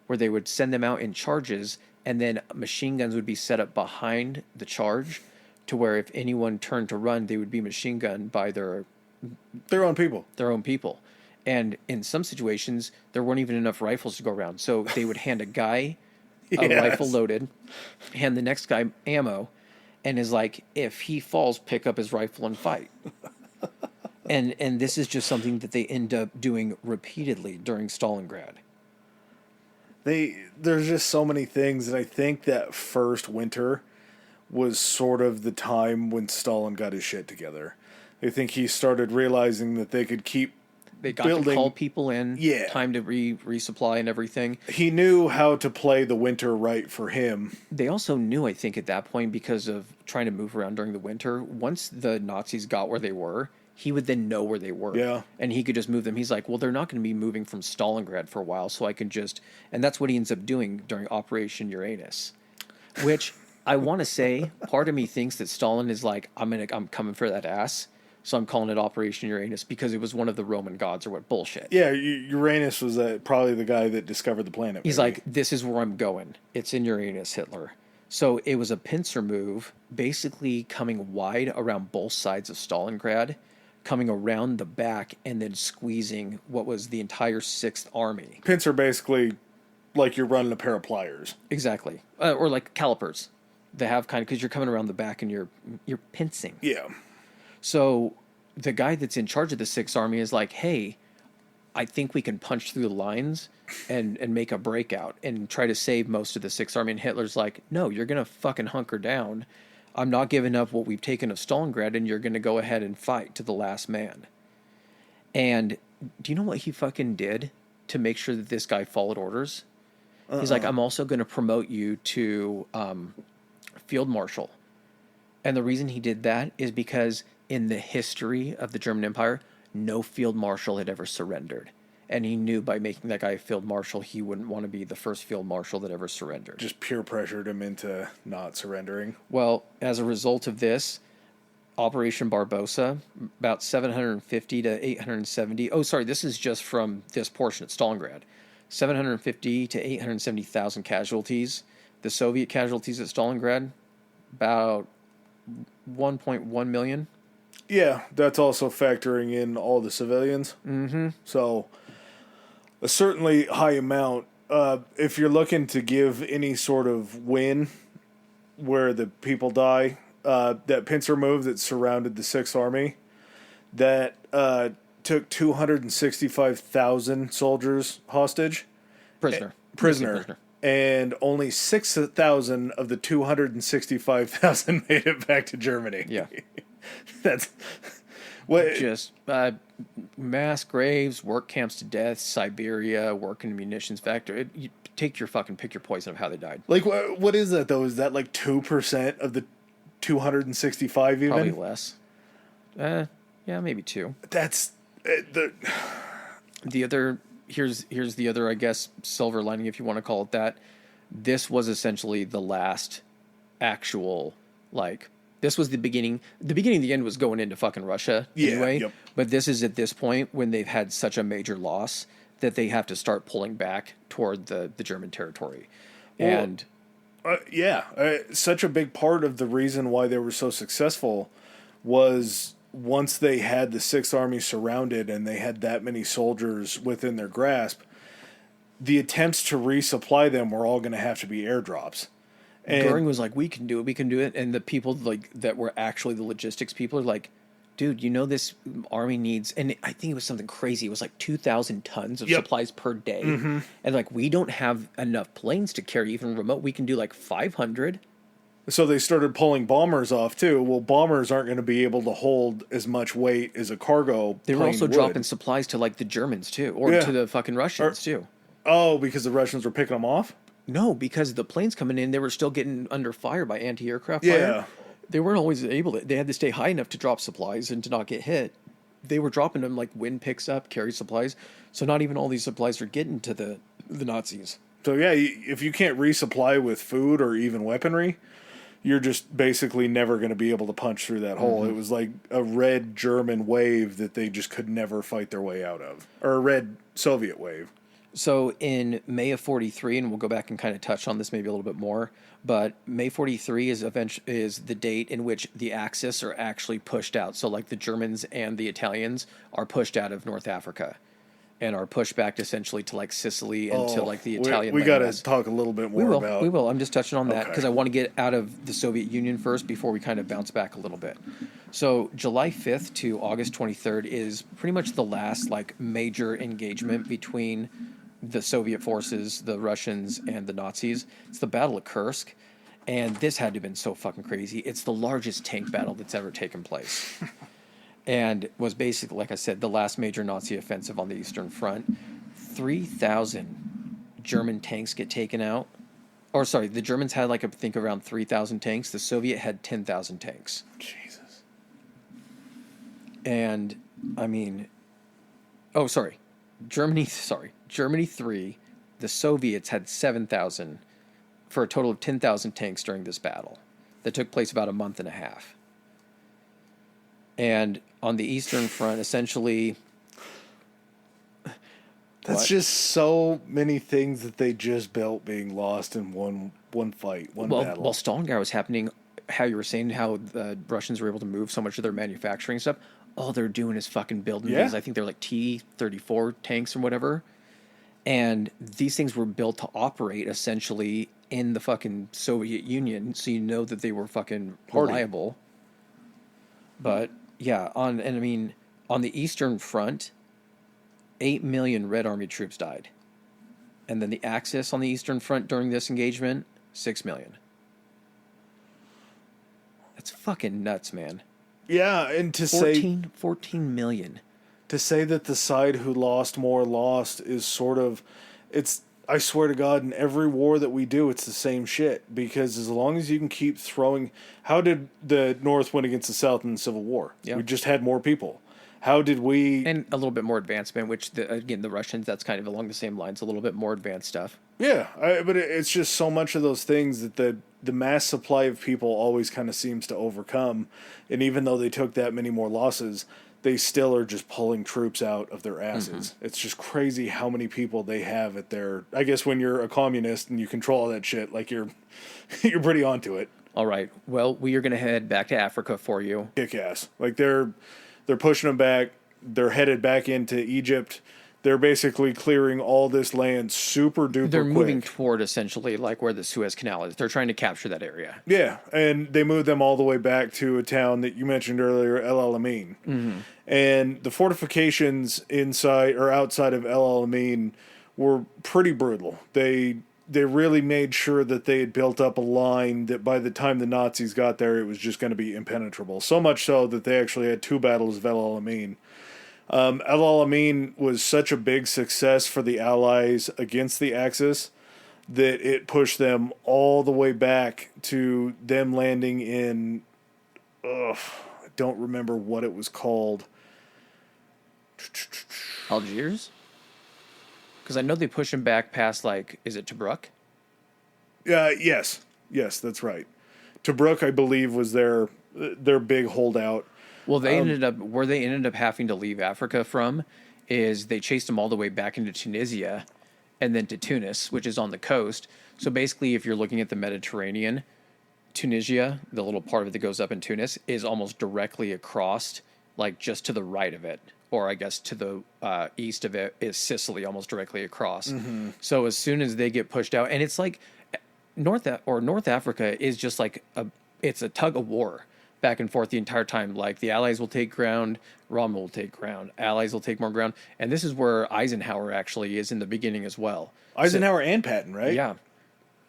where they would send them out in charges, and then machine guns would be set up behind the charge to where if anyone turned to run, they would be machine gunned by their own people. Their own people. And in some situations, there weren't even enough rifles to go around. So they would hand a guy a rifle loaded, hand the next guy ammo, and is like, if he falls, pick up his rifle and fight. And this is just something that they end up doing repeatedly during Stalingrad. There's just so many things, and I think that first winter was sort of the time when Stalin got his shit together. I think he started realizing that they could keep They got to call people in, time to resupply and everything. He knew how to play the winter right for him. They also knew, I think, at that point, because of trying to move around during the winter, once the Nazis got where they were, he would then know where they were. Yeah. And he could just move them. He's like, well, they're not going to be moving from Stalingrad for a while, so I can just... And that's what he ends up doing during Operation Uranus. Which, I want to say, part of me thinks that Stalin is like, I'm coming for that ass, so I'm calling it Operation Uranus, because it was one of the Roman gods or what bullshit. Yeah, Uranus was probably the guy that discovered the planet. He's like, this is where I'm going. It's in Uranus, Hitler. So it was a pincer move, basically coming wide around both sides of Stalingrad, coming around the back, and then squeezing what was the entire 6th Army. Pincer basically like you're running a pair of pliers. Exactly. Or like calipers. They have kind of, because you're coming around the back and you're pincing. Yeah. So the guy that's in charge of the 6th Army is like, hey, I think we can punch through the lines and make a breakout and try to save most of the 6th Army. And Hitler's like, no, you're going to fucking hunker down. I'm not giving up what we've taken of Stalingrad, and you're going to go ahead and fight to the last man. And do you know what he fucking did to make sure that this guy followed orders? He's like, I'm also going to promote you to Field Marshal. And the reason he did that is because in the history of the German Empire, no Field Marshal had ever surrendered. And he knew by making that guy a Field Marshal, he wouldn't want to be the first Field Marshal that ever surrendered. Just peer pressured him into not surrendering. Well, as a result of this, Operation Barbarossa, about 750 to 870... Oh, sorry, this is just from this portion at Stalingrad. 750 to 870,000 casualties. The Soviet casualties at Stalingrad, about 1.1 million. Yeah, that's also factoring in all the civilians. Mm-hmm. So, a certainly high amount. If you're looking to give any sort of win where the people die, that pincer move that surrounded the 6th Army, that took 265,000 soldiers hostage. Prisoner. And only 6,000 of the 265,000 made it back to Germany. Yeah. That's what. Just mass graves, work camps to death, Siberia, work in a munitions factory. You take your fucking pick your poison of how they died. Like, what is that, though? Is that like 2% of the 265 even? Probably less. Yeah, maybe 2. That's the other. Here's the other, I guess, silver lining, if you want to call it that. This was essentially the last actual, like, this was the beginning. The beginning of the end was going into fucking Russia anyway. Yep. But this is at this point when they've had such a major loss that they have to start pulling back toward the German territory. And such a big part of the reason why they were so successful was once they had the Sixth Army surrounded and they had that many soldiers within their grasp, the attempts to resupply them were all going to have to be airdrops. And Goering was like, we can do it. And the people like that were actually the logistics people are like, dude, you know this army needs, and I think it was something crazy. It was like 2,000 tons of supplies per day. Mm-hmm. And like, we don't have enough planes to carry even remote. We can do like 500. So they started pulling bombers off too. Well, bombers aren't going to be able to hold as much weight as a cargo. They were also dropping supplies to like the Germans too, or to the fucking Russians too. Oh, because the Russians were picking them off? No, because the planes coming in, they were still getting under fire by anti-aircraft fire. They weren't always able to. They had to stay high enough to drop supplies and to not get hit. They were dropping them like wind picks up, carry supplies. So not even all these supplies are getting to the Nazis. So yeah, if you can't resupply with food or even weaponry, you're just basically never going to be able to punch through that hole. It was like a red German wave that they just could never fight their way out of. Or a red Soviet wave. So in May of 43, and we'll go back and kind of touch on this maybe a little bit more, but May 43 is the date in which the Axis are actually pushed out. So like the Germans and the Italians are pushed out of North Africa and are pushed back essentially to like Sicily and to like the Italian. We got to talk a little bit more about. We will. I'm just touching on that because I want to get out of the Soviet Union first before we kind of bounce back a little bit. So July 5th to August 23rd is pretty much the last like major engagement between the Soviet forces, the Russians, and the Nazis. It's the Battle of Kursk, and this had to have been so fucking crazy. It's the largest tank battle that's ever taken place. And was basically, like I said, the last major Nazi offensive on the Eastern Front. 3,000 German tanks get taken out. Or, sorry, the Germans had, like, I think around 3,000 tanks. The Soviet had 10,000 tanks. Jesus. And, I mean... Oh, sorry. Germany 3. The Soviets had 7,000 for a total of 10,000 tanks during this battle that took place about a month and a half. And on the Eastern Front, essentially... That's just so many things that they just built being lost in one fight, one battle. While Stalingrad was happening, how you were saying how the Russians were able to move so much of their manufacturing stuff, all they're doing is fucking building these. I think they're like T-34 tanks or whatever. And these things were built to operate essentially in the fucking Soviet Union, so you know that they were fucking reliable. But yeah, on the Eastern Front, 8 million Red Army troops died. And then the Axis on the Eastern Front during this engagement, 6 million. That's fucking nuts, man. Yeah, and to 14 million. To say that the side who lost more lost is sort of, it's, I swear to God, in every war that we do, it's the same shit. Because as long as you can keep throwing, how did the North win against the South in the Civil War? Yeah. We just had more people. How did we... And a little bit more advancement, which, the Russians, that's kind of along the same lines, a little bit more advanced stuff. Yeah, but it's just so much of those things that the mass supply of people always kind of seems to overcome. And even though they took that many more losses, they still are just pulling troops out of their asses. Mm-hmm. It's just crazy how many people they have at their... I guess when you're a communist and you control all that shit, like you're pretty onto it. All right. Well, we are going to head back to Africa for you. Kick ass. Like they're pushing them back. They're headed back into Egypt. They're basically clearing all this land super duper They're moving quick. toward essentially like where the Suez Canal is. They're trying to capture that area. Yeah, and they moved them all the way back to a town that you mentioned earlier, El Alamein. Mm-hmm. And the fortifications inside or outside of El Alamein were pretty brutal. They really made sure that they had built up a line that by the time the Nazis got there, it was just going to be impenetrable. So much so that they actually had 2 battles of El Alamein. El Alamein was such a big success for the Allies against the Axis that it pushed them all the way back to them landing in, I don't remember what it was called. Algiers? Because I know they push them back past, like, is it Tobruk? Yes, that's right. Tobruk, I believe, was their big holdout. Well, they ended up having to leave Africa from is they chased them all the way back into Tunisia and then to Tunis, which is on the coast. So basically, if you're looking at the Mediterranean, Tunisia, the little part of it that goes up in Tunis, is almost directly across, like just to the right of it. Or I guess to the east of it is Sicily, almost directly across. Mm-hmm. So as soon as they get pushed out, and it's like North Africa is just like it's a tug of war back and forth the entire time. Like the Allies will take ground, Rommel will take ground, Allies will take more ground, and this is where Eisenhower actually is in the beginning as well. Eisenhower and Patton, right? Yeah.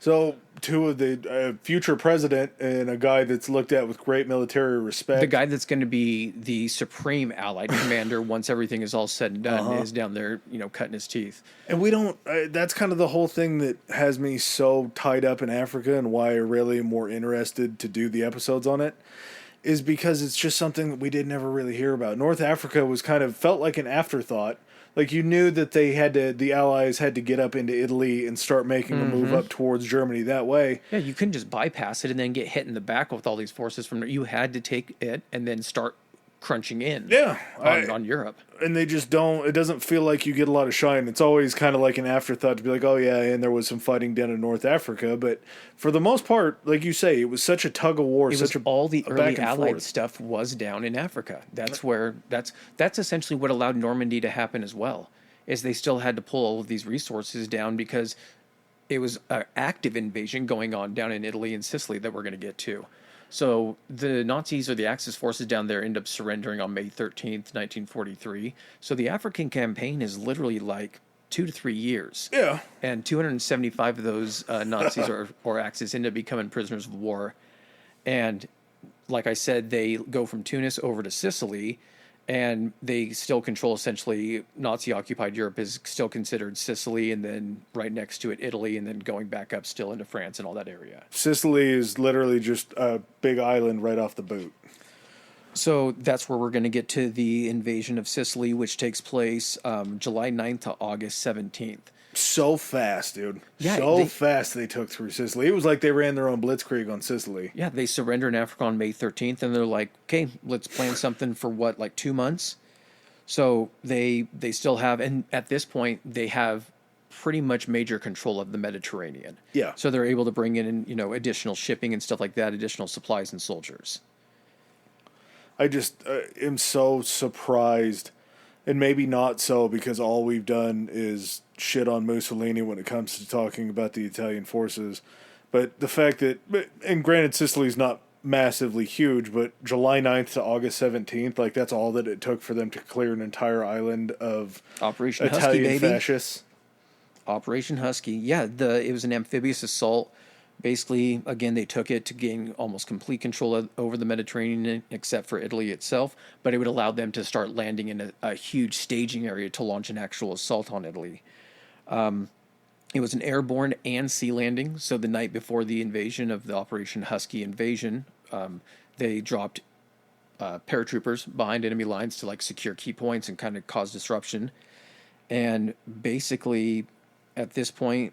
So 2 of the future president and a guy that's looked at with great military respect. The guy that's going to be the supreme Allied commander once everything is all said and done is down there, cutting his teeth. And we don't, that's kind of the whole thing that has me so tied up in Africa and why I really am more interested to do the episodes on it, is because it's just something that we did never really hear about. North Africa was kind of felt like an afterthought. Like you knew that the Allies had to get up into Italy and start making a move up towards Germany that way. Yeah, you couldn't just bypass it and then get hit in the back with all these forces from there. You had to take it and then start crunching in on Europe. And they just don't, it doesn't feel like you get a lot of shine. It's always kind of like an afterthought to be like, oh yeah, and there was some fighting down in North Africa. But for the most part, like you say, it was such a tug of war. All the early Allied stuff was down in Africa. That's essentially what allowed Normandy to happen as well, is they still had to pull all of these resources down because it was an active invasion going on down in Italy and Sicily that we're going to get to. So the Nazis or the Axis forces down there end up surrendering on May 13th, 1943. So the African campaign is literally like 2 to 3 years. Yeah. And 275 of those Nazis or Axis end up becoming prisoners of war. And like I said, they go from Tunis over to Sicily, and they still control essentially Nazi-occupied Europe is still considered Sicily, and then right next to it, Italy, and then going back up still into France and all that area. Sicily is literally just a big island right off the boot. So that's where we're going to get to the invasion of Sicily, which takes place July 9th to August 17th. So fast, dude. Yeah, fast they took through Sicily. It was like they ran their own blitzkrieg on Sicily. Yeah, they surrender in Africa on May 13th, and they're like, okay, let's plan something for like 2 months? So they still have, and at this point, they have pretty much major control of the Mediterranean. Yeah. So they're able to bring in, additional shipping and stuff like that, additional supplies and soldiers. I just am so surprised, and maybe not so, because all we've done is shit on Mussolini when it comes to talking about the Italian forces. But the fact that, and granted, Sicily's not massively huge, but July 9th to August 17th, like that's all that it took for them to clear an entire island of Operation Italian Husky, baby. fascists. Operation Husky. Yeah, it was an amphibious assault. Basically, again, they took it to gain almost complete control over the Mediterranean, except for Italy itself. But it would allow them to start landing in a huge staging area to launch an actual assault on Italy. It was an airborne and sea landing. So the night before the invasion of the Operation Husky invasion, they dropped paratroopers behind enemy lines to like secure key points and kind of cause disruption. And basically, at this point,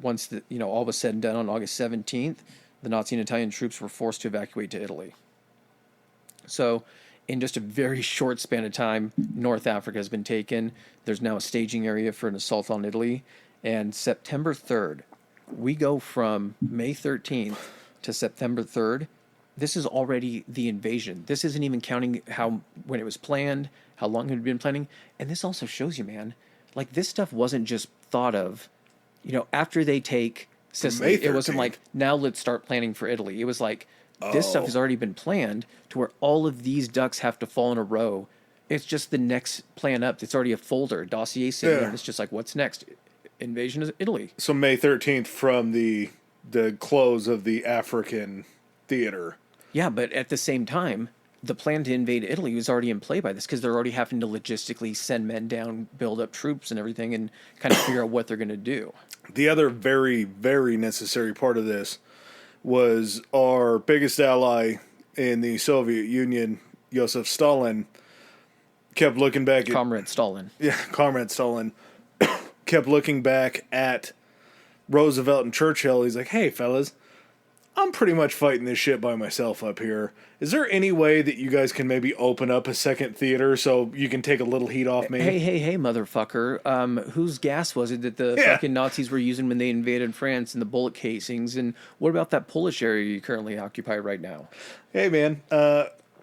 once all was said and done on August 17th, the Nazi and Italian troops were forced to evacuate to Italy. So in just a very short span of time, North Africa has been taken. There's now a staging area for an assault on Italy. And September 3rd, we go from May 13th to September 3rd. This is already the invasion. This isn't even counting when it was planned, how long it had been planning. And this also shows you, man, like this stuff wasn't just thought of, after they take Sicily. May It wasn't 13th. like, now let's start planning for Italy. It was like, this stuff has already been planned to where all of these ducks have to fall in a row. It's just the next plan up. It's already a folder, dossier sitting there. And it's just like, what's next? Invasion of Italy. So May 13th from the close of the African theater. Yeah, but at the same time, the plan to invade Italy was already in play by this because they're already having to logistically send men down, build up troops and everything, and kind of figure out what they're going to do. The other very, very necessary part of this was our biggest ally in the Soviet Union, Joseph Stalin, kept looking back at... Comrade Stalin. Yeah, Comrade Stalin kept looking back at Roosevelt and Churchill. He's like, hey, fellas, I'm pretty much fighting this shit by myself up here. Is there any way that you guys can maybe open up a second theater so you can take a little heat off me? Hey, motherfucker. Whose gas was it that the fucking Nazis were using when they invaded France and the bullet casings? And what about that Polish area you currently occupy right now? Hey, man,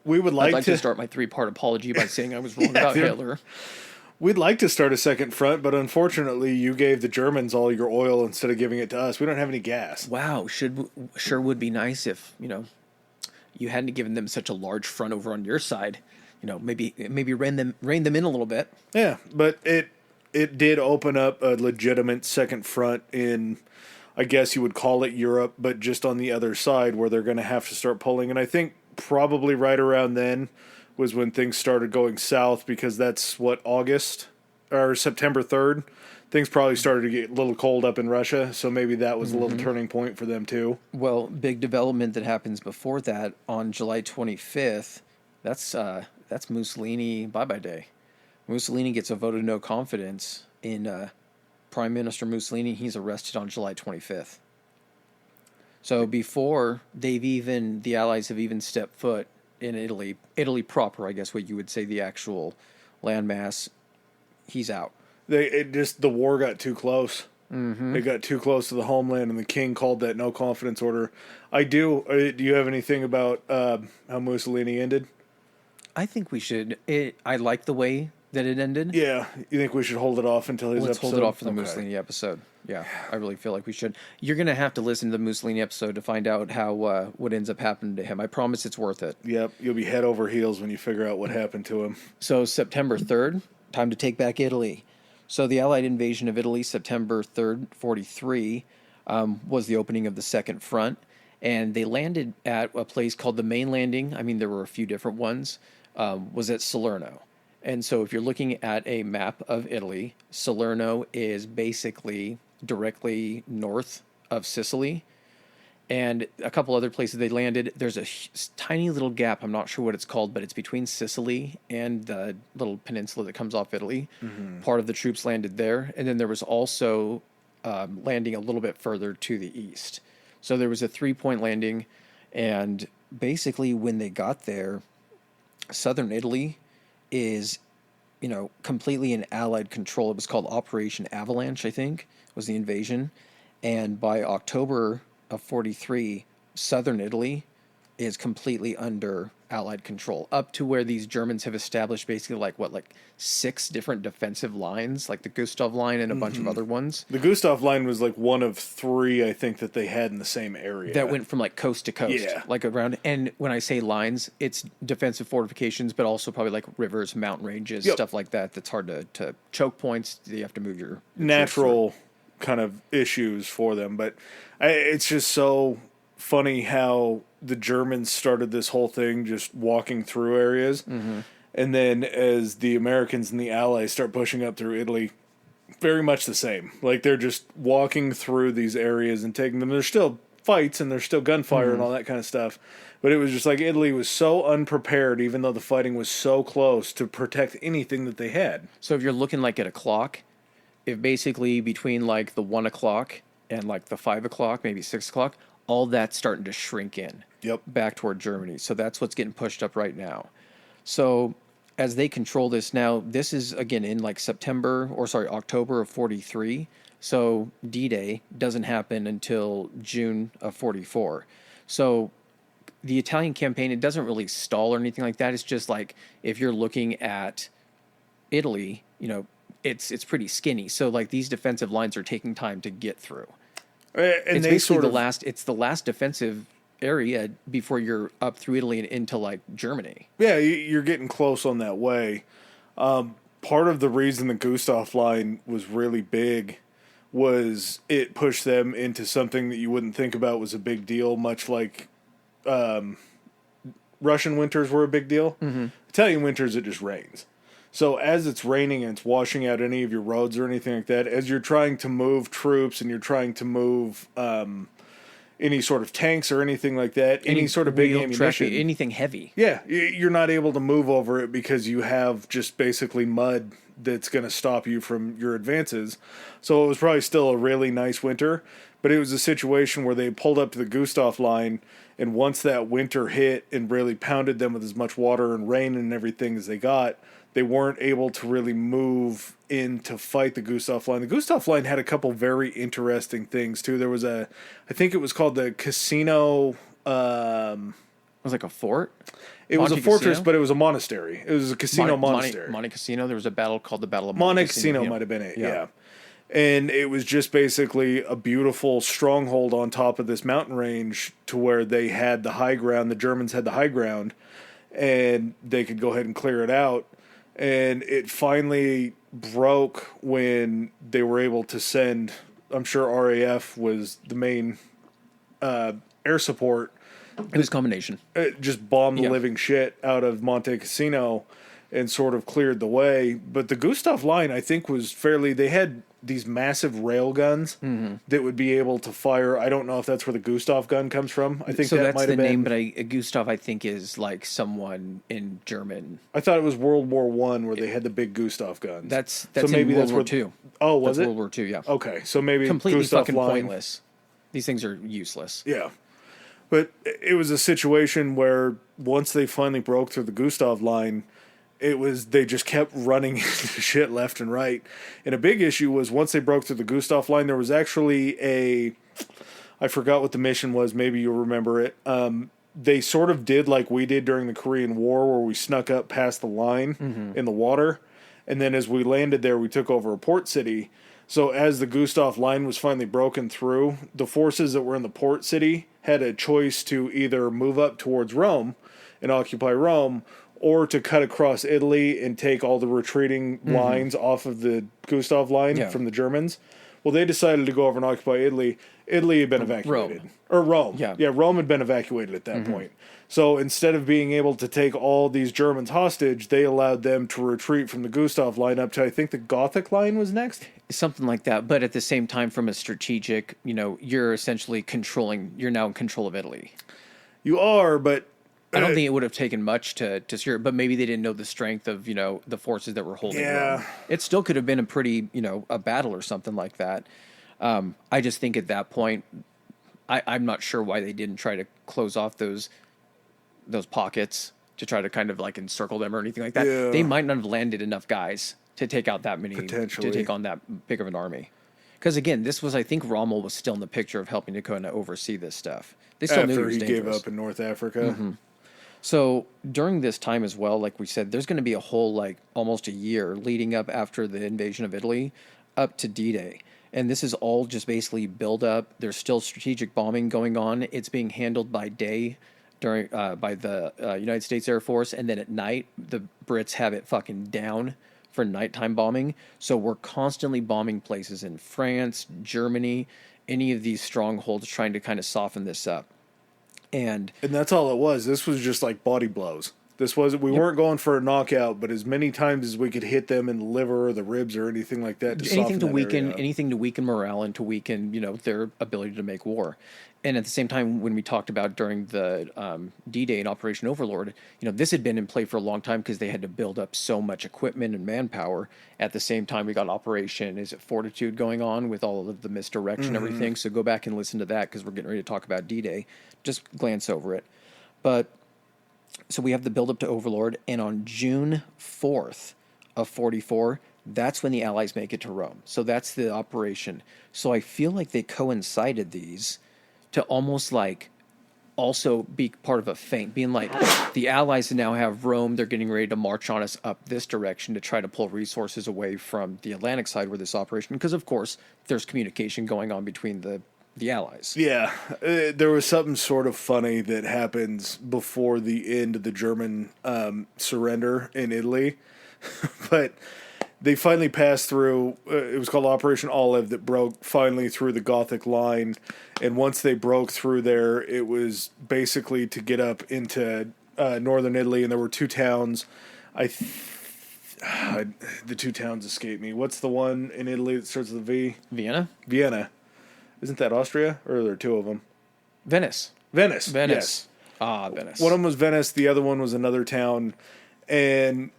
we would I'd like to start my 3-part apology by saying I was wrong about Hitler. We'd like to start a second front, but unfortunately you gave the Germans all your oil instead of giving it to us. We don't have any gas. Wow, sure would be nice if, you hadn't given them such a large front over on your side. Maybe rein them in a little bit. Yeah, but it did open up a legitimate second front in, I guess you would call it Europe, but just on the other side where they're going to have to start pulling. And I think probably right around then was when things started going south, because that's what, August or September 3rd. Things probably started to get a little cold up in Russia, so maybe that was a little turning point for them too. Well, big development that happens before that on July 25th. That's Mussolini bye-bye day. Mussolini gets a vote of no confidence in Prime Minister Mussolini. He's arrested on July 25th. So before the Allies have even stepped foot in Italy proper, I guess what you would say the actual landmass, he's out. The war got too close. Mm-hmm. It got too close to the homeland, and the king called that no confidence order. Do you have anything about how Mussolini ended? I think we should. I like the way that it ended. Yeah, you think we should hold it off until his Let's episode? Hold it off for the Mussolini episode. Yeah, I really feel like we should. You're going to have to listen to the Mussolini episode to find out how what ends up happening to him. I promise it's worth it. Yep, you'll be head over heels when you figure out what happened to him. So September 3rd, time to take back Italy. So the Allied invasion of Italy, September 3rd, 43, was the opening of the Second Front. And they landed at a place called the Main Landing. I mean, there were a few different ones. Was at Salerno. And so if you're looking at a map of Italy, Salerno is basically directly north of Sicily. And a couple other places they landed. There's a tiny little gap. I'm not sure what it's called, but it's between Sicily and the little peninsula that comes off Italy. Mm-hmm. Part of the troops landed there. And then there was also landing a little bit further to the east. So there was a 3-point landing. And basically when they got there, southern Italy is, completely in Allied control. It was called Operation Avalanche, I think, was the invasion. And by October of 43, southern Italy is completely under Allied control, up to where these Germans have established basically 6 different defensive lines, like the Gustav line and a bunch of other ones. The Gustav line was one of 3, I think, that they had in the same area. That went from coast to coast, yeah. Around. And when I say lines, it's defensive fortifications, but also probably rivers, mountain ranges, stuff like that. That's hard to choke points. You have to move your natural kind of issues for them. But it's just so funny how the Germans started this whole thing just walking through areas. Mm-hmm. And then as the Americans and the Allies start pushing up through Italy, very much the same. They're just walking through these areas and taking them. There's still fights and there's still gunfire and all that kind of stuff. But it was just Italy was so unprepared, even though the fighting was so close, to protect anything that they had. So if you're looking at a clock, if basically between the 1 o'clock and the 5 o'clock, maybe 6 o'clock, all that's starting to shrink in. Yep. Back toward Germany. So that's what's getting pushed up right now. So as they control this now, this is again in October of 43. So D-Day doesn't happen until June of 44. So the Italian campaign, it doesn't really stall or anything like that. It's just if you're looking at Italy, it's pretty skinny. So like these defensive lines are taking time to get through. And It's they basically sort of it's the last defensive area before you're up through Italy and into like Germany. yeah, you're getting close on that way. Part of the reason the Gustav line was really big was it pushed them into something that you wouldn't think about was a big deal, much like Russian winters were a big deal. Mm-hmm. Italian winters, it just rains. So as it's raining and it's washing out any of your roads or anything like that, as you're trying to move troops and you're trying to move any sort of tanks or anything like that, any sort of big ammunition, anything heavy. yeah, you're not able to move over it because you have just basically mud that's going to stop you from your advances. So it was probably still a really nice winter, but it was a situation where they pulled up to the Gustav line, and once that winter hit and really pounded them with as much water and rain and everything as they got, they weren't able to really move in to fight the Gustav line. The Gustav line had a couple very interesting things too. There was I think it was called the Casino. It was like a fort. It was a fortress, but it was a monastery. It was a casino monastery. Monte Cassino. There was a battle called the Battle of Monte Cassino might have been it, yeah. And it was just basically a beautiful stronghold on top of this mountain range to where they had the high ground. The Germans had the high ground, and they could go ahead and clear it out. And it finally broke when they were able to send, I'm sure RAF was the main air support. It was a combination. It just bombed the living shit out of Monte Cassino and sort of cleared the way. But the Gustav line, I think, was fairly... They had these massive rail guns that would be able to fire... I don't know if that's where the Gustav gun comes from. I think so that might have been... that's the name, but Gustav, I think, is like someone in German. I thought it was World War I where they had the big Gustav guns. That's so maybe in World War II. Oh, was that's it? World War II, yeah. Okay, so maybe completely Gustav fucking line. pointless. These things are useless. Yeah. But it was a situation where once they finally broke through the Gustav line, they just kept running into shit left and right. And a big issue was once they broke through the Gustav line, there was actually I forgot what the mission was, maybe you'll remember it. They sort of did like we did during the Korean War where we snuck up past the line in the water. And then as we landed there, we took over a port city. So as the Gustav line was finally broken through, the forces that were in the port city had a choice to either move up towards Rome and occupy Rome, or to cut across Italy and take all the retreating lines off of the Gustav line from the Germans. Well, they decided to go over and occupy Italy. Italy had been evacuated. Rome. Yeah, Rome had been evacuated at that point. So instead of being able to take all these Germans hostage, they allowed them to retreat from the Gustav line up to, I think, the Gothic line was next? Something like that. But at the same time, from a strategic, you're essentially you're now in control of Italy. You are, but... I don't think it would have taken much to secure it, but maybe they didn't know the strength of, the forces that were holding Rome. It still could have been a pretty, a battle or something like that. I just think at that point, I'm not sure why they didn't try to close off those pockets to try to kind of like encircle them or anything like that. Yeah. They might not have landed enough guys to take out that many, to take on that big of an army. Because again, this was, I think Rommel was still in the picture of helping to kind of oversee this stuff. They still knew it was dangerous. Gave up in North Africa. So during this time as well, like we said, there's going to be a whole almost a year leading up after the invasion of Italy up to D-Day. And this is all just basically build up. There's still strategic bombing going on. It's being handled by day by the United States Air Force. And then at night, the Brits have it fucking down for nighttime bombing. So we're constantly bombing places in France, Germany, any of these strongholds, trying to kind of soften this up. And that's all it was. This was just like body blows. We weren't going for a knockout, but as many times as we could hit them in the liver or the ribs or anything like that anything to weaken morale and to weaken, their ability to make war. And at the same time, when we talked about during the D-Day and Operation Overlord, this had been in play for a long time because they had to build up so much equipment and manpower. At the same time, we got Operation Fortitude going on with all of the misdirection and everything. So go back and listen to that because we're getting ready to talk about D-Day. Just glance over it. But so we have the build-up to Overlord, and on June 4th of 44, that's when the Allies make it to Rome. So that's the operation. So I feel like they coincided these to almost also be part of a feint, being like, the Allies now have Rome, they're getting ready to march on us up this direction to try to pull resources away from the Atlantic side where this operation, because of course there's communication going on between the Allies. Yeah, there was something sort of funny that happens before the end of the German surrender in Italy, but they finally passed through, it was called Operation Olive, that broke finally through the Gothic line. And once they broke through there, it was basically to get up into northern Italy. And there were two towns. The two towns escape me. What's the one in Italy that starts with a V? Vienna? Vienna. Isn't that Austria? Or are there two of them? Venice. Venice. Yes. Ah, Venice. One of them was Venice. The other one was another town. And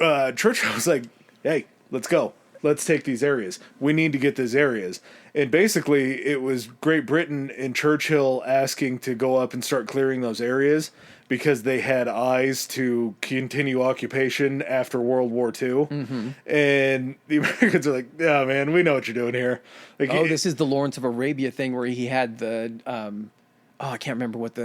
Churchill was like, hey, let's go. Let's take these areas. We need to get these areas. And basically, it was Great Britain and Churchill asking to go up and start clearing those areas because they had eyes to continue occupation after World War II. Mm-hmm. And the Americans are like, yeah, man, we know what you're doing here. Like, this is the Lawrence of Arabia thing where he had the, I can't remember what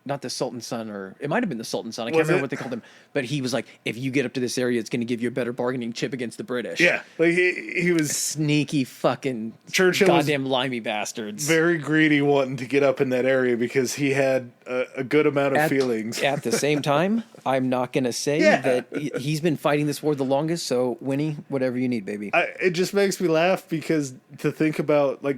not the Sultan's son, or it might have been the Sultan's son. I can't remember what they called him. But he was like, if you get up to this area, it's going to give you a better bargaining chip against the British. Yeah. Like he was sneaky fucking Churchill goddamn limey bastards. Very greedy wanting to get up in that area because he had a good amount of feelings. At the same time, I'm not going to say that he's been fighting this war the longest. So Winnie, whatever you need, baby. It just makes me laugh because to think about, like,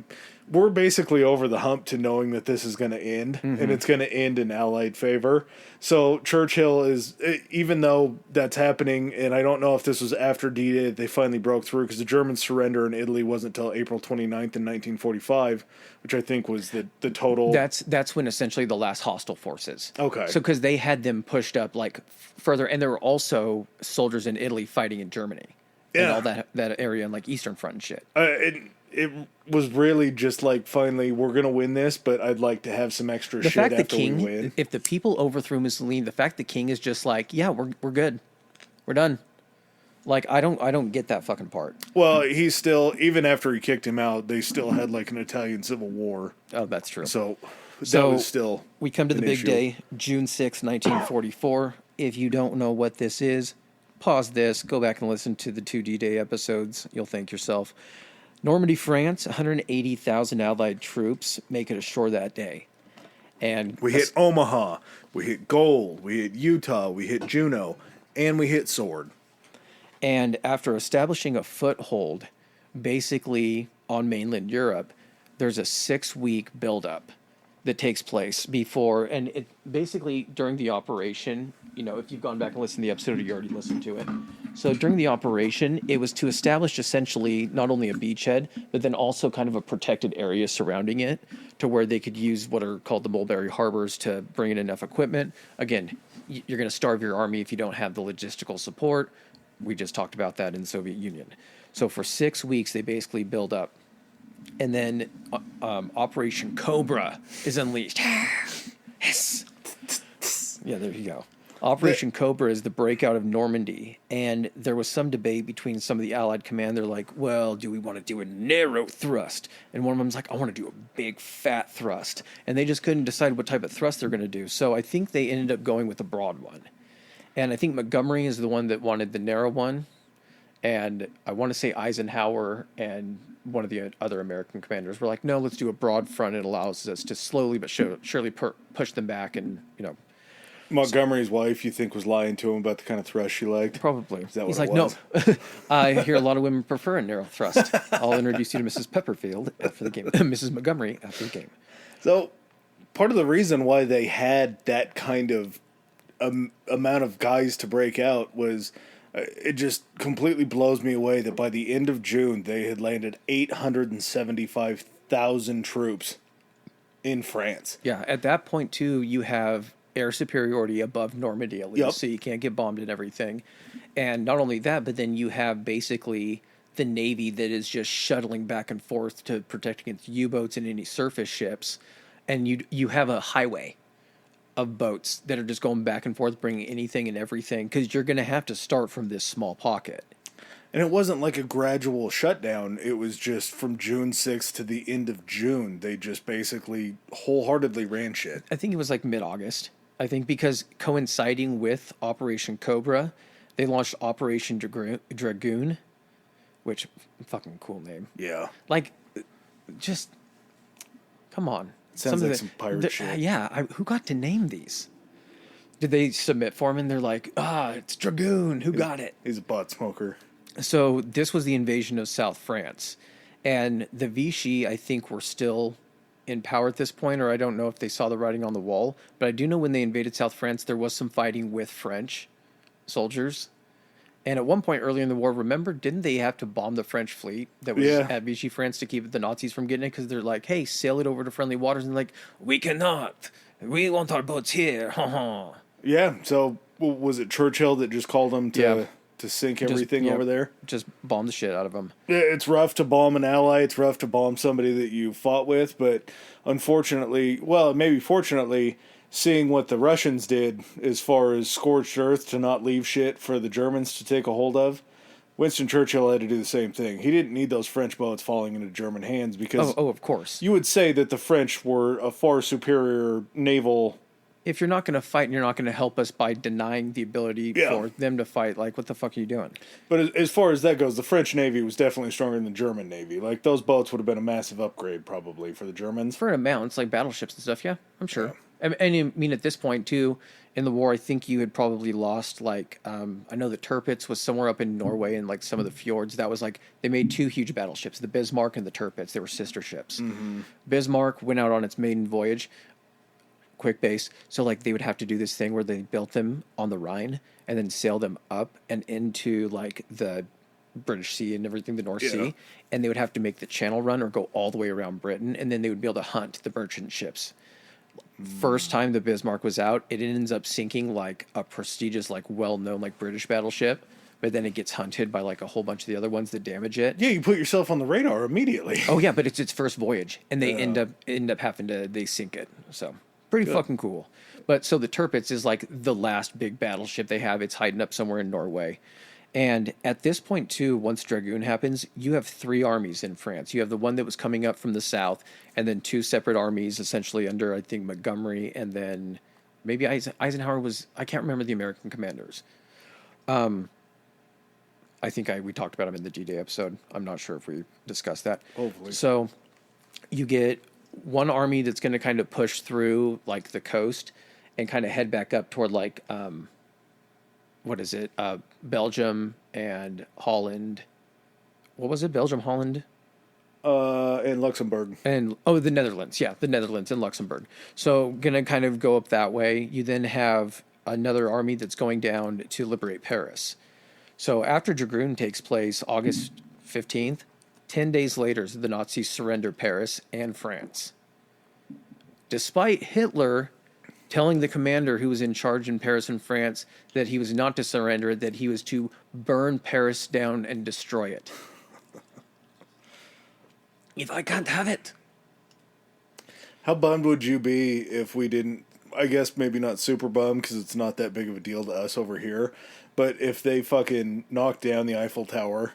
we're basically over the hump to knowing that this is going to end, and it's going to end in Allied favor. So Churchill is, even though that's happening, and I don't know if this was after D-Day they finally broke through, because the German surrender in Italy wasn't until April 29th in 1945, which I think was the total... That's when essentially the last hostile forces. Okay. So because they had them pushed up like further, and there were also soldiers in Italy fighting in Germany. And all that area and like Eastern Front and shit. It was really just like, finally, we're going to win this, but I'd like to have some extra shit after we win. If the people overthrew Mussolini, the fact the king is just like, yeah, we're good. We're done. Like, I don't get that fucking part. Well, he's still, even after he kicked him out, they still had like an Italian civil war. Oh, that's true. So that was still we come to the big day, June 6, 1944. If you don't know what this is, pause this, go back and listen to the 2 D-Day episodes. You'll thank yourself. Normandy, France, 180,000 Allied troops make it ashore that day. And we hit Omaha, we hit Gold, we hit Utah, we hit Juneau, and we hit Sword. And after establishing a foothold, basically on mainland Europe, there's a 6-week buildup that takes place before, and it basically during the operation, you know, if you've gone back and listened to the episode, you already listened to it. So during the operation, it was to establish essentially not only a beachhead, but then also kind of a protected area surrounding it to where they could use what are called the Mulberry Harbors to bring in enough equipment. Again, you're going to starve your army if you don't have the logistical support. We just talked about that in the Soviet Union. So for 6 weeks, they basically build up. And then Operation Cobra is unleashed. Yes. Yeah, there you go. Operation Cobra is the breakout of Normandy. And there was some debate between some of the Allied command. They're like, well, do we want to do a narrow thrust? And one of them's like, I want to do a big fat thrust. And they just couldn't decide what type of thrust they're going to do. So I think they ended up going with the broad one. And I think Montgomery is the one that wanted the narrow one. And I want to say Eisenhower and one of the other American commanders were like, no, let's do a broad front. It allows us to slowly but surely push them back. And, you know. Montgomery's wife, you think, was lying to him about the kind of thrust she liked? Probably. Is that He's what like, it was? no. I hear a lot of women prefer a narrow thrust. I'll introduce you to Mrs. Pepperfield after the game. Mrs. Montgomery after the game. So part of the reason why they had that kind of amount of guys to break out was it just completely blows me away that by the end of June they had landed 875,000 troops in France. Yeah, at that point too, you have air superiority above Normandy at least, so you can't get bombed and everything. And not only that, but then you have basically the Navy that is just shuttling back and forth to protect against U-boats and any surface ships, and you have a highway of boats that are just going back and forth, bringing anything and everything, because you're going to have to start from this small pocket. And it wasn't like a gradual shutdown. It was just from June 6th to the end of June. They just basically wholeheartedly ran shit. I think it was like mid-August. I think because coinciding with Operation Cobra, they launched Operation Dragoon, which fucking cool name. Yeah. Like, just come on. Sounds like some pirate shit. Yeah, who got to name these? Did they submit for him and they're like, it's Dragoon. Who got it? He's a pot smoker. So this was the invasion of South France. And the Vichy, I think, were still in power at this point, or I don't know if they saw the writing on the wall. But I do know when they invaded South France, there was some fighting with French soldiers. And at one point earlier in the war, remember, didn't they have to bomb the French fleet that was at Vichy France to keep the Nazis from getting it? Because they're like, hey, sail it over to friendly waters. And like, we cannot. We want our boats here. Yeah, so was it Churchill that just called them to sink everything over there? Just bomb the shit out of them. It's rough to bomb an ally. It's rough to bomb somebody that you fought with. But unfortunately, well, maybe fortunately, seeing what the Russians did as far as scorched earth to not leave shit for the Germans to take a hold of, Winston Churchill had to do the same thing. He didn't need those French boats falling into German hands because... Oh, of course. You would say that the French were a far superior naval... If you're not going to fight and you're not going to help us by denying the ability for them to fight, like, what the fuck are you doing? But as far as that goes, the French Navy was definitely stronger than the German Navy. Like, those boats would have been a massive upgrade, probably, for the Germans. For an amount, it's like battleships and stuff, yeah, I'm sure. Yeah. And I mean, at this point, too, in the war, I think you had probably lost, like, I know the Tirpitz was somewhere up in Norway and, like, some of the fjords. That was, like, they made two huge battleships, the Bismarck and the Tirpitz. They were sister ships. Mm-hmm. Bismarck went out on its maiden voyage. Quick base, so like they would have to do this thing where they built them on the Rhine and then sail them up and into like the British Sea and everything, the North Sea, and they would have to make the channel run or go all the way around Britain, and then they would be able to hunt the merchant ships. First time the Bismarck was out, it ends up sinking like a prestigious, like well-known like British battleship, but then it gets hunted by like a whole bunch of the other ones that damage it. Yeah, you put yourself on the radar immediately. Oh yeah, but it's its first voyage, and they end up having to sink it. So. Pretty fucking cool. But so the Tirpitz is like the last big battleship they have. It's hiding up somewhere in Norway. And at this point, too, once Dragoon happens, you have three armies in France. You have the one that was coming up from the south, and then two separate armies, essentially under, I think, Montgomery, and then maybe Eisenhower was... I can't remember the American commanders. I think we talked about him in the D-Day episode. I'm not sure if we discussed that. Hopefully. So you get... one army that's going to kind of push through like the coast and kind of head back up toward like Belgium and Holland. What was it? Belgium, Holland, and Luxembourg. And the Netherlands. Yeah, the Netherlands and Luxembourg. So going to kind of go up that way. You then have another army that's going down to liberate Paris. So after Dragoon takes place August 15th, 10 days later, the Nazis surrender Paris and France. Despite Hitler telling the commander who was in charge in Paris and France that he was not to surrender, that he was to burn Paris down and destroy it. If I can't have it. How bummed would you be if we didn't, I guess maybe not super bummed because it's not that big of a deal to us over here, but if they fucking knocked down the Eiffel Tower...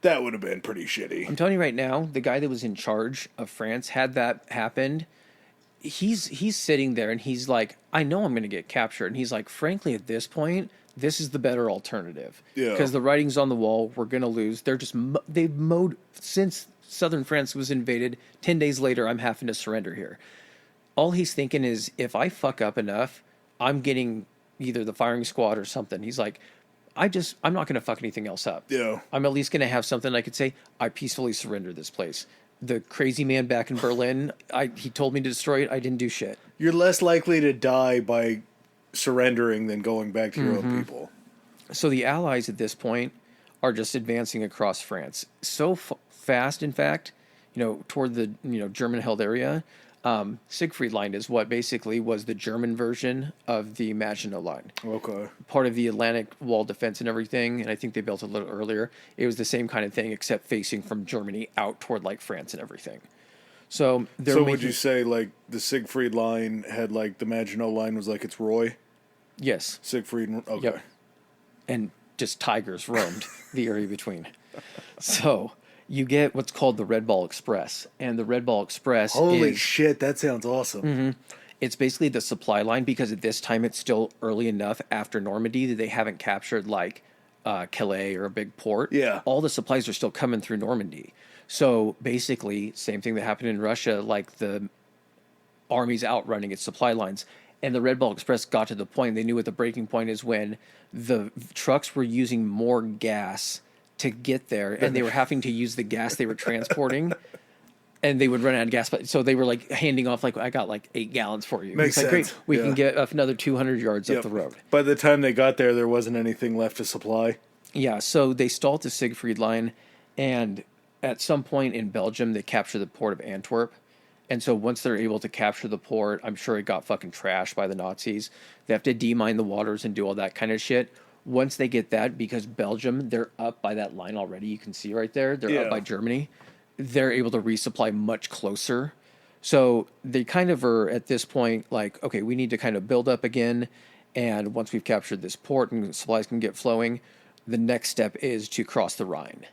that would have been pretty shitty. I'm telling you right now, the guy that was in charge of France, had that happened, he's sitting there and he's like, I know I'm going to get captured. And he's like, frankly, at this point, this is the better alternative. Yeah. Because the writing's on the wall. We're going to lose. They've mowed since southern France was invaded. 10 days later, I'm having to surrender here. All he's thinking is, if I fuck up enough, I'm getting either the firing squad or something. He's like, I'm not going to fuck anything else up. Yeah. I'm at least going to have something I could say, I peacefully surrender this place. The crazy man back in Berlin, he told me to destroy it. I didn't do shit. You're less likely to die by surrendering than going back to your own people. So the Allies at this point are just advancing across France. So fast, in fact, toward the German-held area. Siegfried Line is what basically was the German version of the Maginot Line. Okay. Part of the Atlantic Wall defense and everything, and I think they built it a little earlier. It was the same kind of thing, except facing from Germany out toward like France and everything. So would you say like the Siegfried Line had like the Maginot Line was like its Roy? Yes. Siegfried. Okay. Yep. And just tigers roamed the area between. So you get what's called the Red Ball Express. And the Red Ball Express Holy is... shit, that sounds awesome. It's basically the supply line because at this time it's still early enough after Normandy that they haven't captured like Calais or a big port. Yeah. All the supplies are still coming through Normandy. So basically, same thing that happened in Russia, like the army's outrunning its supply lines. And the Red Ball Express got to the point, they knew what the breaking point is when the trucks were using more gas to get there, and they were having to use the gas they were transporting, and they would run out of gas. So they were like handing off, like, I got like 8 gallons for you. Makes It's like, sense. great, we Yeah. can get another 200 yards up the road. By the time they got there wasn't anything left to supply. Yeah, so they stalled the Siegfried Line, and at some point in Belgium, they captured the port of Antwerp. And so once they're able to capture the port, I'm sure it got fucking trashed by the Nazis. They have to demine the waters and do all that kind of shit. Once they get that, because Belgium, they're up by that line already. You can see right there. They're up by Germany. They're able to resupply much closer. So they kind of are at this point like, okay, we need to kind of build up again. And once we've captured this port and supplies can get flowing, the next step is to cross the Rhine,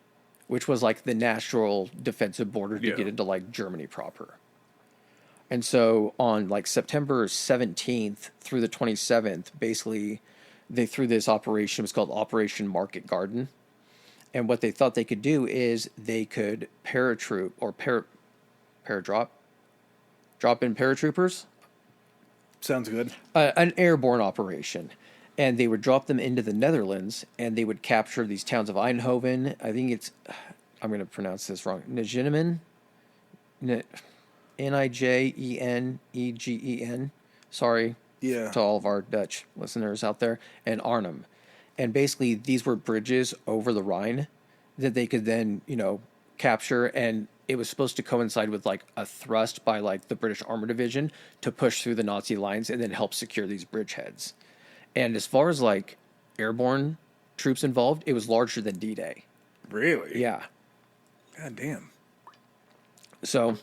which was like the natural defensive border to get into like Germany proper. And so on like September 17th through the 27th, basically they threw this operation. It was called Operation Market Garden. And what they thought they could do is they could paratroop or drop in paratroopers. Sounds good. An airborne operation. And they would drop them into the Netherlands, and they would capture these towns of Eindhoven. I think it's, I'm going to pronounce this wrong, Nijmegen, Nijmegen. Sorry to all of our Dutch listeners out there. And Arnhem. And basically, these were bridges over the Rhine that they could then, capture. And it was supposed to coincide with like a thrust by like the British Armor Division to push through the Nazi lines and then help secure these bridgeheads. And as far as like airborne troops involved, it was larger than D-Day. Really? Yeah. God damn. So,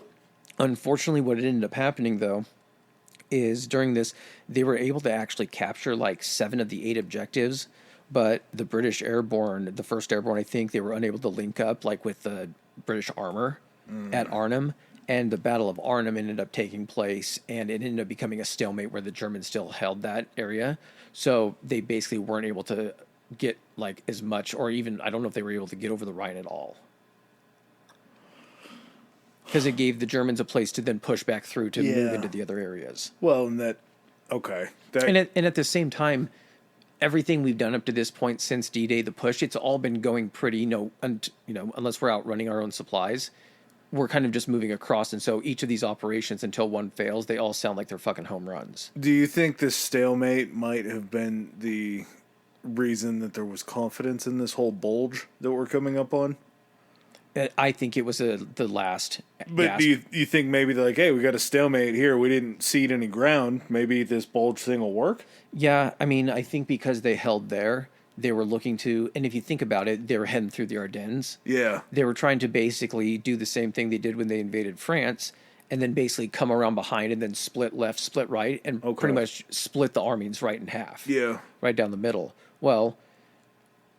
unfortunately, what ended up happening though is during this, they were able to actually capture like 7 of the 8 objectives, but the British Airborne, the 1st Airborne, I think they were unable to link up like with the British armor at Arnhem. And the Battle of Arnhem ended up taking place, and it ended up becoming a stalemate where the Germans still held that area. So they basically weren't able to get like as much, or even, I don't know if they were able to get over the Rhine at all. Because it gave the Germans a place to then push back through to move into the other areas. Well, and that, okay. And at the same time, everything we've done up to this point since D-Day, the push, it's all been going pretty, unless we're out running our own supplies, we're kind of just moving across. And so each of these operations, until one fails, they all sound like they're fucking home runs. Do you think this stalemate might have been the reason that there was confidence in this whole bulge that we're coming up on? I think it was the last. But gasp. do you think maybe they're like, hey, we got a stalemate here. We didn't cede any ground. Maybe this bulge thing will work? Yeah, I mean, I think because they held there, they were looking to, and if you think about it, they were heading through the Ardennes. Yeah. They were trying to basically do the same thing they did when they invaded France, and then basically come around behind and then split left, split right, and pretty much split the armies right in half. Yeah. Right down the middle. Well,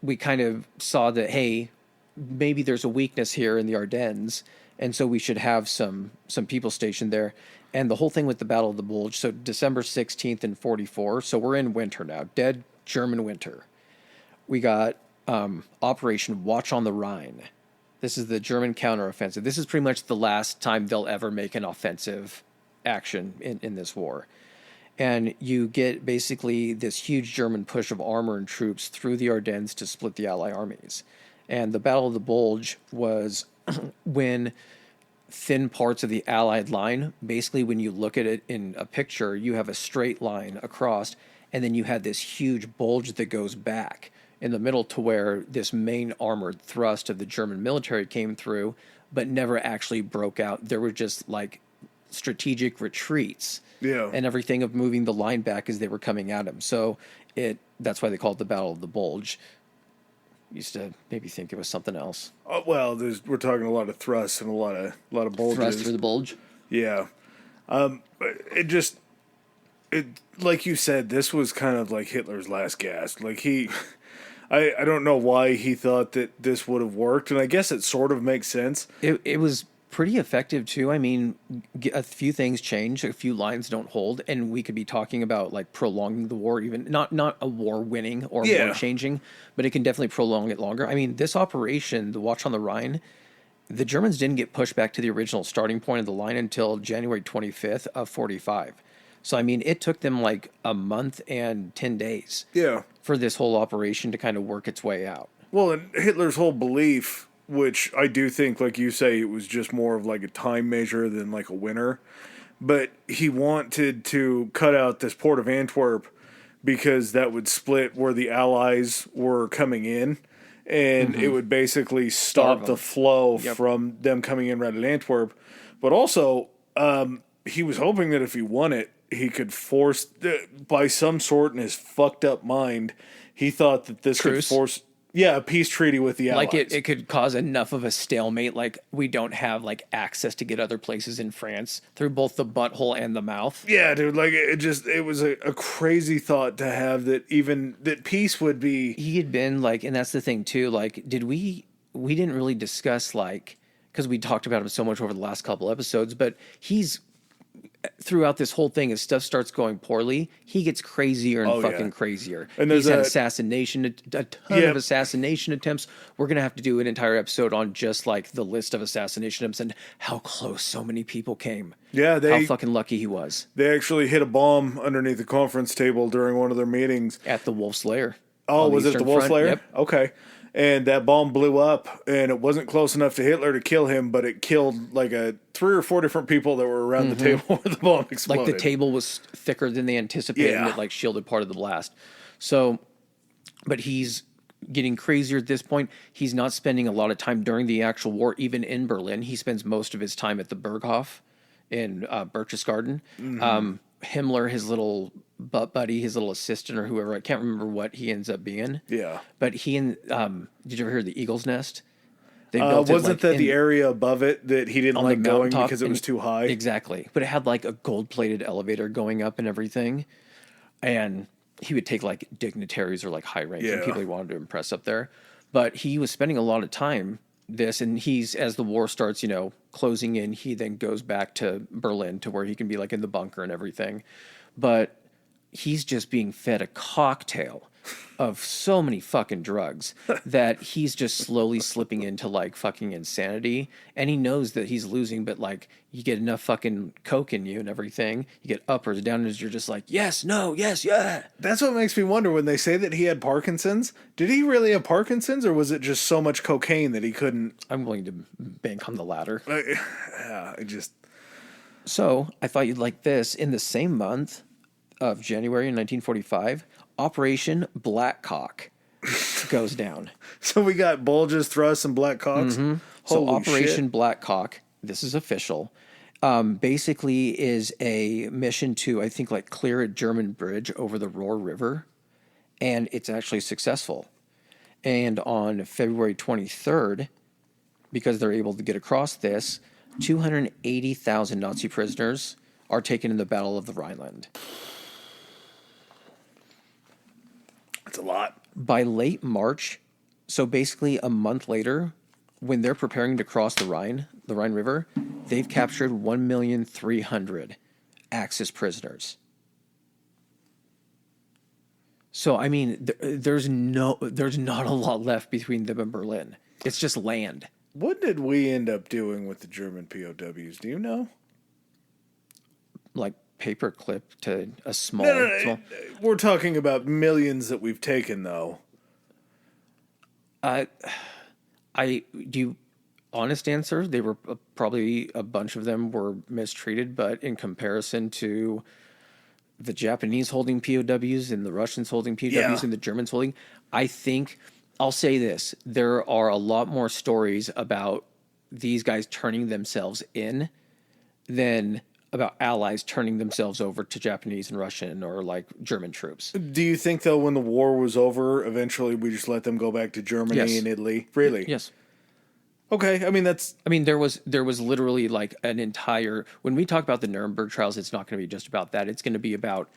we kind of saw that, hey, maybe there's a weakness here in the Ardennes, and so we should have some people stationed there. And the whole thing with the Battle of the Bulge, so December 16th and 44, so we're in winter now, dead German winter. We got Operation Watch on the Rhine. This is the German counteroffensive. This is pretty much the last time they'll ever make an offensive action in this war. And you get basically this huge German push of armor and troops through the Ardennes to split the Allied armies. And the Battle of the Bulge was when thin parts of the Allied line, basically when you look at it in a picture, you have a straight line across, and then you had this huge bulge that goes back in the middle to where this main armored thrust of the German military came through, but never actually broke out. There were just like strategic retreats and everything of moving the line back as they were coming at him. So that's why they call it the Battle of the Bulge. Used to maybe think it was something else. Well, we're talking a lot of thrusts and a lot of bulges. Thrust through the bulge. Yeah. It like you said, this was kind of like Hitler's last gasp. Like I don't know why he thought that this would have worked, and I guess it sort of makes sense. It was pretty effective too. I mean, a few things change, a few lines don't hold, and we could be talking about like prolonging the war, even not a war winning or war changing, but it can definitely prolong it longer. I mean, this operation, the Watch on the Rhine, the Germans didn't get pushed back to the original starting point of the line until January 25th of 45. So, I mean, it took them like a month and 10 days for this whole operation to kind of work its way out. Well, and Hitler's whole belief, which I do think, like you say, it was just more of like a time measure than like a winner. But he wanted to cut out this port of Antwerp because that would split where the Allies were coming in. And it would basically stop the flow from them coming in right at Antwerp. But also, he was hoping that if he won it, he could force, by some sort in his fucked up mind, he thought that this could force, a peace treaty with the Allies. Like it could cause enough of a stalemate, like we don't have like access to get other places in France through both the butthole and the mouth. Yeah, dude, like it was a crazy thought to have that peace would be. He had been like, and that's the thing too, like, we didn't really discuss like, because we talked about him so much over the last couple episodes, but throughout this whole thing, as stuff starts going poorly, he gets crazier and crazier. And he's had a ton of assassination attempts. We're going to have to do an entire episode on just like the list of assassination attempts and how close so many people came. Yeah, how fucking lucky he was. They actually hit a bomb underneath the conference table during one of their meetings. At the Wolf's Lair. Oh, was it the Wolf's Lair? Yep. Okay. And that bomb blew up, and it wasn't close enough to Hitler to kill him, but it killed like 3 or 4 different people that were around the table where the bomb exploded. Like the table was thicker than they anticipated, and it like shielded part of the blast. So, but he's getting crazier at this point. He's not spending a lot of time during the actual war, even in Berlin. He spends most of his time at the Berghof in Berchtesgaden. Himmler, his little butt buddy, his little assistant or whoever, I can't remember what he ends up being. Yeah. But he and, did you ever hear the Eagle's Nest? They built wasn't that the area above it that he didn't like going because it was too high? Exactly. But it had like a gold-plated elevator going up and everything. And he would take like dignitaries or like high-ranking people he wanted to impress up there. But he was spending a lot of time and as the war starts, closing in, he then goes back to Berlin to where he can be like in the bunker and everything. But he's just being fed a cocktail of so many fucking drugs that he's just slowly slipping into like fucking insanity. And he knows that he's losing, but like you get enough fucking coke in you and everything, you get uppers, downers, you're just like, yes, no, yes, yeah. That's what makes me wonder when they say that he had Parkinson's. Did he really have Parkinson's, or was it just so much cocaine that he couldn't? I'm willing to bank on the latter. So I thought you'd like this. In the same month of January in 1945, Operation Blackcock goes down. So we got bulges, thrusts, and black cocks. So Operation Blackcock, this is official, basically is a mission to, I think, like clear a German bridge over the Rohr River, and it's actually successful. And on February 23rd, because they're able to get across this, 280,000 Nazi prisoners are taken in the Battle of the Rhineland. That's a lot. By late March, so basically a month later, when they're preparing to cross the Rhine River, they've captured 1,300,000 Axis prisoners. So I mean, there's not a lot left between them and Berlin. It's just land. What did we end up doing with the German POWs? Do you know? Like paperclip to a small. No. We're talking about millions that we've taken, though. Honest answer, they were probably a bunch of them were mistreated, but in comparison to the Japanese holding POWs and the Russians holding POWs and the Germans holding, I think I'll say this: there are a lot more stories about these guys turning themselves in than about allies turning themselves over to Japanese and Russian or like German troops. Do you think though, when the war was over, eventually we just let them go back to Germany and Italy? Really? Yes. Okay. There was literally like an entire, when we talk about the Nuremberg trials, it's not going to be just about that. It's going to be about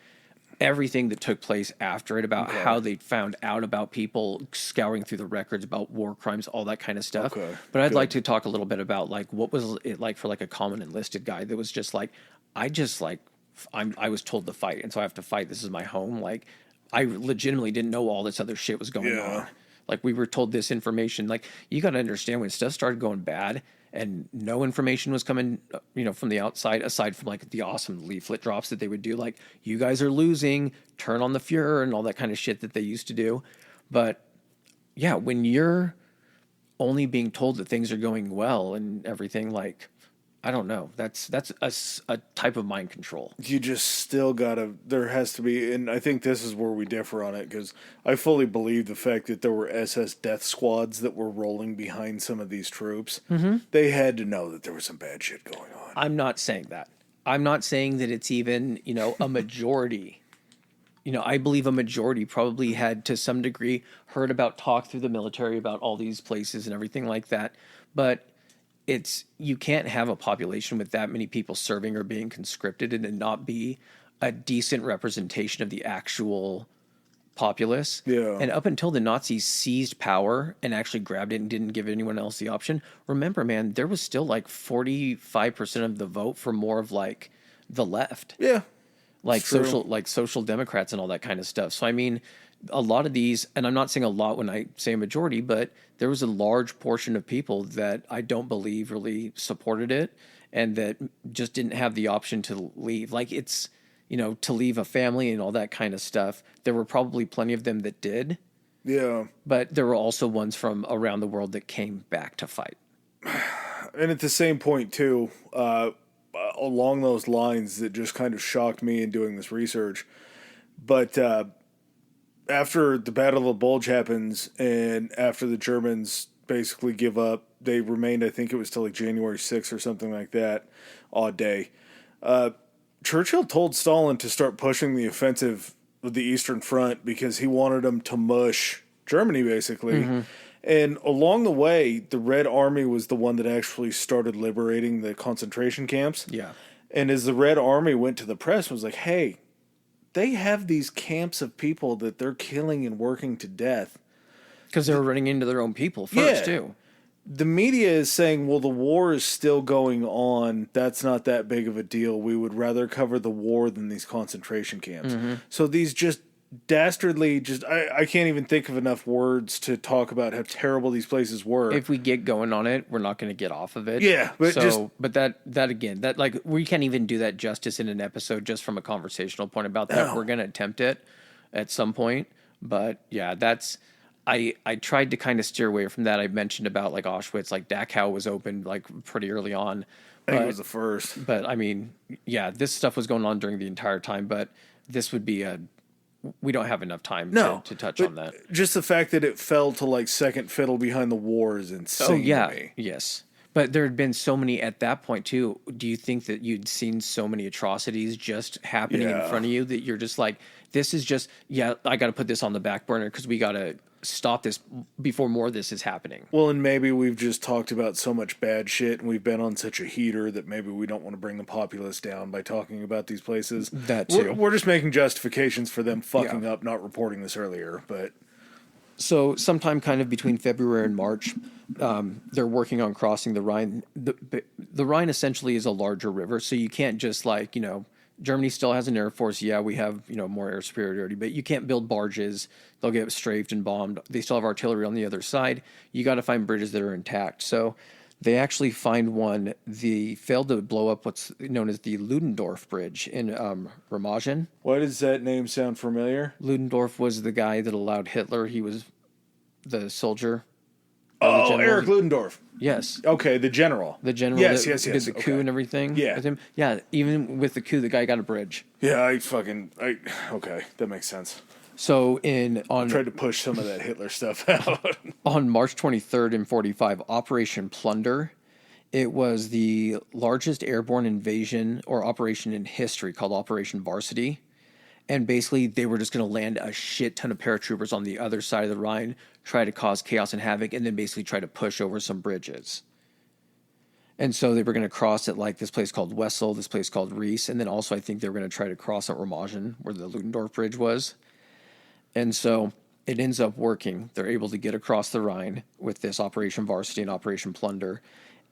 everything that took place after it, about how they found out about people, scouring through the records about war crimes, all that kind of stuff. Okay, but I'd like to talk a little bit about like what was it like for like a common enlisted guy that was just like, I was told to fight, and so I have to fight. This is my home. Like, I legitimately didn't know all this other shit was going on. Like, we were told this information. Like, you got to understand, when stuff started going bad and no information was coming, from the outside, aside from like the awesome leaflet drops that they would do, like, you guys are losing, turn on the Fuhrer and all that kind of shit that they used to do. But yeah, when you're only being told that things are going well and everything, like, I don't know. That's a type of mind control. You just still gotta. There has to be, and I think this is where we differ on it, because I fully believe the fact that there were SS death squads that were rolling behind some of these troops. Mm-hmm. They had to know that there was some bad shit going on. I'm not saying that. I'm not saying that it's even a majority. I believe a majority probably had, to some degree, heard about talk through the military about all these places and everything like that, but. You can't have a population with that many people serving or being conscripted and then not be a decent representation of the actual populace. Yeah. And up until the Nazis seized power and actually grabbed it and didn't give anyone else the option, remember, man, there was still like 45% of the vote for more of like the left. Yeah. Like social democrats and all that kind of stuff. So I mean, a lot of these, and I'm not saying a lot when I say a majority, but there was a large portion of people that I don't believe really supported it and that just didn't have the option to leave. Like, it's, to leave a family and all that kind of stuff. There were probably plenty of them that did. Yeah. But there were also ones from around the world that came back to fight. And at the same point, too, along those lines, that just kind of shocked me in doing this research. But after the Battle of the Bulge happens, and after the Germans basically give up, they remained, I think it was till like January 6th or something like that, odd day. Churchill told Stalin to start pushing the offensive of the Eastern Front because he wanted them to mush Germany, basically. Mm-hmm. And along the way, the Red Army was the one that actually started liberating the concentration camps. Yeah. And as the Red Army went to the press and was like, hey, they have these camps of people that they're killing and working to death. Because they were running into their own people first, too. The media is saying, well, the war is still going on. That's not that big of a deal. We would rather cover the war than these concentration camps. Mm-hmm. So these just dastardly, I can't even think of enough words to talk about how terrible these places were. If we get going on it, we're not going to get off of it. Yeah, but that again, like, we can't even do that justice in an episode just from a conversational point about that. No. We're going to attempt it at some point, but yeah, I tried to kind of steer away from that. I mentioned about like Auschwitz, like Dachau was open like pretty early on. I think it was the first. But I mean, yeah, this stuff was going on during the entire time, but this would be we don't have enough time to touch on that. Just the fact that it fell to like second fiddle behind the war is insane. Oh, yeah. To me. Yes. But there had been so many at that point, too. Do you think that you'd seen so many atrocities just happening in front of you that you're just like, this is just, I got to put this on the back burner because we got to stop this before more of this is happening? Well, and maybe we've just talked about so much bad shit and we've been on such a heater that maybe we don't want to bring the populace down by talking about these places. That too. We're just making justifications for them fucking up, not reporting this earlier. But so sometime kind of between February and March, they're working on crossing the Rhine. The Rhine essentially is a larger river, so you can't just like, Germany still has an air force. Yeah, we have, more air superiority, but you can't build barges. They'll get strafed and bombed. They still have artillery on the other side. You got to find bridges that are intact. So they actually find one. They failed to blow up what's known as the Ludendorff Bridge in Remagen. Why does that name sound familiar? Ludendorff was the guy that allowed Hitler. He was the soldier. Oh, Erich Ludendorff. Yes. Okay, the general. The general yes, that did the coup and everything. Yeah. With him. Yeah, even with the coup, the guy got a bridge. Yeah, okay, that makes sense. So I tried to push some of that Hitler stuff out. On March 23rd in 45, Operation Plunder, it was the largest airborne invasion or operation in history, called Operation Varsity. And basically, they were just going to land a shit ton of paratroopers on the other side of the Rhine, try to cause chaos and havoc, and then basically try to push over some bridges. And so they were going to cross at like this place called Wessel, this place called Reese, and then also I think they were going to try to cross at Remagen, where the Ludendorff Bridge was. And so it ends up working. They're able to get across the Rhine with this Operation Varsity and Operation Plunder.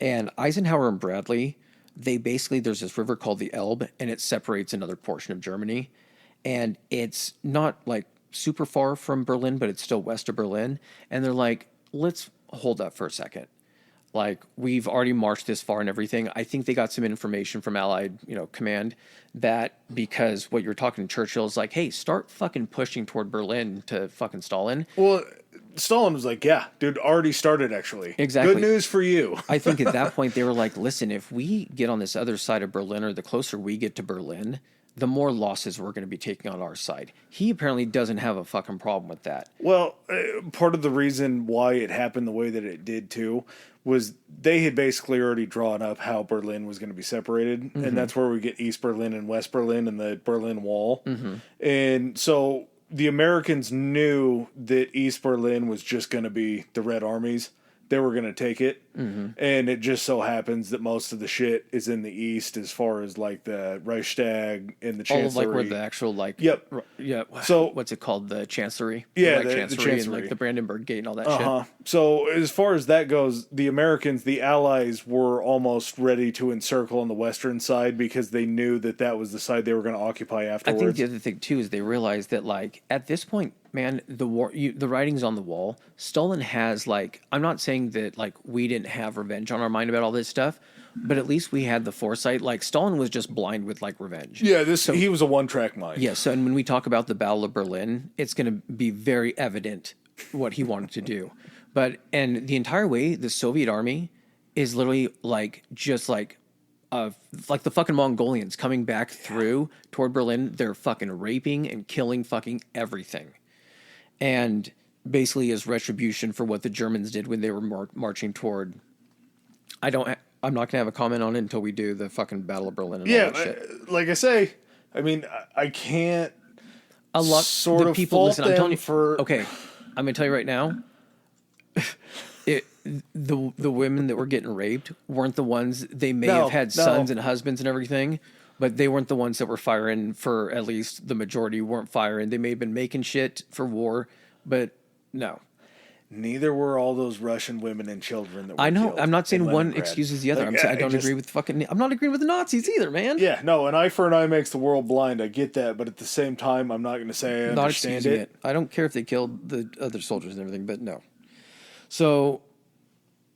And Eisenhower and Bradley, they basically, there's this river called the Elbe, and it separates another portion of Germany. And it's not like super far from Berlin, but it's still west of Berlin. And they're like, let's hold up for a second. Like, we've already marched this far and everything. I think they got some information from Allied, command that because what you're talking to Churchill is like, hey, start fucking pushing toward Berlin to fucking Stalin. Well, Stalin was like, yeah, dude, already started actually. Exactly. Good news for you. I think at that point they were like, listen, if we get on this other side of Berlin, or the closer we get to Berlin, the more losses we're going to be taking on our side. He apparently doesn't have a fucking problem with that. Well, part of the reason why it happened the way that it did too was they had basically already drawn up how Berlin was going to be separated. Mm-hmm. And that's where we get East Berlin and West Berlin and the Berlin Wall. Mm-hmm. And so the Americans knew that East Berlin was just going to be the Red Armies. They were going to take it. Mm-hmm. And it just so happens that most of the shit is in the east, as far as like the Reichstag and the Chancellery. All of like where the actual like... Yep. Yeah. So what's it called? The Chancellery? Yeah, the Chancellery. And like the Brandenburg Gate and all that shit. So as far as that goes, the Americans, the Allies were almost ready to encircle on the western side because they knew that that was the side they were going to occupy afterwards. I think the other thing too is they realized that like at this point, man, the writing's on the wall. Stalin has like, I'm not saying that like we didn't have revenge on our mind about all this stuff, but at least we had the foresight. Like Stalin was just blind with like revenge. Yeah, he was a one-track mind. Yeah, so and when we talk about the Battle of Berlin, it's going to be very evident what he wanted to do. And the entire way, the Soviet army is literally like just like the fucking Mongolians coming back through toward Berlin. They're fucking raping and killing fucking everything. And basically as retribution for what the Germans did when they were marching toward... I'm not going to have a comment on it until we do the fucking Battle of Berlin and all that shit. Like I say, I mean, I can't the people, listen, I'm telling you, okay, I'm going to tell you right now, the women that were getting raped weren't the ones, they may have had sons and husbands and everything, but they weren't the ones that were firing, for at least the majority weren't firing. They may have been making shit for war, but no. Neither were all those Russian women and children that were I know. killed I'm not saying one Leningrad. excuses the other. Like, I'm saying I don't agree with I'm not agreeing with the Nazis either, man. Yeah, no, an eye for an eye makes the world blind. I get that, but at the same time, I'm not going to say I understand it. I don't care if they killed the other soldiers and everything, but no. So,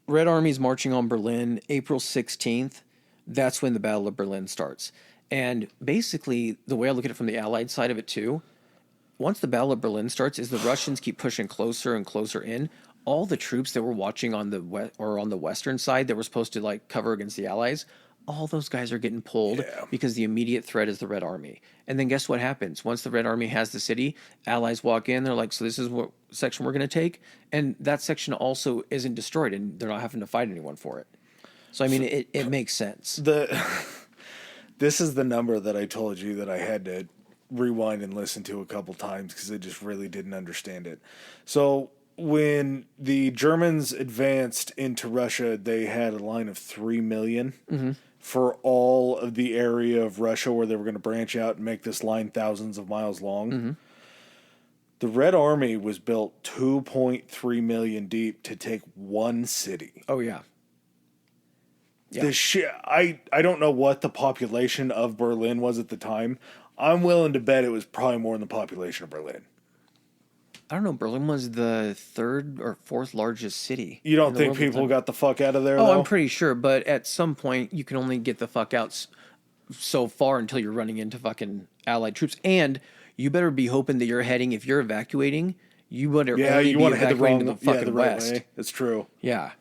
Red Army's marching on Berlin, April 16th. That's when the Battle of Berlin starts. And basically, the way I look at it from the Allied side of it too, once the Battle of Berlin starts, is the Russians keep pushing closer and closer in. All the troops that were watching on the western side that were supposed to like cover against the Allies, all those guys are getting pulled because the immediate threat is the Red Army. And then guess what happens? Once the Red Army has the city, Allies walk in, they're like, so this is what section we're going to take. And that section also isn't destroyed and they're not having to fight anyone for it. So, I mean, it makes sense. This is the number that I told you that I had to rewind and listen to a couple times because I just really didn't understand it. So when the Germans advanced into Russia, they had a line of 3 million for all of the area of Russia where they were going to branch out and make this line thousands of miles long. Mm-hmm. The Red Army was built 2.3 million deep to take one city. Oh, yeah. The shit, I don't know what the population of Berlin was at the time. I'm willing to bet it was probably more than the population of Berlin. I don't know. Berlin was the third or fourth largest city. You don't think people got the fuck out of there, though? I'm pretty sure. But at some point, you can only get the fuck out so far until you're running into fucking Allied troops. And you better be hoping that you're heading, if you're evacuating, you better only be evacuating to the fucking west. Way. That's true. Yeah.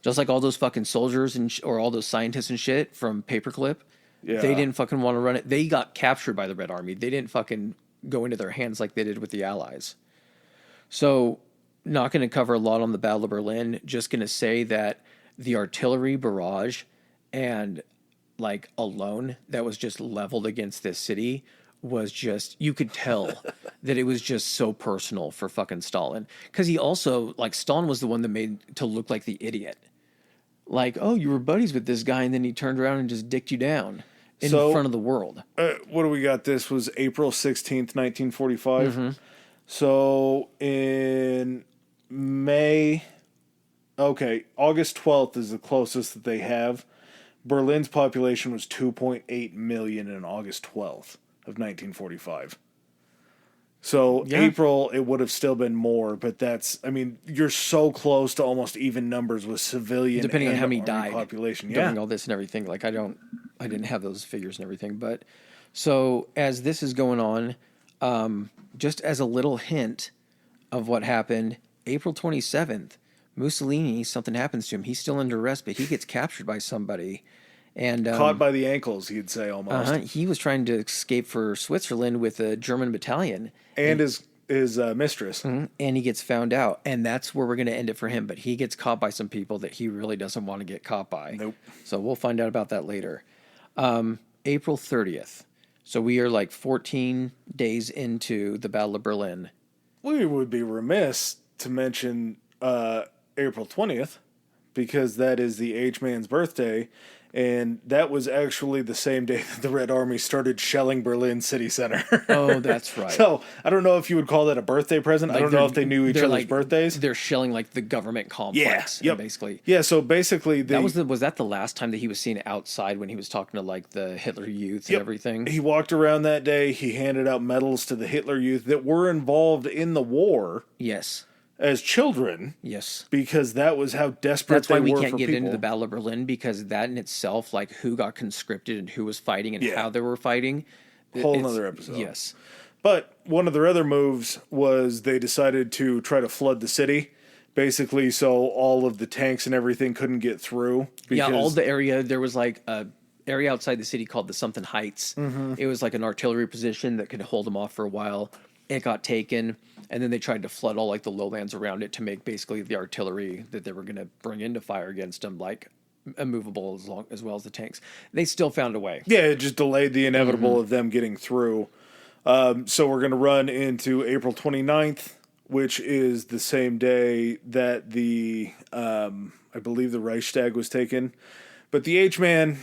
Just like all those fucking soldiers or all those scientists and shit from Paperclip. Yeah. They didn't fucking want to run it. They got captured by the Red Army. They didn't fucking go into their hands like they did with the Allies. So, not going to cover a lot on the Battle of Berlin. Just going to say that the artillery barrage and, like, alone that was just leveled against this city was just, you could tell that it was just so personal for fucking Stalin. Because he also, like, Stalin was the one that made to look like the idiot. Like, oh, you were buddies with this guy, and then he turned around and just dicked you down in front of the world. What do we got? This was April 16th, 1945. So in May, okay, August 12th is the closest that they have. Berlin's population was 2.8 million on August 12th of 1945. So April, it would have still been more, but you're so close to almost even numbers with civilian depending on how many Army died population. during all this and everything. Like I didn't have those figures and everything, but so as this is going on, just as a little hint of what happened, April 27th, Mussolini, something happens to him. He's still under arrest, but he gets captured by somebody. And caught by the ankles, you'd say almost. He was trying to escape for Switzerland with a German battalion. And his mistress. And he gets found out. And that's where we're going to end it for him. But he gets caught by some people that he really doesn't want to get caught by. Nope. So we'll find out about that later. April 30th. So we are like 14 days into the Battle of Berlin. We would be remiss to mention April 20th because that is the H-Man's birthday. And that was actually the same day that the Red Army started shelling Berlin city center. Oh, that's right. So I don't know if you would call that a birthday present. Like I don't know if they knew each other's birthdays. They're shelling like the government complex. Yeah, Basically. Yeah, so basically was that the last time that he was seen outside when he was talking to like the Hitler Youth and everything? He walked around that day. He handed out medals to the Hitler Youth that were involved in the war. Yes. As children, yes, because that was how desperate they were for people. That's why we can't get into the Battle of Berlin, because that in itself, like who got conscripted and who was fighting and how they were fighting, whole another episode. Yes, but one of their other moves was they decided to try to flood the city, basically, so all of the tanks and everything couldn't get through. All the area. There was like a area outside the city called the something Heights. It was like an artillery position that could hold them off for a while. It got taken, and then they tried to flood all like the lowlands around it to make basically the artillery that they were going to bring into fire against them like immovable as well as the tanks. They still found a way. Yeah, it just delayed the inevitable of them getting through. So we're going to run into April 29th, which is the same day that I believe the Reichstag was taken. But the H-Man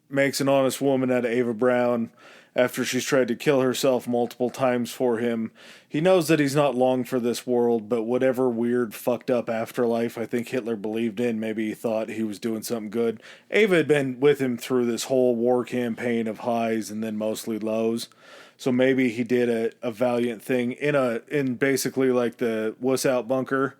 makes an honest woman out of Ava Braun. After she's tried to kill herself multiple times for him. He knows that he's not long for this world, but whatever weird, fucked up afterlife I think Hitler believed in, maybe he thought he was doing something good. Ava had been with him through this whole war campaign of highs and then mostly lows. So maybe he did a valiant thing in basically like the wuss out bunker,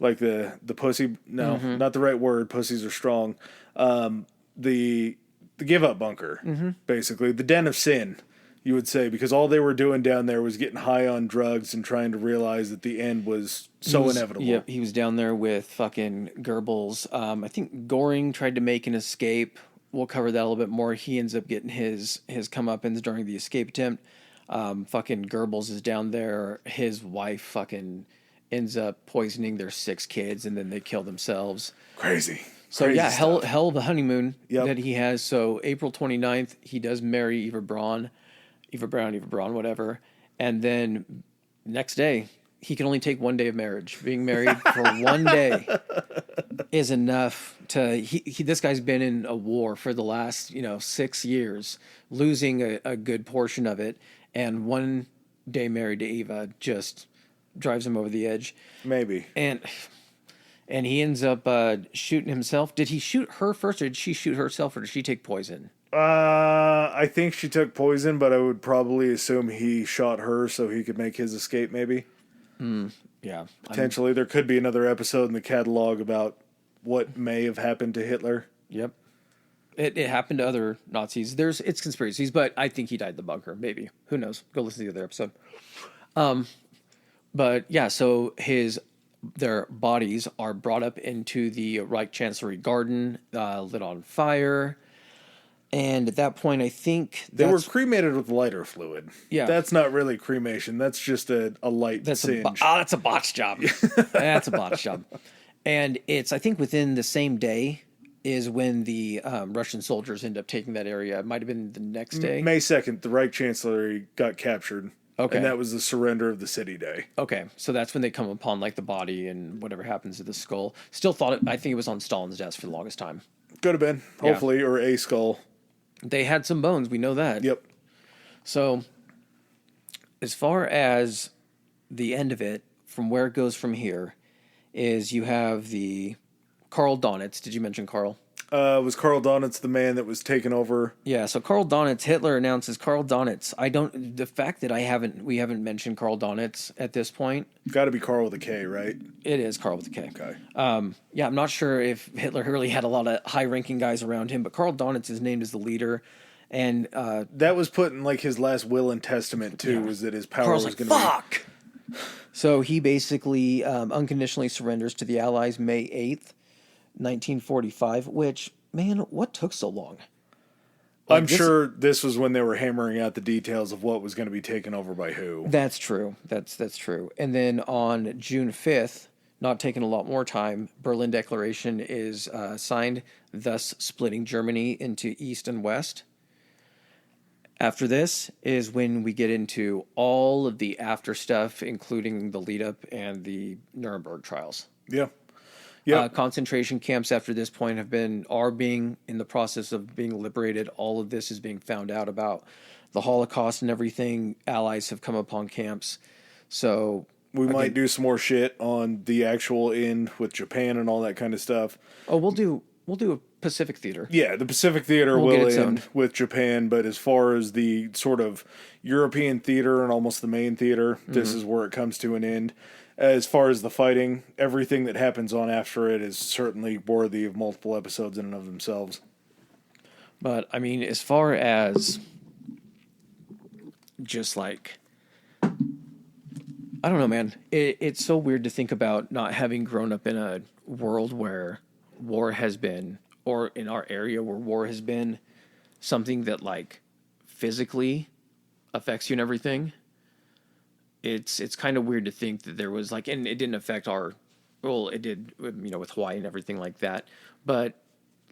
like the pussy, not the right word, pussies are strong. The give-up bunker, basically. The den of sin, you would say, because all they were doing down there was getting high on drugs and trying to realize that the end was inevitable. Yeah, he was down there with fucking Goebbels. I think Göring tried to make an escape. We'll cover that a little bit more. He ends up getting his comeuppance during the escape attempt. Fucking Goebbels is down there. His wife fucking ends up poisoning their 6 kids, and then they kill themselves. Crazy. So yeah, hell of a honeymoon that he has. So April 29th, he does marry Eva Braun, whatever. And then next day, he can only take 1 day of marriage. Being married for 1 day is enough to. This guy's been in a war for the last 6 years, losing a good portion of it, and 1 day married to Eva just drives him over the edge. Maybe. And he ends up shooting himself. Did he shoot her first, or did she shoot herself, or did she take poison? I think she took poison, but I would probably assume he shot her so he could make his escape, maybe. Yeah. Potentially. There could be another episode in the catalog about what may have happened to Hitler. Yep. It happened to other Nazis. It's conspiracies, but I think he died in the bunker, maybe. Who knows? Go listen to the other episode. But yeah, so their bodies are brought up into the Reich Chancellery garden, lit on fire. And at that point, I think they were cremated with lighter fluid. Yeah. That's not really cremation. That's just a light singe. That's a botch job. That's a botch job. And it's, I think, within the same day is when the Russian soldiers end up taking that area. It might have been the next day. May 2nd, the Reich Chancellery got captured. Okay. And that was the surrender of the city day. Okay, so that's when they come upon like the body and whatever happens to the skull. Still I think it was on Stalin's desk for the longest time. Could have been, hopefully, or a skull. They had some bones, we know that. Yep. So, as far as the end of it, from where it goes from here, is you have the Karl Donitz. Did you mention Karl? Was Karl Donitz the man that was taken over? Yeah, so Karl Donitz, Hitler announces Karl Donitz. The fact that we haven't mentioned Karl Donitz at this point. Got to be Karl with a K, right? It is Karl with a K. Okay. Yeah, I'm not sure if Hitler really had a lot of high-ranking guys around him, but Karl Donitz is named as the leader. And that was put in like his last will and testament too, was that his power Karl's was like, going to fuck! So he basically unconditionally surrenders to the Allies May 8th, 1945, which, man, what took so long? I'm sure this was when they were hammering out the details of what was going to be taken over by who. That's true. That's true. And then on June 5th, not taking a lot more time, Berlin Declaration is signed, thus splitting Germany into East and West. After this is when we get into all of the after stuff, including the lead up and the Nuremberg trials. Yeah. Yeah. Concentration camps after this point are being in the process of being liberated. All of this is being found out about the Holocaust and everything. Allies have come upon camps. So we might do some more shit on the actual end with Japan and all that kind of stuff. Oh, we'll do a Pacific theater. Yeah, the Pacific theater will end with Japan, but as far as the sort of European theater and almost the main theater, this is where it comes to an end. As far as the fighting, everything that happens on after it is certainly worthy of multiple episodes in and of themselves. But, I mean, as far as just like, I don't know, man. It's so weird to think about not having grown up in a world where war has been, or in our area where war has been something that like physically affects you and everything. It's kind of weird to think that there was like, and it didn't affect it did, with Hawaii and everything like that, but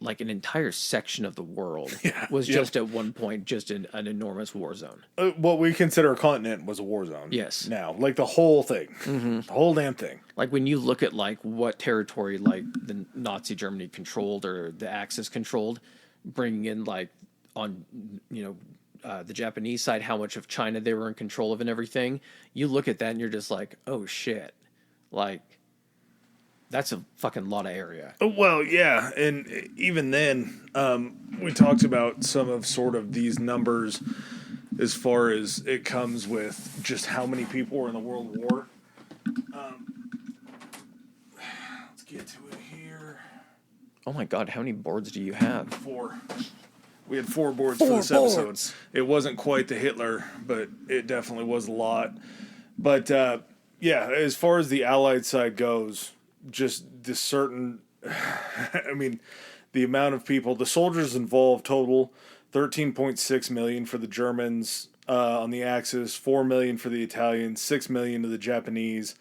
like an entire section of the world was just at one point just an enormous war zone. What we consider a continent was a war zone. Yes. Now, like the whole thing, the whole damn thing. Like when you look at like what territory like the Nazi Germany controlled or the Axis controlled, bringing in like on, the Japanese side, how much of China they were in control of and everything, you look at that and you're just like, oh shit. Like, that's a fucking lot of area. Well, yeah, and even then, we talked about some of sort of these numbers as far as it comes with just how many people were in the World War. Let's get to it here. Oh my god, how many boards do you have? 4. We had 4 boards for this episode. It wasn't quite the Hitler, but it definitely was a lot. But, yeah, as far as the Allied side goes, just the certain, I mean, the amount of people, the soldiers involved total, 13.6 million for the Germans on the Axis, 4 million for the Italians, 6 million to the Japanese.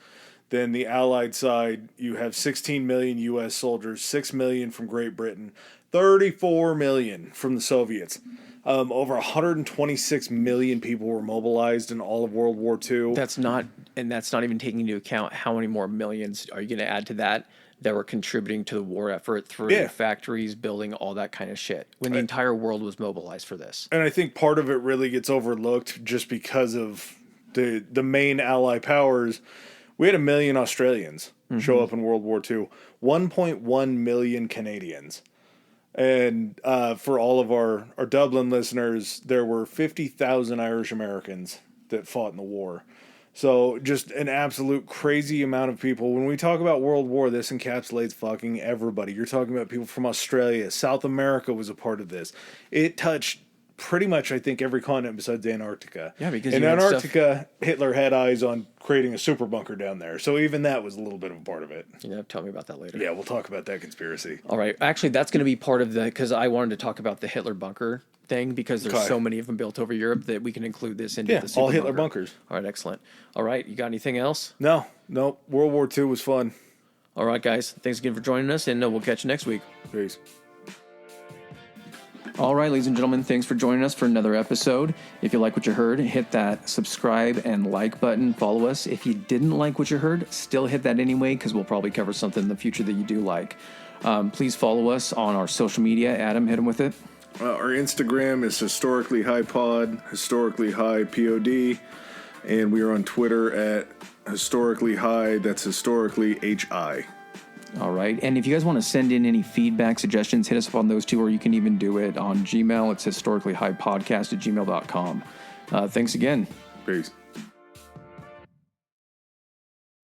Then the Allied side, you have 16 million U.S. soldiers, 6 million from Great Britain, 34 million from the Soviets. Over 126 million people were mobilized in all of World War II. That's not even taking into account how many more millions are you going to add to that were contributing to the war effort through factories, building, all that kind of shit, when the entire world was mobilized for this. And I think part of it really gets overlooked just because of the main Allied powers. We had 1 million Australians show up in World War II, 1.1 million Canadians. And for all of our Dublin listeners, there were 50,000 Irish Americans that fought in the war. So just an absolute crazy amount of people. When we talk about World War, this encapsulates fucking everybody. You're talking about people from Australia. South America was a part of this. It touched pretty much, I think, every continent besides Antarctica. Yeah, because in Antarctica, Hitler had eyes on creating a super bunker down there. So even that was a little bit of a part of it. Yeah, tell me about that later. Yeah, we'll talk about that conspiracy. All right. Actually, that's going to be part of because I wanted to talk about the Hitler bunker thing because there's so many of them built over Europe that we can include this into the super all Hitler bunkers. All right, excellent. All right, you got anything else? No. World War II was fun. All right, guys. Thanks again for joining us, and we'll catch you next week. Peace. All right, ladies and gentlemen, thanks for joining us for another episode. If you like what you heard, hit that subscribe and like button. Follow us. If you didn't like what you heard, still hit that anyway, because we'll probably cover something in the future that you do like. Please follow us on our social media. Adam, hit them with it. Our Instagram is historically high pod, historically high pod, and we are on Twitter at historically high. That's historically HI. All right. And if you guys want to send in any feedback, suggestions, hit us up on those two, or you can even do it on Gmail. It's historicallyhighpodcast@gmail.com. Thanks again. Peace.